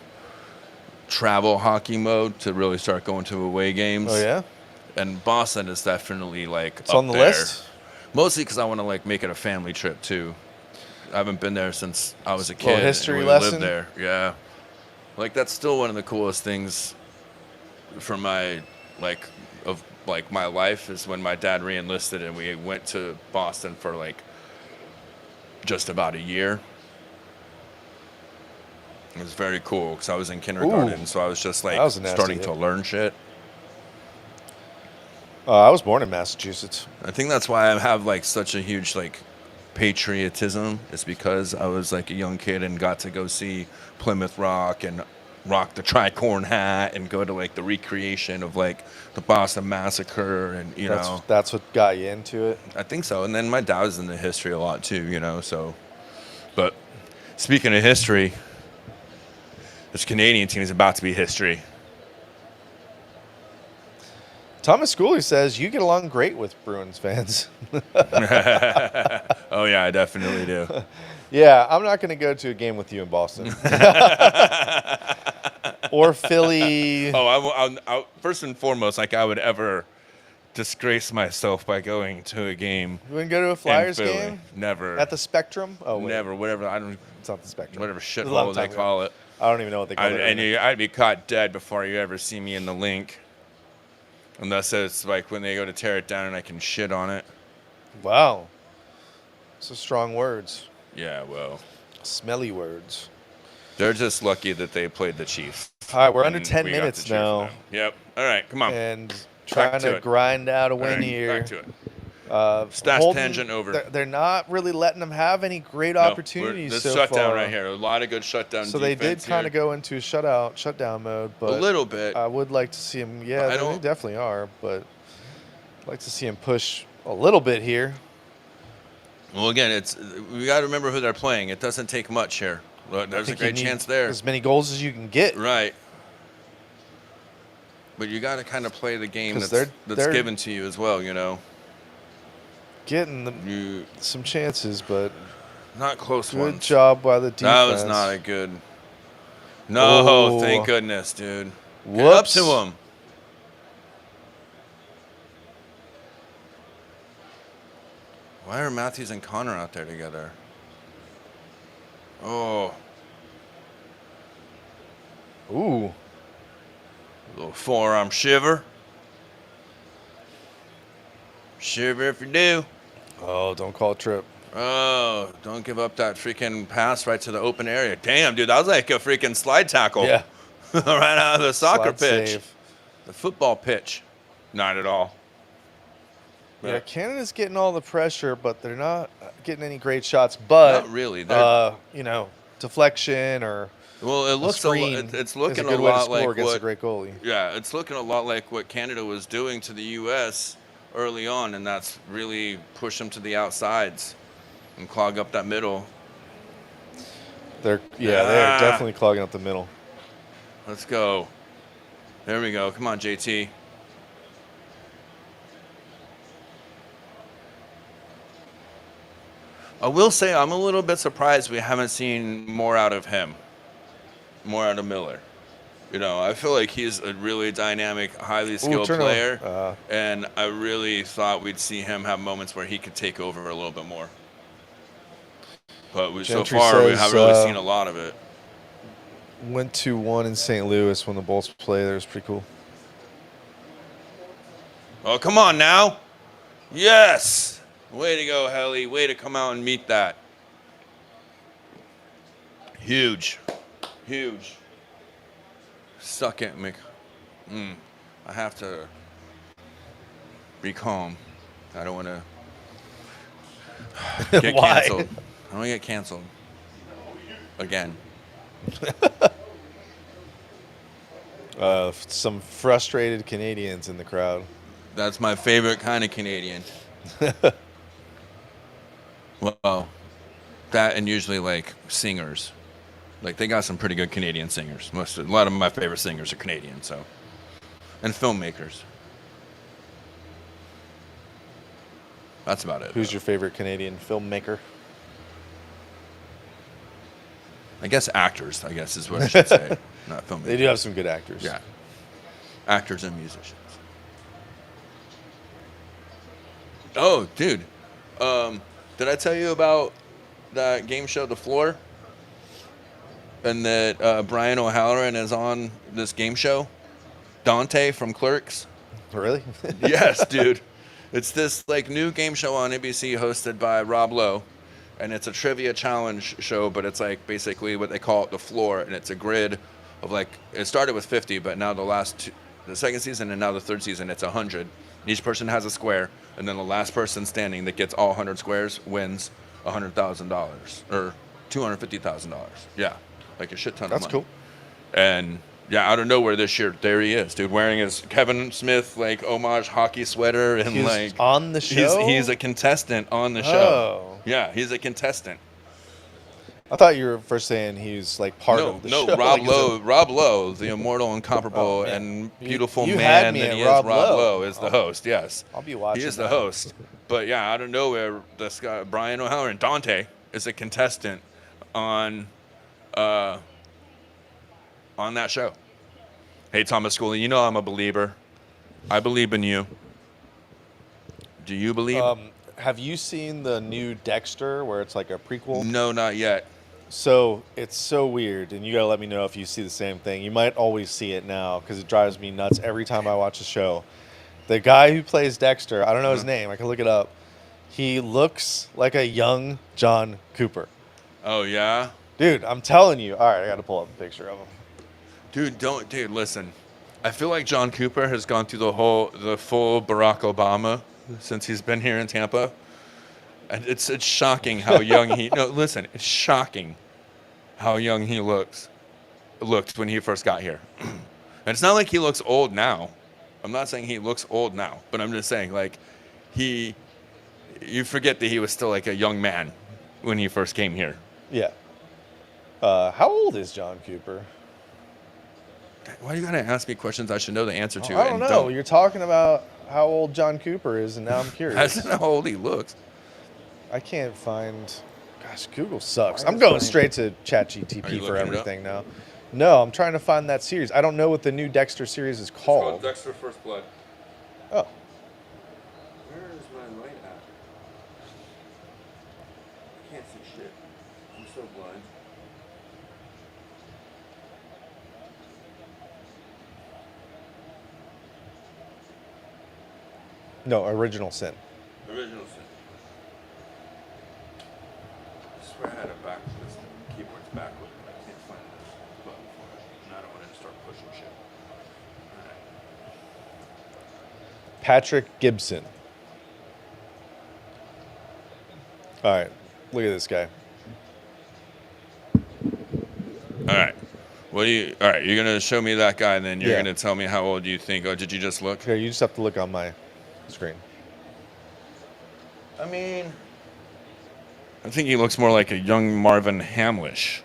travel hockey mode to really start going to away games. Oh yeah, And Boston is definitely it's up on the there. list. Mostly because I want to make it a family trip too. I haven't been there since I was a Little kid. history and we lesson? lived there. Yeah, that's still one of the coolest things from my my life is when my dad re-enlisted and we went to Boston for just about a year. It was very cool because I was in kindergarten, Ooh. so I was just That was a nasty starting hit. to learn shit. I was born in Massachusetts. I think that's why I have such a huge patriotism. It's because I was a young kid and got to go see Plymouth Rock and rock the tricorn hat and go to the recreation of the Boston Massacre and That's what got you into it. I think so. And then my dad was into history a lot too, so. But speaking of history, this Canadian team is about to be history. Thomas Schooley says you get along great with Bruins fans. Oh yeah, I definitely do. Yeah, I'm not going to go to a game with you in Boston. Or Philly. Oh, I first and foremost, I would ever disgrace myself by going to a game. You wouldn't go to a in Flyers Philly. game? Never. At the Spectrum? Oh, wait. Never. Whatever. I don't. It's not the Spectrum. Whatever It was a long shithole they time call ago. it. I don't even know what they call it. I'd be caught dead before you ever see me in the link. Unless it's when they go to tear it down and I can shit on it. Wow. So strong words. Yeah, well. Smelly words. They're just lucky that they played the Chiefs. All right, we're under And 10 we got minutes the Chiefs now. Yep. All right, come on. And trying to to it. grind out a All win right, here. back to it. Stash tangent over. They're not really letting them have any great opportunities this so shutdown far. right here. A lot of good shutdown So defense they did kind of go into shutdown mode, but a little bit. I would like to see them. Yeah, I they don't- definitely are, but I'd like to see them push a little bit here. Well, again, we got to remember who they're playing. It doesn't take much here. There's a great chance there. As many goals as you can get. Right. But you got to kind of play the game that's they're given to you as well, you know. Getting some chances, but not close ones. Good job by the defense. That was not a good. No, thank goodness, dude. Get up to him. Why are Matthews and Connor out there together? Oh. Ooh. Little forearm shiver. Shiver if you do. Oh, don't call it trip. Oh, don't give up that freaking pass right to the open area. Damn, dude, that was like a freaking slide tackle. Yeah. Right out of the soccer Slide pitch. save. The football pitch. Not at all. Yeah, Canada's getting all the pressure, but they're not getting any great shots. But not really. Deflection or well, it looks it's looking a lot like against a great goalie. Yeah, it's looking a lot like what Canada was doing to the U.S. early on, and that's really push them to the outsides and clog up that middle. They're definitely clogging up the middle. Let's go. There we go. Come on, JT. I will say I'm a little bit surprised we haven't seen more out of him, more out of Miller. You know, I feel like he's a really dynamic, highly skilled player, and I really thought we'd see him have moments where he could take over a little bit more. But so far, we haven't really seen a lot of it. Went 2-1 in St. Louis when the Bulls played. That was pretty cool. Oh, come on now. Yes. Way to go, Helly. Way to come out and meet that. Huge. Huge. Suck it, Mick. I have to be calm. I don't want to get canceled. I don't want to get canceled. Again. Some frustrated Canadians in the crowd. That's my favorite kind of Canadian. Well, that and usually like singers. Like they got some pretty good Canadian singers. A lot of my favorite singers are Canadian, so. And filmmakers. That's about it. Who's your favorite Canadian filmmaker? I guess actors, I guess is what I should say. Not filmmakers. They do have some good actors. Yeah. Actors and musicians. Oh, dude. Did I tell you about that game show, The Floor? And that Brian O'Halloran is on this game show? Dante from Clerks? Really? Yes, dude. It's this like new game show on NBC hosted by Rob Lowe. And it's a trivia challenge show, but it's like basically what they call it The Floor. And it's a grid of like, it started with 50, but now the second season and now the third season, it's 100. Each person has a square, and then the last person standing that gets all 100 squares wins $100,000 or $250,000. Yeah, like a shit ton of money. That's cool. And yeah, out of nowhere this year, there he is, dude, wearing his Kevin Smith like homage hockey sweater and he's like on the show. He's a contestant on the show. Oh. Yeah, he's a contestant. I thought you were first saying he's like part of the show. No, Rob Lowe, the immortal, incomparable, and beautiful you man had me that at he is. Rob Rob Lowe. Lowe is the host. Yes, I'll be watching. He is the that. host. But yeah, out of nowhere, this guy Brian O'Halloran, Dante, is a contestant on that show. Hey, Thomas Schooley, you know I'm a believer. I believe in you. Do you believe? Have you seen the new Dexter, where it's like a prequel? No, not yet. So it's so weird, and you gotta let me know if you see the same thing. You might always see it now because it drives me nuts every time I watch a show. The guy who plays Dexter, I don't know his name. I can look it up. He looks like a young John Cooper. Oh yeah, dude. I'm telling you. All right, I gotta pull up a picture of him. Dude, listen. I feel like John Cooper has gone through the full Barack Obama since he's been here in Tampa. And it's shocking how young he. No, listen, it's shocking how young he looked when he first got here. And it's not like he looks old now. I'm not saying he looks old now, but I'm just saying like you forget that he was still like a young man when he first came here. Yeah. How old is John Cooper? Why do you gotta ask me questions I should know the answer to? I don't know. You're talking about how old John Cooper is, and now I'm curious. That's not how old he looks. I can't find. Gosh, Google sucks. I'm going straight to ChatGTP for everything now. No, I'm trying to find that series. I don't know what the new Dexter series is called. It's called Dexter First Blood. Oh. Where is my light at? I can't see shit. I'm so blind. No, Original Sin. Original Sin. I swear I had it back. This keyboard's backward, but I can't find this button for it. And I don't want it to start pushing shit. Alright. Patrick Gibson. All right, look at this guy. Alright. Alright, you're gonna show me that guy, and then you're gonna tell me how old you think. Oh, did you just look? Okay, you just have to look on my screen. I mean, I think he looks more like a young Marvin Hamlish.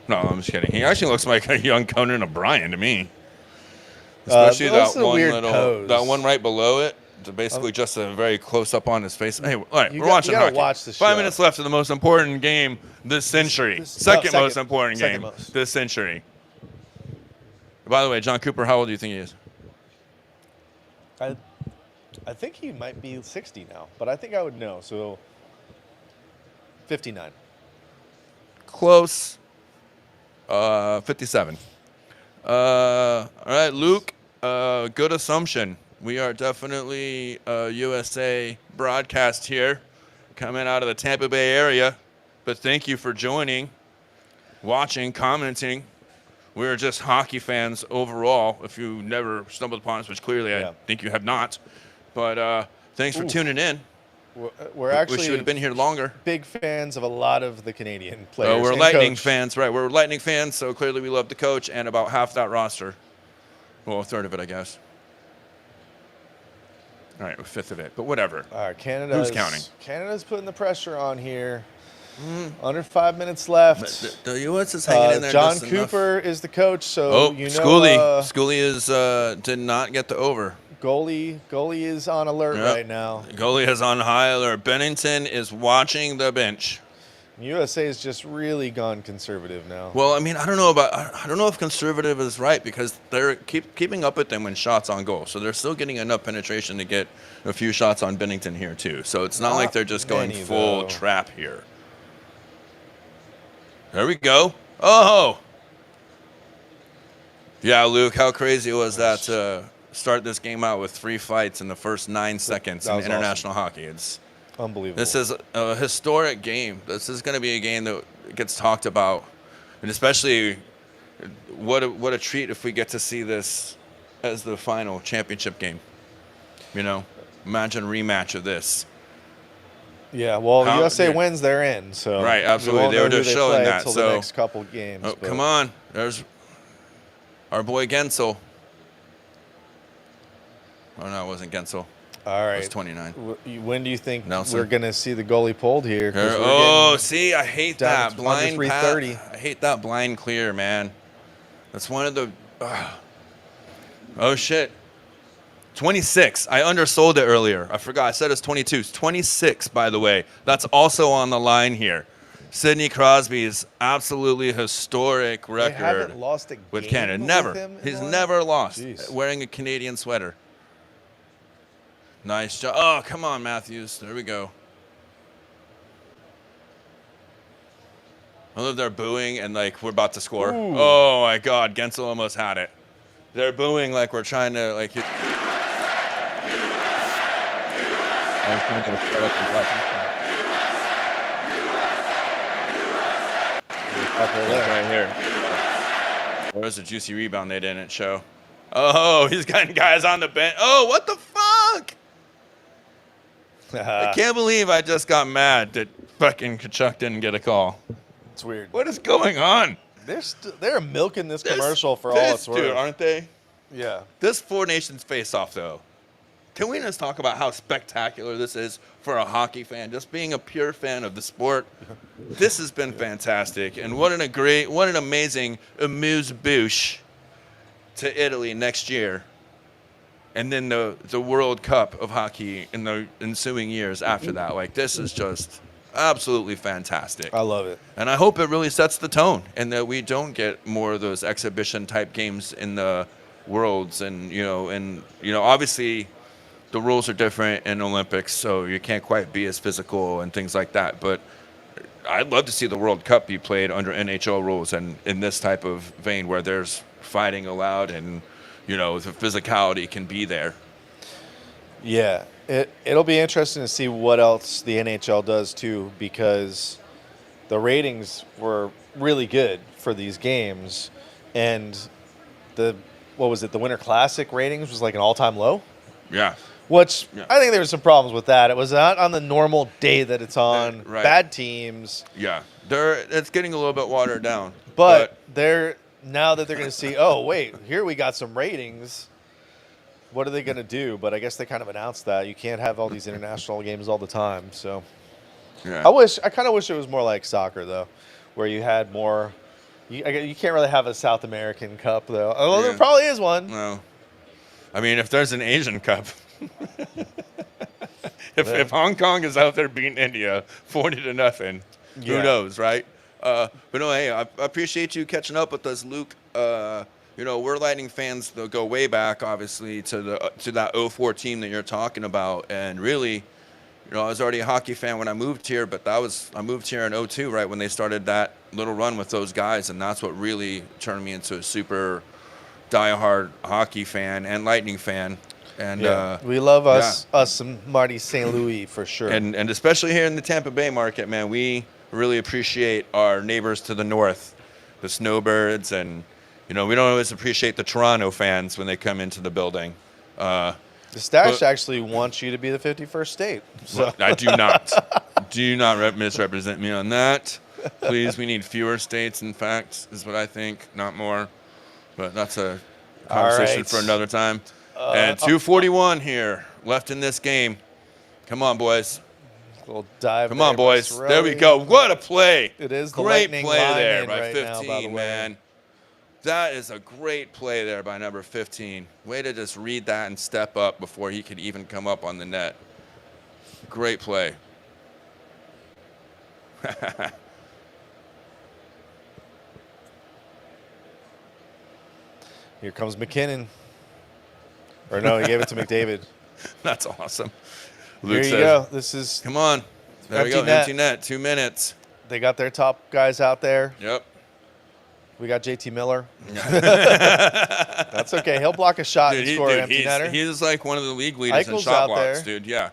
No, I'm just kidding. He actually looks like a young Conan O'Brien to me. Especially that one right below it. Basically, just a very close up on his face. Hey, all right, we're watching hockey. Watch this 5 minutes left of the most important game this century. Second most important game this century. By the way, John Cooper, how old do you think he is? I think he might be 60 now, but I think I would know. So 59. Close. 57. All right, Luke. Good assumption. We are definitely a USA broadcast here, coming out of the Tampa Bay area. But thank you for joining, watching, commenting. We're just hockey fans overall. If you never stumbled upon us, which clearly I think you have not. But thanks for tuning in. We're actually we should have been here longer. Big fans of a lot of the Canadian players. We're Lightning fans, right? We're Lightning fans, so clearly we love the coach and about half that roster. Well, a third of it, I guess. All right, a fifth of it, but whatever. All right, Who's counting? Canada's putting the pressure on here. Under 5 minutes left. The U.S. is hanging in there. John Cooper is the coach, so you know. Scully is did not get the over. Goalie is on alert right now. Goalie is on high alert. Bennington is watching the bench. USA has just really gone conservative now. Well, I mean, I don't know if conservative is right because they're keeping up with them when shots on goal. So they're still getting enough penetration to get a few shots on Bennington here too. So it's not like they're just going full trap here. There we go. Oh! Yeah, Luke, how crazy was that to start this game out with 3 fights in the first 9 seconds in international hockey? It's unbelievable. This is a historic game. This is going to be a game that gets talked about. And especially what a treat if we get to see this as the final championship game. You know, imagine a rematch of this. Yeah, well, USA wins, they're in. So right, absolutely. They were just showing that. So the next couple games. Oh, come on. There's our boy Gensel. Oh, no, it wasn't Gensel. All right. It was 29. When do you think we're going to see the goalie pulled here? See, I hate that. Blind 330. I hate that blind clear, man. That's one of the... Oh, shit. 26. I undersold it earlier. I forgot. I said it's 22. It's 26, by the way. That's also on the line here. Sidney Crosby's absolutely historic record haven't lost a game with Canada. Never. He's never lost. Jeez. Wearing a Canadian sweater. Nice job. Oh, come on, Matthews. There we go. I love they're booing and like we're about to score. Ooh. Oh my God, Gensel almost had it. They're booing like we're trying to like. Right here. There's a juicy rebound they didn't show. Oh, he's got guys on the bench. Oh, what the fuck? I can't believe I just got mad that fucking Kachuk didn't get a call. It's weird. What is going on? They're milking this commercial for all it's worth. Dude, aren't they? Yeah. This Four Nations face-off, though. Can we just talk about how spectacular this is for a hockey fan? Just being a pure fan of the sport. This has been fantastic. And what an amazing amuse-bouche to Italy next year. And then the World Cup of hockey in the ensuing years after that. Like, this is just absolutely fantastic. I love it. And I hope it really sets the tone and that we don't get more of those exhibition-type games in the Worlds. And, obviously the rules are different in Olympics, so you can't quite be as physical and things like that. But I'd love to see the World Cup be played under NHL rules and in this type of vein where there's fighting allowed and, the physicality can be there. Yeah, it'll be interesting to see what else the NHL does too, because the ratings were really good for these games, and the Winter Classic ratings was like an all-time low. Yeah. Which I think there were some problems with that. It was not on the normal day that it's on. Right. Bad teams. Yeah, it's getting a little bit watered down. But now that they're going to see, oh wait, here we got some ratings. What are they going to do? But I guess they kind of announced that you can't have all these international games all the time. So yeah. I kind of wish it was more like soccer though, where you had more. You can't really have a South American Cup though. Although there probably is one. No, I mean if there's an Asian Cup. If Hong Kong is out there beating India 40-0, who knows, right? But no, hey, I appreciate you catching up with us, Luke. We're Lightning fans that go way back, obviously, to that 04 team that you're talking about. And really, I was already a hockey fan when I moved here, but I moved here in 02, right, when they started that little run with those guys. And that's what really turned me into a super diehard hockey fan and Lightning fan. And we love us some Marty St. Louis for sure. And especially here in the Tampa Bay market, man, we really appreciate our neighbors to the north, the Snowbirds, and we don't always appreciate the Toronto fans when they come into the building. The Stash actually wants you to be the 51st state. So. I do not. Do not misrepresent me on that. Please, we need fewer states, in fact, is what I think, not more. But that's a conversation for another time. And 2:41 here left in this game. Come on, boys. Little dive. Come on, boys. There we go. What a play. It is the great Lightning play there line by right 15, now, by the way. man. That is a great play there by number 15. Way to just read that and step up before he could even come up on the net. Great play. Here comes McKinnon. Or no, he gave it to McDavid. That's awesome. Luke Here you go. This is come on. There we go. Empty net. 2 minutes. They got their top guys out there. Yep. We got JT Miller. That's okay. He'll block a shot and score an empty netter. He's like one of the league leaders in shot blocks, there. dude. Yeah.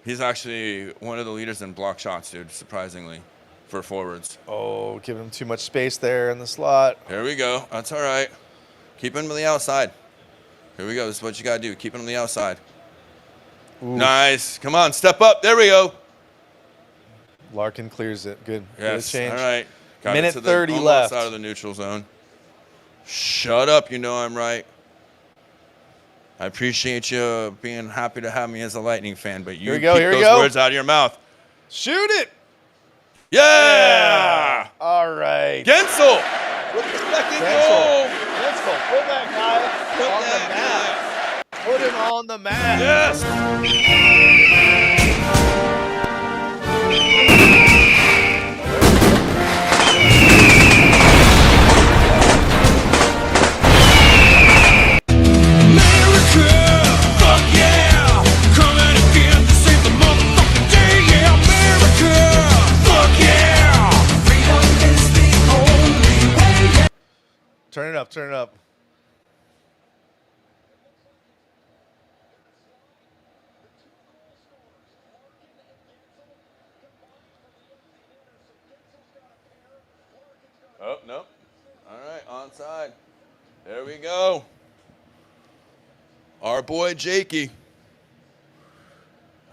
He's actually one of the leaders in block shots, dude, surprisingly, for forwards. Oh, giving him too much space there in the slot. There we go. That's all right. Keep him to the outside. Here we go. This is what you got to do. Keep him on the outside. Ooh. Nice. Come on. Step up. There we go. Larkin clears it. Good. Yes. Good change. All right. Got Minute it to 30 almost left. Out of the neutral zone. Shut up. You know I'm right. I appreciate you being happy to have me as a Lightning fan, but you keep those words out of your mouth. Shoot it. Yeah. All right. Gensel. With the second goal. Gensel. Put that guy on the map. Put him on the map. Yes. Turn it up, turn it up. Oh, no. All right, onside. There we go. Our boy Jakey.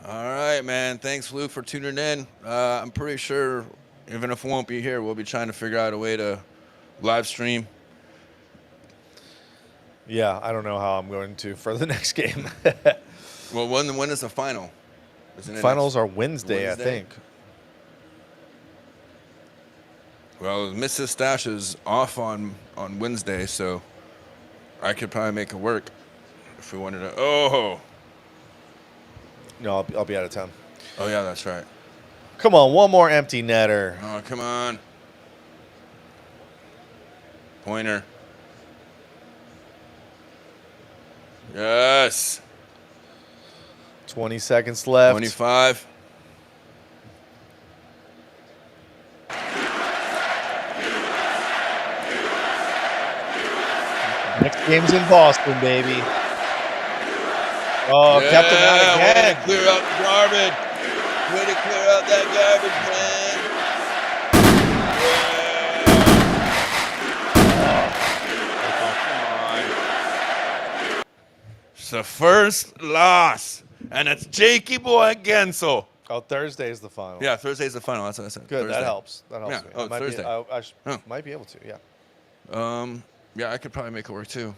All right, man. Thanks, Luke, for tuning in. I'm pretty sure, even if we won't be here, we'll be trying to figure out a way to live stream. Yeah, I don't know how I'm going to for the next game. Well, when is the final? Isn't it Finals are Wednesday, I think. Well, Mrs. Stash is off on Wednesday, so I could probably make it work if we wanted to. Oh. No, I'll be out of town. Oh, yeah, that's right. Come on, one more empty netter. Oh, come on. Pointer. Yes. 20 seconds left. 25. Next game's in Boston, baby. Oh, yeah, kept him out again. Way to clear out the garbage. Way to clear out that garbage, man. Yeah. Come on. It's the first loss, and it's Jakey boy Gensel. Oh, Thursday's the final. Yeah, Thursday's the final. That's what I said. Good, Thursday. that helps. That helps Yeah. me. Oh, Thursday. I might be able to, yeah. Yeah, I could probably make it work too.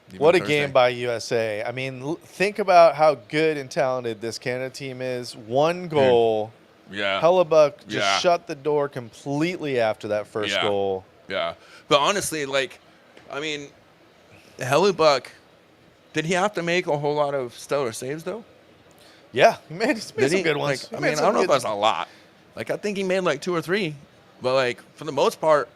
Even What a Thursday. game by USA. I mean, think about how good and talented this Canada team is. One goal. Yeah. Hellebuck just Yeah. shut the door completely after that first goal. Yeah. But honestly, like, I mean, Hellebuck, did he have to make a whole lot of stellar saves, though? Yeah, he made some good Like, ones. I mean, I don't know if that's a lot. Like, I think he made like 2 or 3. But, like, for the most part,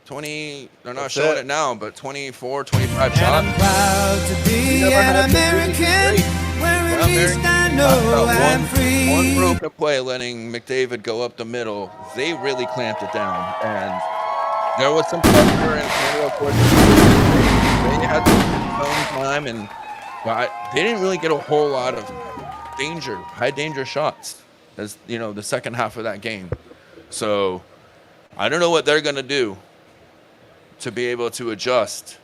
20, they're not showing it now, but 24, 25 shots. I'm proud to be an American, where at least I know I'm free. One broken play letting McDavid go up the middle. They really clamped it down. And there was some pressure in Canada, of course. They had some time, and but they didn't really get a whole lot of high danger shots, as you know, the second half of that game. So I don't know what they're gonna do to be able to adjust.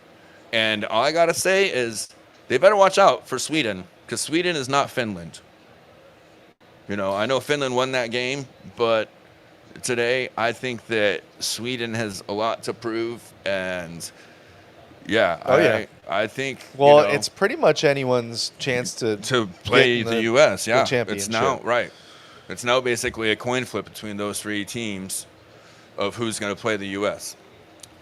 And all I gotta say is they better watch out for Sweden, because Sweden is not Finland. You know, I know Finland won that game, but today I think that Sweden has a lot to prove. And yeah, I think well, it's pretty much anyone's chance to play the U.S. Yeah, the championship. It's now right. It's now basically a coin flip between those 3 teams of who's going to play the U.S.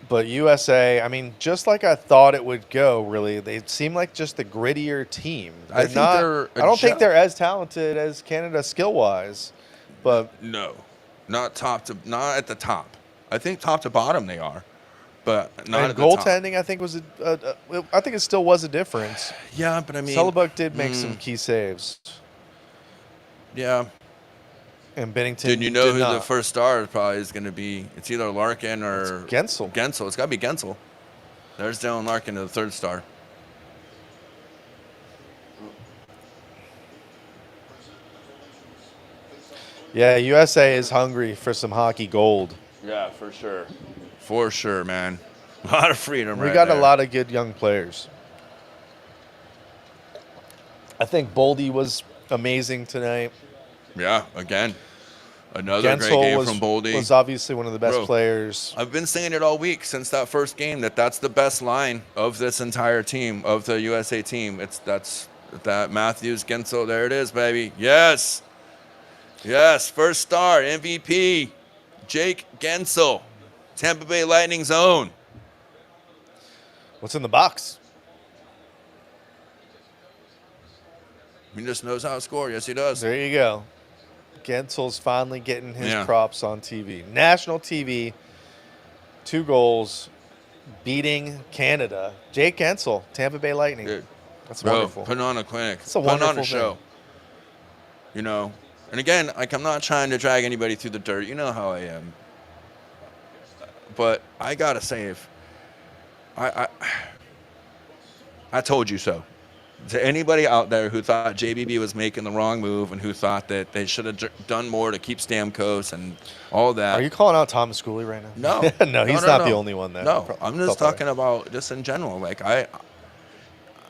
But USA, I mean, just like I thought it would go, really, they seem like just a grittier team. I don't think they're as talented as Canada skill-wise, but no, not at the top. I think top to bottom they are, but not at the top. Goaltending, I think I think it still was a difference. Yeah, but I mean, Hellebuck did make some key saves. Yeah. And Bennington Did you know who the first star probably is going to be? It's either Larkin or Gensel. Gensel. It's got to be Gensel. There's Dylan Larkin, the third star. Yeah, USA is hungry for some hockey gold. Yeah, for sure. For sure, man. A lot of freedom We got a lot of good young players. I think Boldy was amazing tonight. Yeah, again. Another great game from Boldy. Was obviously one of the best players. I've been saying it all week since that first game that's the best line of this entire team, of the USA team. That's Matthews, Gensel. There it is, baby. Yes. Yes, first star, MVP, Jake Gensel, Tampa Bay Lightning's own. What's in the box? He just knows how to score. Yes, he does. There you go. Gensel's finally getting his props on TV. National TV, 2 goals, beating Canada. Jake Gensel, Tampa Bay Lightning. Dude, that's wonderful. Putting on a clinic. It's a wonderful putting on a show. You know, and again, like, I'm not trying to drag anybody through the dirt. You know how I am. But I gotta say, if I told you so. To anybody out there who thought JBB was making the wrong move and who thought that they should have done more to keep Stamkos and all that. Are you calling out Thomas Cooley right now? No. No, he's not the only one there. No, I'm just talking about just in general. Like,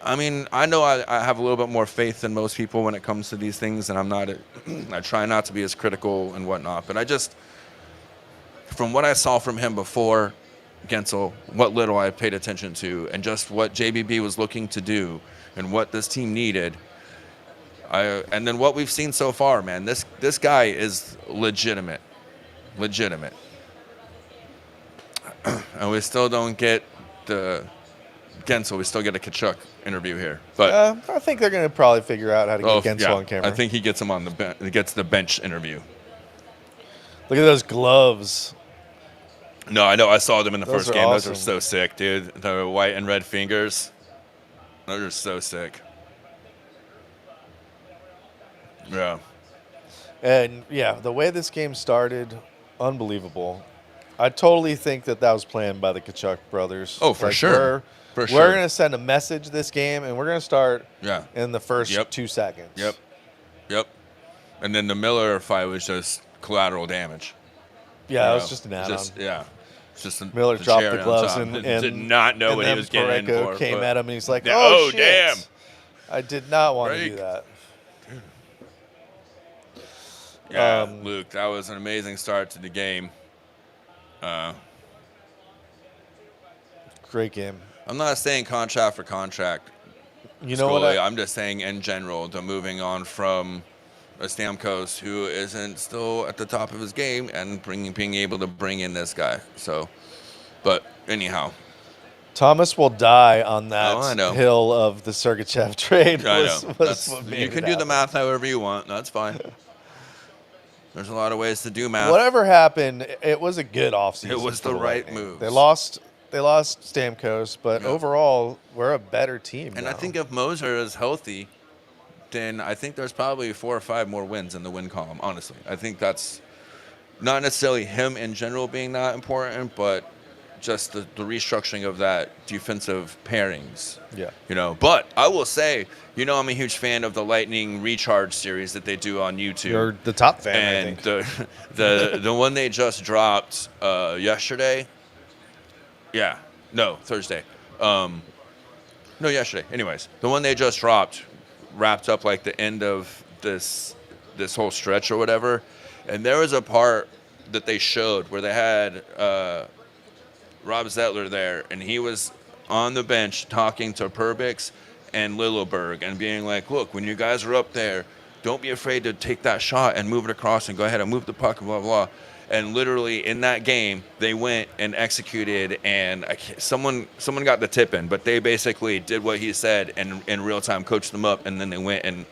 I mean, I know I have a little bit more faith than most people when it comes to these things, and I try not to be as critical and whatnot. But from what I saw from him before Gensel, what little I paid attention to, and just what JBB was looking to do, and what this team needed, and then what we've seen so far, man, this guy is legitimate. And we still don't get the Gensel. We still get a Kachuk interview here, but I think they're going to probably figure out how to get Gensel on camera. I think he gets him on the bench. He gets the bench interview. Look at those gloves. No, I know. I saw them in the Those first are game. awesome. Those are so sick, dude. The white and red fingers. Those are so sick. Yeah. And, yeah, the way this game started, unbelievable. I totally think that was planned by the Kachuk brothers. Oh, for sure. We're going to send a message this game, and we're going to start in the first 2 seconds. Yep. And then the Miller fight was just collateral damage. Yeah, it was just an add-on. Miller dropped the gloves and did not know what he was getting in for. Came at him, and he's like, oh, shit. Damn. I did not want to do that. Yeah, Luke, that was an amazing start to the game. Great game. I'm not saying contract for contract. You know what? I'm just saying in general, the moving on from a Stamkos who isn't still at the top of his game and being able to bring in this guy. So, but anyhow. Thomas will die on that I know. hill of the Sergachev trade. I know. You can do the math however you want. That's fine. There's a lot of ways to do math. Whatever happened, it was a good offseason. It was the right move. They lost Stamkos, but overall, we're a better team. And now. I think if Moser is healthy, then I think there's probably 4 or 5 more wins in the win column, honestly. I think that's not necessarily him in general being that important, but just the restructuring of that defensive pairings. Yeah. But I will say, I'm a huge fan of the Lightning Recharge series that they do on YouTube. You're the top fan, and I think. the one they just dropped yesterday. Yeah. No, Thursday. No, yesterday. Anyways, the one they just dropped wrapped up like the end of this whole stretch or whatever. And there was a part that they showed where they had Rob Zettler there, and he was on the bench talking to Perbix and Lilleberg and being like, look, when you guys are up there, don't be afraid to take that shot and move it across and go ahead and move the puck and blah, blah, blah. And literally in that game, they went and executed, and someone got the tip in, but they basically did what he said and in real time coached them up, and then they went and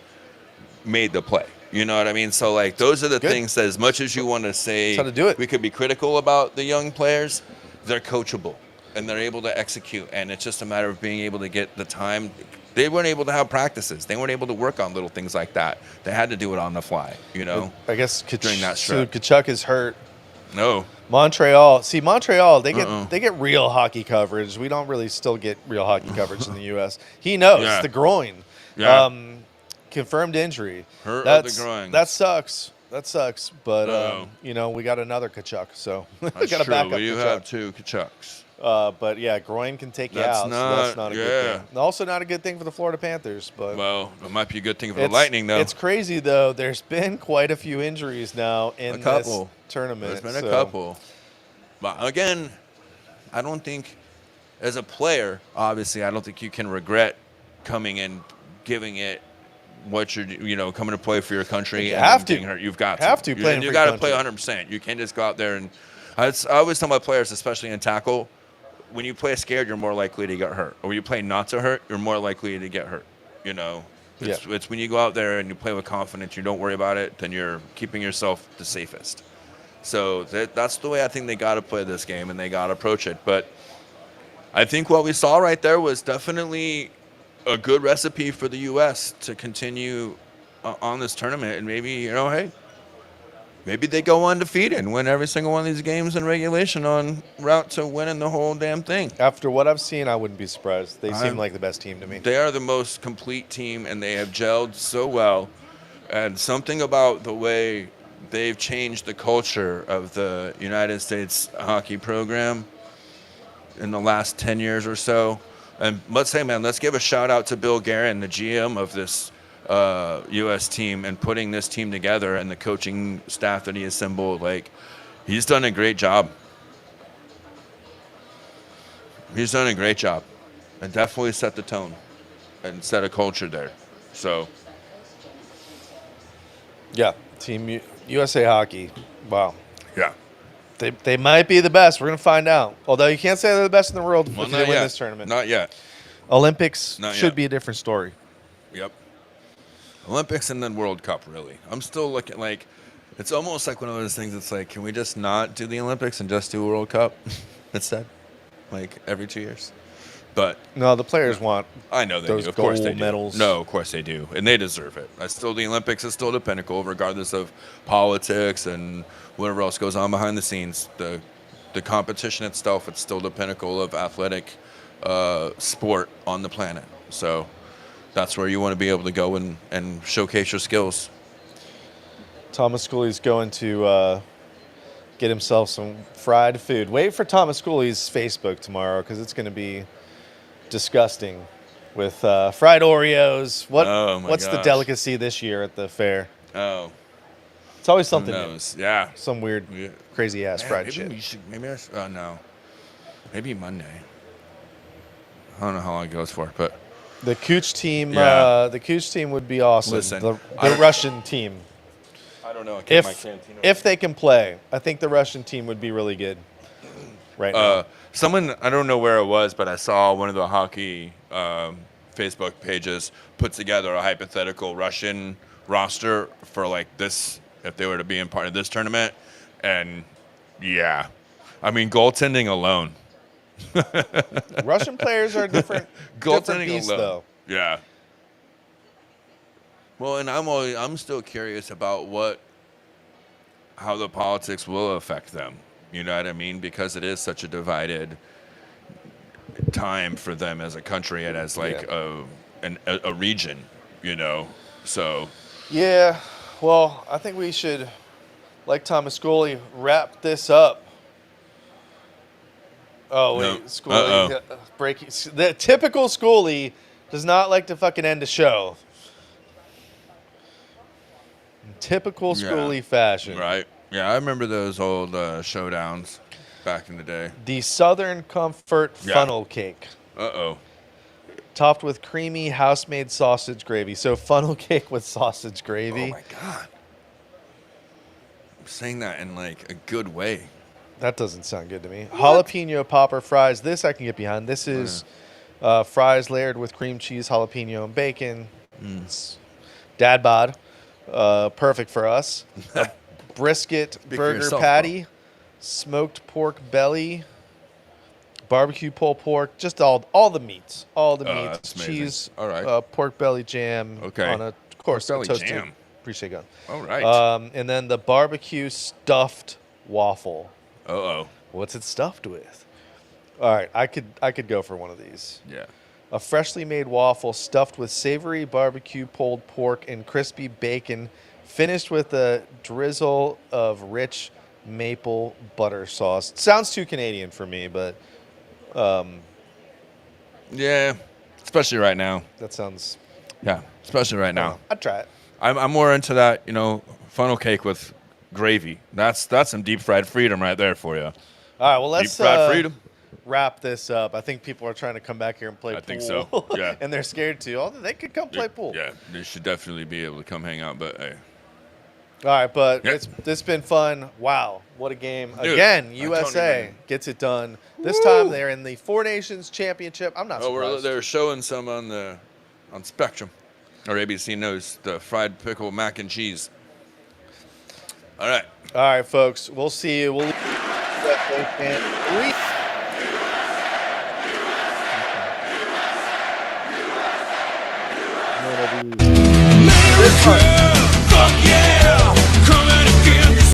made the play. You know what I mean? So, like, those are the things that as much as you want to say how to do it. We could be critical about the young players, they're coachable, and they're able to execute, and it's just a matter of being able to get the time. They weren't able to have practices. They weren't able to work on little things like that. They had to do it on the fly, I guess during that so stretch. Kachuk is hurt. No. Montreal, they get real hockey coverage. We don't really still get real hockey coverage in the U.S. He knows the groin, confirmed injury. Hurt of the groin. That sucks. But we got another Kachuk, so we got a backup. You have 2 Kachucks. But yeah, groin can take you out. That's not a good thing. Also, not a good thing for the Florida Panthers. But it might be a good thing for the Lightning, though. It's crazy though. There's been quite a few injuries now in this tournament. There's been a couple. But again, I don't think, as a player, obviously, I don't think you can regret coming and giving it what you're, coming to play for your country. You and have to. Being hurt. You've got to play. You got to play 100%. You can't just go out there and. I always tell my players, especially in tackle, when you play scared, you're more likely to get hurt. Or when you play not to hurt, you're more likely to get hurt. It's when you go out there and you play with confidence, you don't worry about it, then you're keeping yourself the safest. So that's the way I think they got to play this game, and they got to approach it. But I think what we saw right there was definitely a good recipe for the U.S. to continue on this tournament. And maybe, hey, maybe they go undefeated and win every single one of these games in regulation on route to winning the whole damn thing. After what I've seen, I wouldn't be surprised. They seem like the best team to me. They are the most complete team, and they have gelled so well. And something about the way they've changed the culture of the United States hockey program in the last 10 years or so, And let's give a shout out to Bill Guerin, the GM of this U.S. team, and putting this team together, and the coaching staff that he assembled. Like, he's done a great job. He's done a great job, and definitely set the tone and set a culture there. So, yeah, Team USA Hockey. Wow. yeah. They might be the best. We're going to find out. Although you can't say they're the best in the world if they win this tournament. Not yet. Olympics Not should yet. be a different story. Yep. Olympics and then World Cup, really. I'm still looking like, it's almost like one of those things. It's like, can we just not do the Olympics and just do World Cup instead? Like every 2 years? But No, the players want I know they those do. Of course they gold do. medals. No, of course they do, and they deserve it. The Olympics is still the pinnacle, regardless of politics and whatever else goes on behind the scenes. The competition itself, it's still the pinnacle of athletic sport on the planet. So that's where you want to be able to go and showcase your skills. Thomas Schooley's going to get himself some fried food. Wait for Thomas Schooley's Facebook tomorrow, because it's going to be disgusting with fried Oreos. What's the delicacy this year at the fair? Oh, It's always something who new. knows? Yeah. Some weird, Yeah. crazy ass fried shit. No. Maybe Monday. I don't know how long it goes for, but The Cooch team, Yeah. the Cooch team would be awesome. Listen, the I- Russian team, I don't know. if they can play, I think the Russian team would be really good. Right now. Someone, I don't know where it was, but I saw one of the hockey Facebook pages put together a hypothetical Russian roster for like this, if they were to be in part of this tournament. And yeah, I mean, goaltending alone. Russian players are different Goaltending beasts, alone. though. Yeah. Well, and I'm still curious about how the politics will affect them. You know what I mean? Because it is such a divided time for them as a country and as like a region, you know. So Yeah, well, I think we should, like Thomas Schooley, wrap this up. Oh, wait, No. Schooley, breaking. The typical Schooley does not like to fucking end a show. In typical Schooley fashion. right. Yeah, I remember those old showdowns back in the day. The Southern Comfort funnel cake, Uh-oh. topped with creamy house-made sausage gravy. So funnel cake with sausage Oh, gravy. my God. I'm saying that in, like, a good way. That doesn't sound good to me. Jalapeno popper fries. This I can get behind. This is fries layered with cream cheese, jalapeno, and bacon. It's dad bod. Perfect for us. A brisket Speak for burger yourself, patty, smoked pork belly, barbecue pulled pork, just all the meats. All the meats. That's amazing. Cheese, All right. pork belly jam. Okay. On of course, Pork belly toasted. jam. Appreciate it. All right. And then the barbecue stuffed waffle. Uh-oh. What's it stuffed with? All right, I could go for one of these. Yeah. A freshly made waffle stuffed with savory barbecue pulled pork and crispy bacon, finished with a drizzle of rich maple butter sauce. Sounds too Canadian for me, but Yeah, especially right now. that sounds. Yeah, especially right now. I'd try it. I'm more into that, funnel cake with gravy. That's some deep fried freedom right there for you. All right, well, let's Deep fried freedom. wrap this up. I think people are trying to come back here and play pool. I think so, yeah. And they're scared to. Although they could come play pool. Yeah, they should definitely be able to come hang out. But hey, All right, but Yeah. it's been fun. Wow, what a game. Dude, Again, I USA totally gets it done. This time they're in the Four Nations Championship. I'm not surprised. they're showing some on Spectrum, or ABC knows the fried pickle mac and cheese. All right. All right, folks. We'll see you. We'll America,